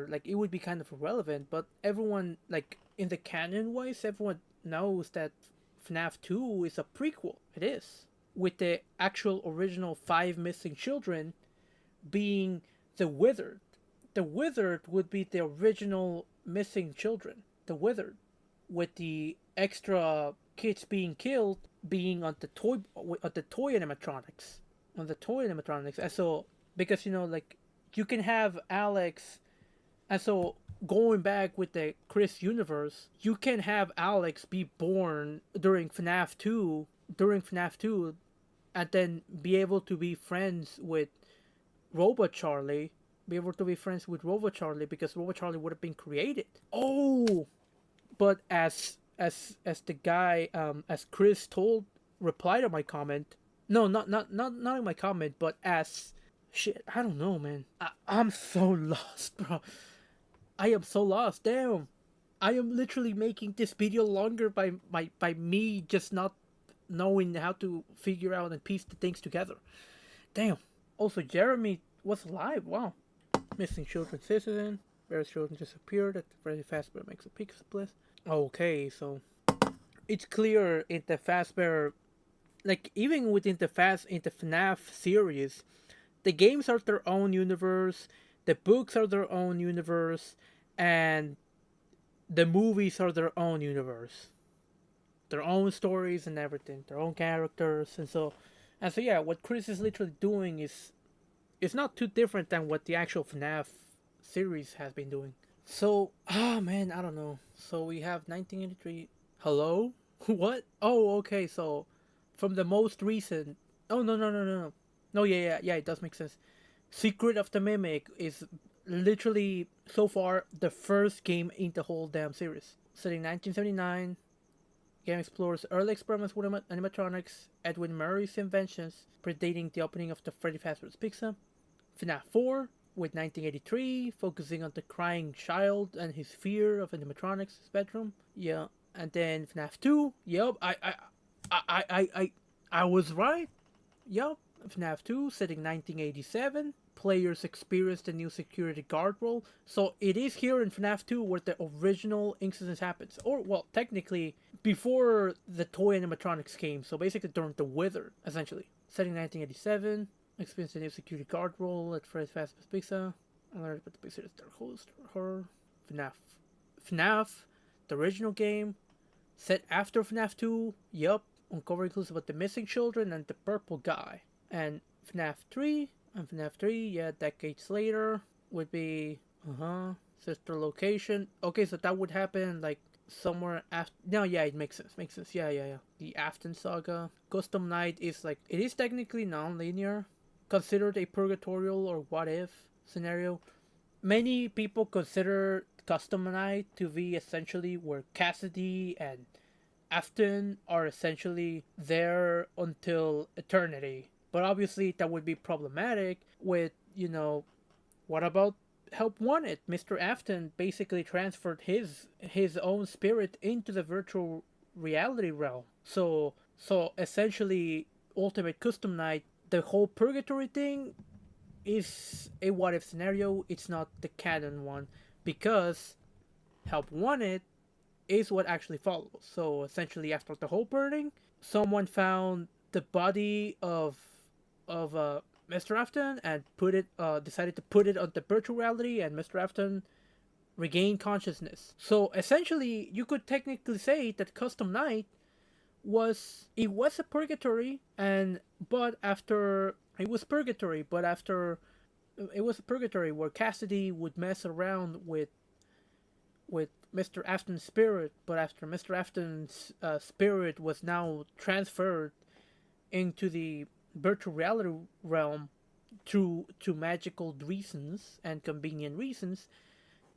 like it would be kind of irrelevant. But everyone, like in the canon-wise, everyone knows that FNAF 2 is a prequel. It is, with the actual original 5 missing children being the Withered. The Withered would be the original missing children. The Withered, with the extra kids being killed being on the toy animatronics. And so because like you can have Alex, and so going back with the Chris universe, you can have Alex be born during FNAF 2, and then be able to be friends with Robot Charlie, because Robot Charlie would have been created. Oh, but as the guy, as Chris replied to my comment. No, not in my comment, but as shit. I don't know, man. I'm so lost, bro. I am so lost. Damn, I am literally making this video longer by me just not knowing how to figure out and piece the things together. Damn. Also, Jeremy was alive. Wow. Missing children citizen. Various children disappeared. At Freddy Fazbear makes a pizza bliss. Okay, so it's clear in the Fazbear, like even within the FNAF series, the games are their own universe, the books are their own universe, and the movies are their own universe, their own stories and everything, their own characters, and so yeah, what Chris is literally doing is not too different than what the actual FNAF series has been doing. So, man, I don't know. So we have 1983. Hello? What? Oh, okay. So, from the most recent. Oh, no. No, yeah, it does make sense. Secret of the Mimic is literally so far the first game in the whole damn series. Set in 1979, game explores early experiments with animatronics, Edwin Murray's inventions, predating the opening of the Freddy Fazbear's Pizza. FNAF 4, with 1983, focusing on the crying child and his fear of animatronics' bedroom. Yeah, and then FNAF 2. Yep, I was right. Yep, FNAF 2, set in 1987. Players experience the new security guard role. So it is here in FNAF 2 where the original incident happens. Or, well, technically, before the toy animatronics came. So basically during the Wither, essentially. Set in 1987. Experience the new security guard role at Freddy's Fazbear's Pizza. I learned about the Pizza Dark Host horror. FNAF. FNAF, the original game, set after FNAF 2. Yup, uncovering clues about the missing children and the purple guy. And FNAF 3, yeah, decades later, would be, sister location. Okay, so that would happen, like, somewhere after. No, yeah, it makes sense. Yeah. The Afton Saga. Custom Night is, like, it is technically non-linear, considered a purgatorial or what if scenario. Many people consider Custom Night to be essentially where Cassidy and Afton are essentially there until eternity. But obviously, that would be problematic with, what about Help Wanted? Mr. Afton basically transferred his own spirit into the virtual reality realm. So essentially, Ultimate Custom Night, the whole purgatory thing is a what if scenario. It's not the canon one because Help Wanted is what actually follows. So essentially, after the whole burning, someone found the body of Mr. Afton and decided to put it on the virtual reality, and Mr. Afton regained consciousness. So essentially, you could technically say that Custom Night was a purgatory, and but after it was purgatory, but after it was a purgatory where Cassidy would mess around with Mr. Afton's spirit, but after Mr. Afton's spirit was now transferred into the virtual reality realm through to magical reasons and convenient reasons,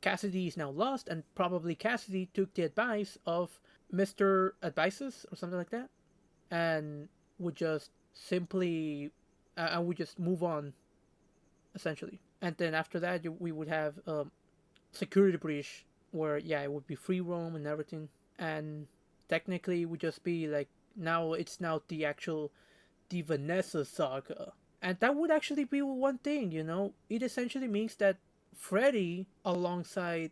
Cassidy is now lost, and probably Cassidy took the advice of Mr. Advices or something like that, and would just simply, and would just move on, essentially. And then after that, we would have security breach, where it would be free roam and everything, and technically it would just be like it's now the Vanessa saga, and that would actually be one thing. It essentially means that Freddy alongside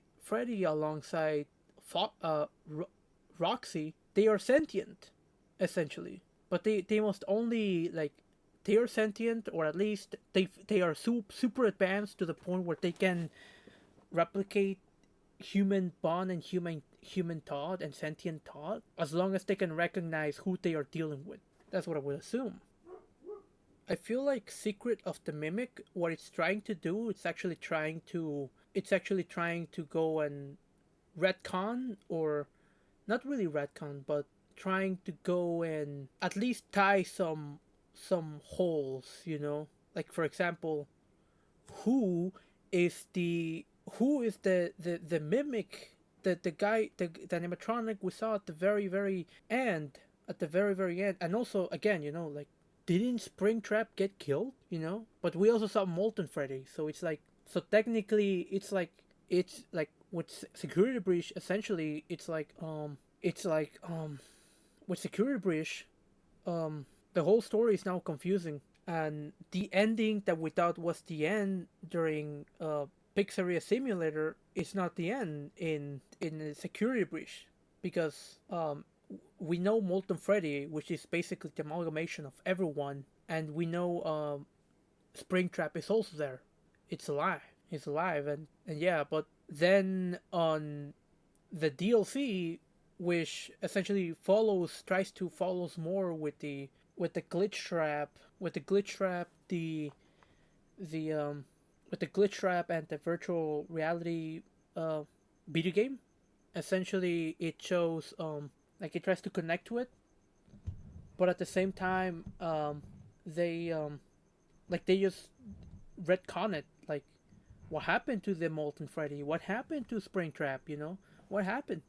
Roxy, they are sentient, essentially, but they must only like they are sentient, or at least they are super advanced to the point where they can replicate human bond and human thought and sentient thought, as long as they can recognize who they are dealing with. That's what I would assume. I feel like Secret of the Mimic, what it's trying to do, it's actually trying to go and retcon, or not really retcon, but trying to go and at least tie some holes, Like, for example, who who is the mimic, the guy, the animatronic we saw at the very end, and also again, like, didn't Springtrap get killed? But we also saw Molten Freddy, so technically it's like with Security Breach, essentially with Security Breach, the whole story is now confusing, and the ending that we thought was the end during Pizzeria Simulator is not the end in the Security Breach, because we know Molten Freddy, which is basically the amalgamation of everyone, and we know Springtrap is also there. It's alive. It's alive, and yeah, but then on the DLC, which essentially tries to follows more with the glitch trap, the with the glitch trap and the virtual reality video game. Essentially, it shows like it tries to connect to it, but at the same time, they like they just retcon it. Like, what happened to the Molten Freddy? What happened to Springtrap? What happened?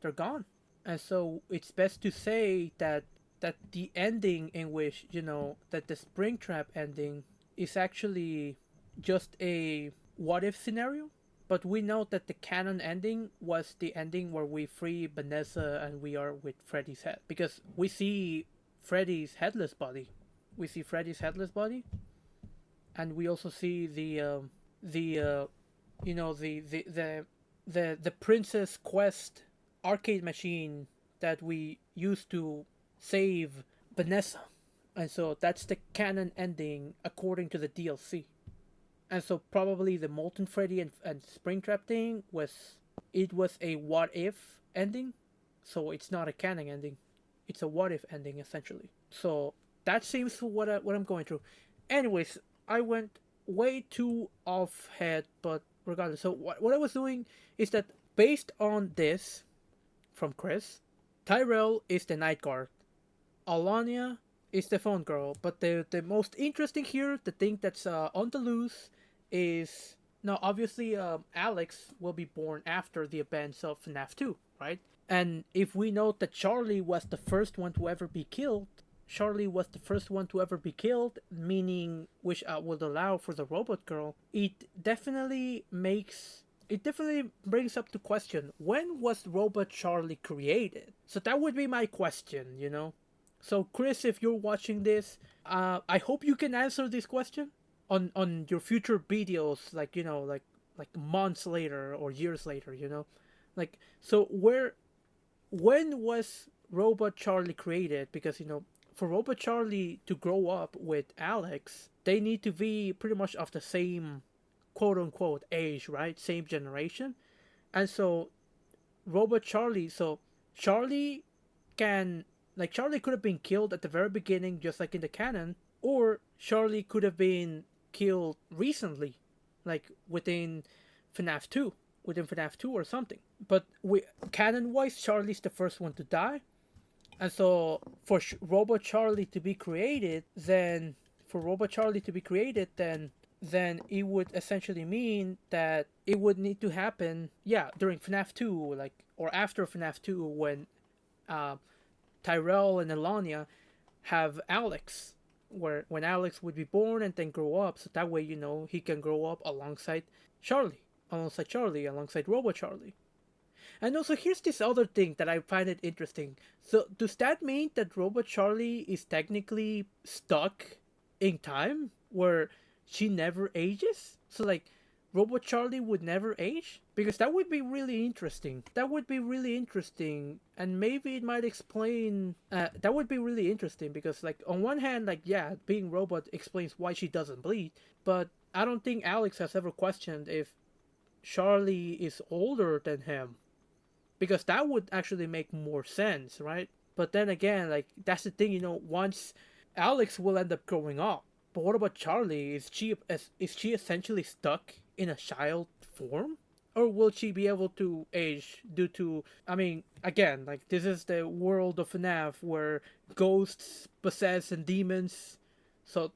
They're gone. And so it's best to say that the ending in which that the Springtrap ending is actually just a what if scenario. But we know that the canon ending was the ending where we free Vanessa and we are with Freddy's head, because we see Freddy's headless body. We see Freddy's headless body, and we also see the the Princess Quest arcade machine that we used to save Vanessa. And so that's the canon ending according to the DLC. And so probably the Molten Freddy and Springtrap thing was a what if ending. So it's not a canon ending. It's a what if ending essentially. So that seems what I'm going through. Anyways, I went way too off head, but regardless. So what I was doing is that based on this from Chris, Tyrell is the night guard. Alania is the phone girl. But the most interesting here, the thing that's on the loose, is now obviously Alex will be born after the events of FNAF 2, right? And if we note that Charlie was the first one to ever be killed, Charlie was the first one to ever be killed, meaning which would allow for the robot girl. It definitely brings up the question, when was Robot Charlie created? So that would be my question. So Chris, if you're watching this, I hope you can answer this question on your future videos, like months later or years later. Like, so when was Robot Charlie created? Because for Robot Charlie to grow up with Alex, they need to be pretty much of the same quote unquote age, right? Same generation. And so Robot Charlie, so Charlie can, like, Charlie could have been killed at the very beginning, just like in the canon, or Charlie could have been killed recently, like within FNAF 2, or something. But canon wise, Charlie's the first one to die. And so for Robot Charlie to be created, then then it would essentially mean that it would need to happen, yeah, during FNAF 2, like, or after FNAF 2, when Tyrell and Elania have Alex, when Alex would be born and then grow up, so that way he can grow up alongside alongside Robo Charlie. And also, here's this other thing that I find it interesting. So does that mean that Robo Charlie is technically stuck in time, where she never ages? So, like, Robo Charlie would never age? Because that would be really interesting. And maybe it might explain. That would be really interesting because, like, on one hand, like, yeah, being robot explains why she doesn't bleed. But I don't think Alex has ever questioned if Charlie is older than him. Because that would actually make more sense, right? But then again, like, that's the thing, once Alex will end up growing up. But what about Charlie? Is she essentially stuck in a child form? Or will she be able to age due to, I mean, again, like, this is the world of FNAF where ghosts possess and demons. So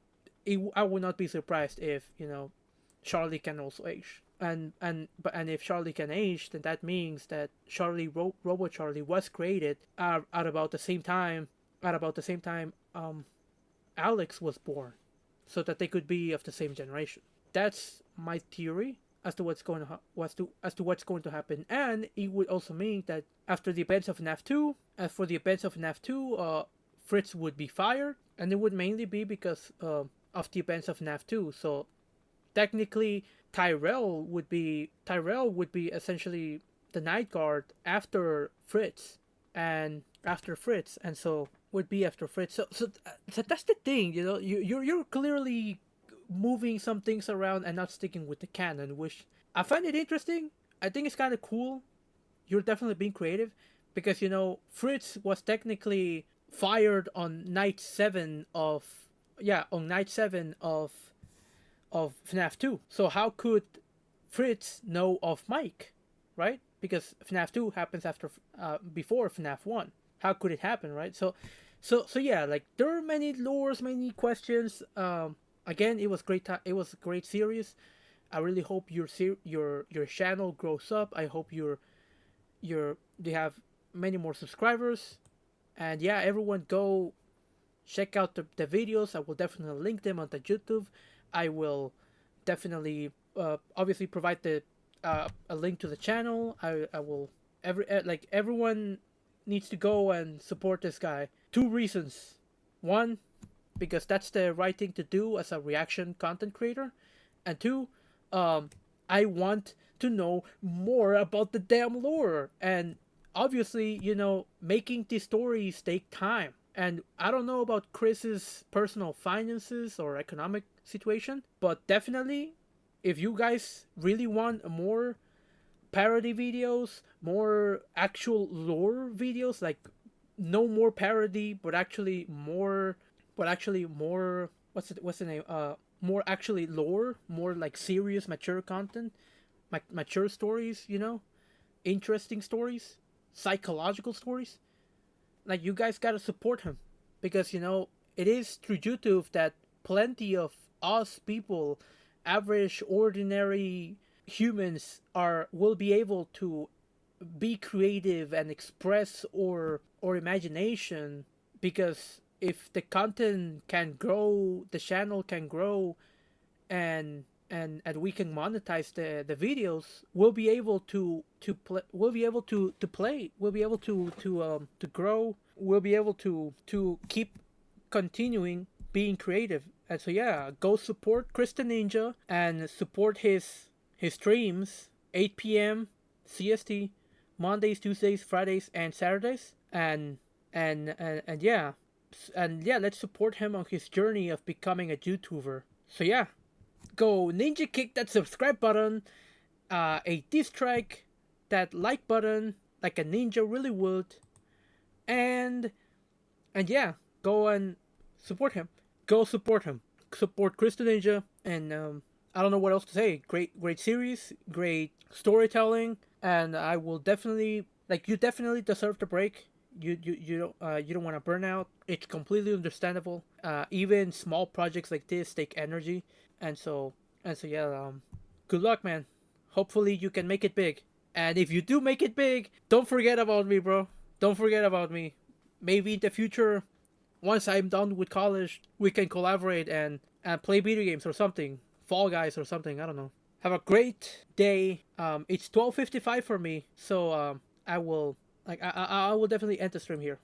I would not be surprised if, Charlie can also age. And if Charlie can age, then that means that Robo Charlie was created at about the same time. Alex was born, so that they could be of the same generation. That's my theory as to what's going to happen. And it would also mean that after the events of FNAF 2, Fritz would be fired, and it would mainly be because of the events of FNAF 2. So technically, Tyrell would be essentially the night guard after Fritz, and so would be after Fritz. So that's the thing, you're clearly moving some things around and not sticking with the canon, which I find it interesting. I think it's kind of cool. You're definitely being creative, because Fritz was technically fired on night 7 of FNAF 2. So how could Fritz know of Mike, right? Because FNAF 2 happens before FNAF 1. How could it happen, right? So yeah, like, there are many lores, many questions. again, it was great. It was a great series. I really hope your channel grows up. I hope you have many more subscribers. And yeah, everyone go check out the videos. I will definitely link them on the YouTube. I will definitely obviously provide the a link to the channel. I will everyone needs to go and support this guy. Two reasons. One, because that's the right thing to do as a reaction content creator, and two, um, I want to know more about the damn lore. And obviously, making these stories take time. And I don't know about Chris's personal finances or economic situation, but definitely, if you guys really want more parody videos, more actual lore videos, like no more parody, but actually more what's the name? More actually lore, more like serious, mature content, like mature stories, interesting stories, psychological stories. Like you guys gotta support him, because it is through YouTube that plenty of us people, average, ordinary humans, are will be able to be creative and express or imagination. Because if the content can grow, the channel can grow, and we can monetize the videos, we'll be able to play, we'll be able to grow, we'll be able to keep continuing being creative. And so yeah, go support Chris the Ninja and support his streams, 8 p.m. CST, Mondays, Tuesdays, Fridays, and Saturdays. And yeah, let's support him on his journey of becoming a YouTuber. So yeah, go ninja kick that subscribe button, a dislike that like button like a ninja really would, and yeah, go and support him. Go support him. Support Chris the Ninja, and I don't know what else to say. Great series, great storytelling, and I will definitely, like, you definitely deserve the break. You don't want to burn out. It's completely understandable. Even small projects like this take energy, and so yeah. Good luck, man. Hopefully you can make it big. And if you do make it big, don't forget about me, bro. Don't forget about me. Maybe in the future, once I'm done with college, we can collaborate and play video games or something. Fall Guys or something. I don't know. Have a great day. It's 12:55 for me, so I will definitely end the stream here.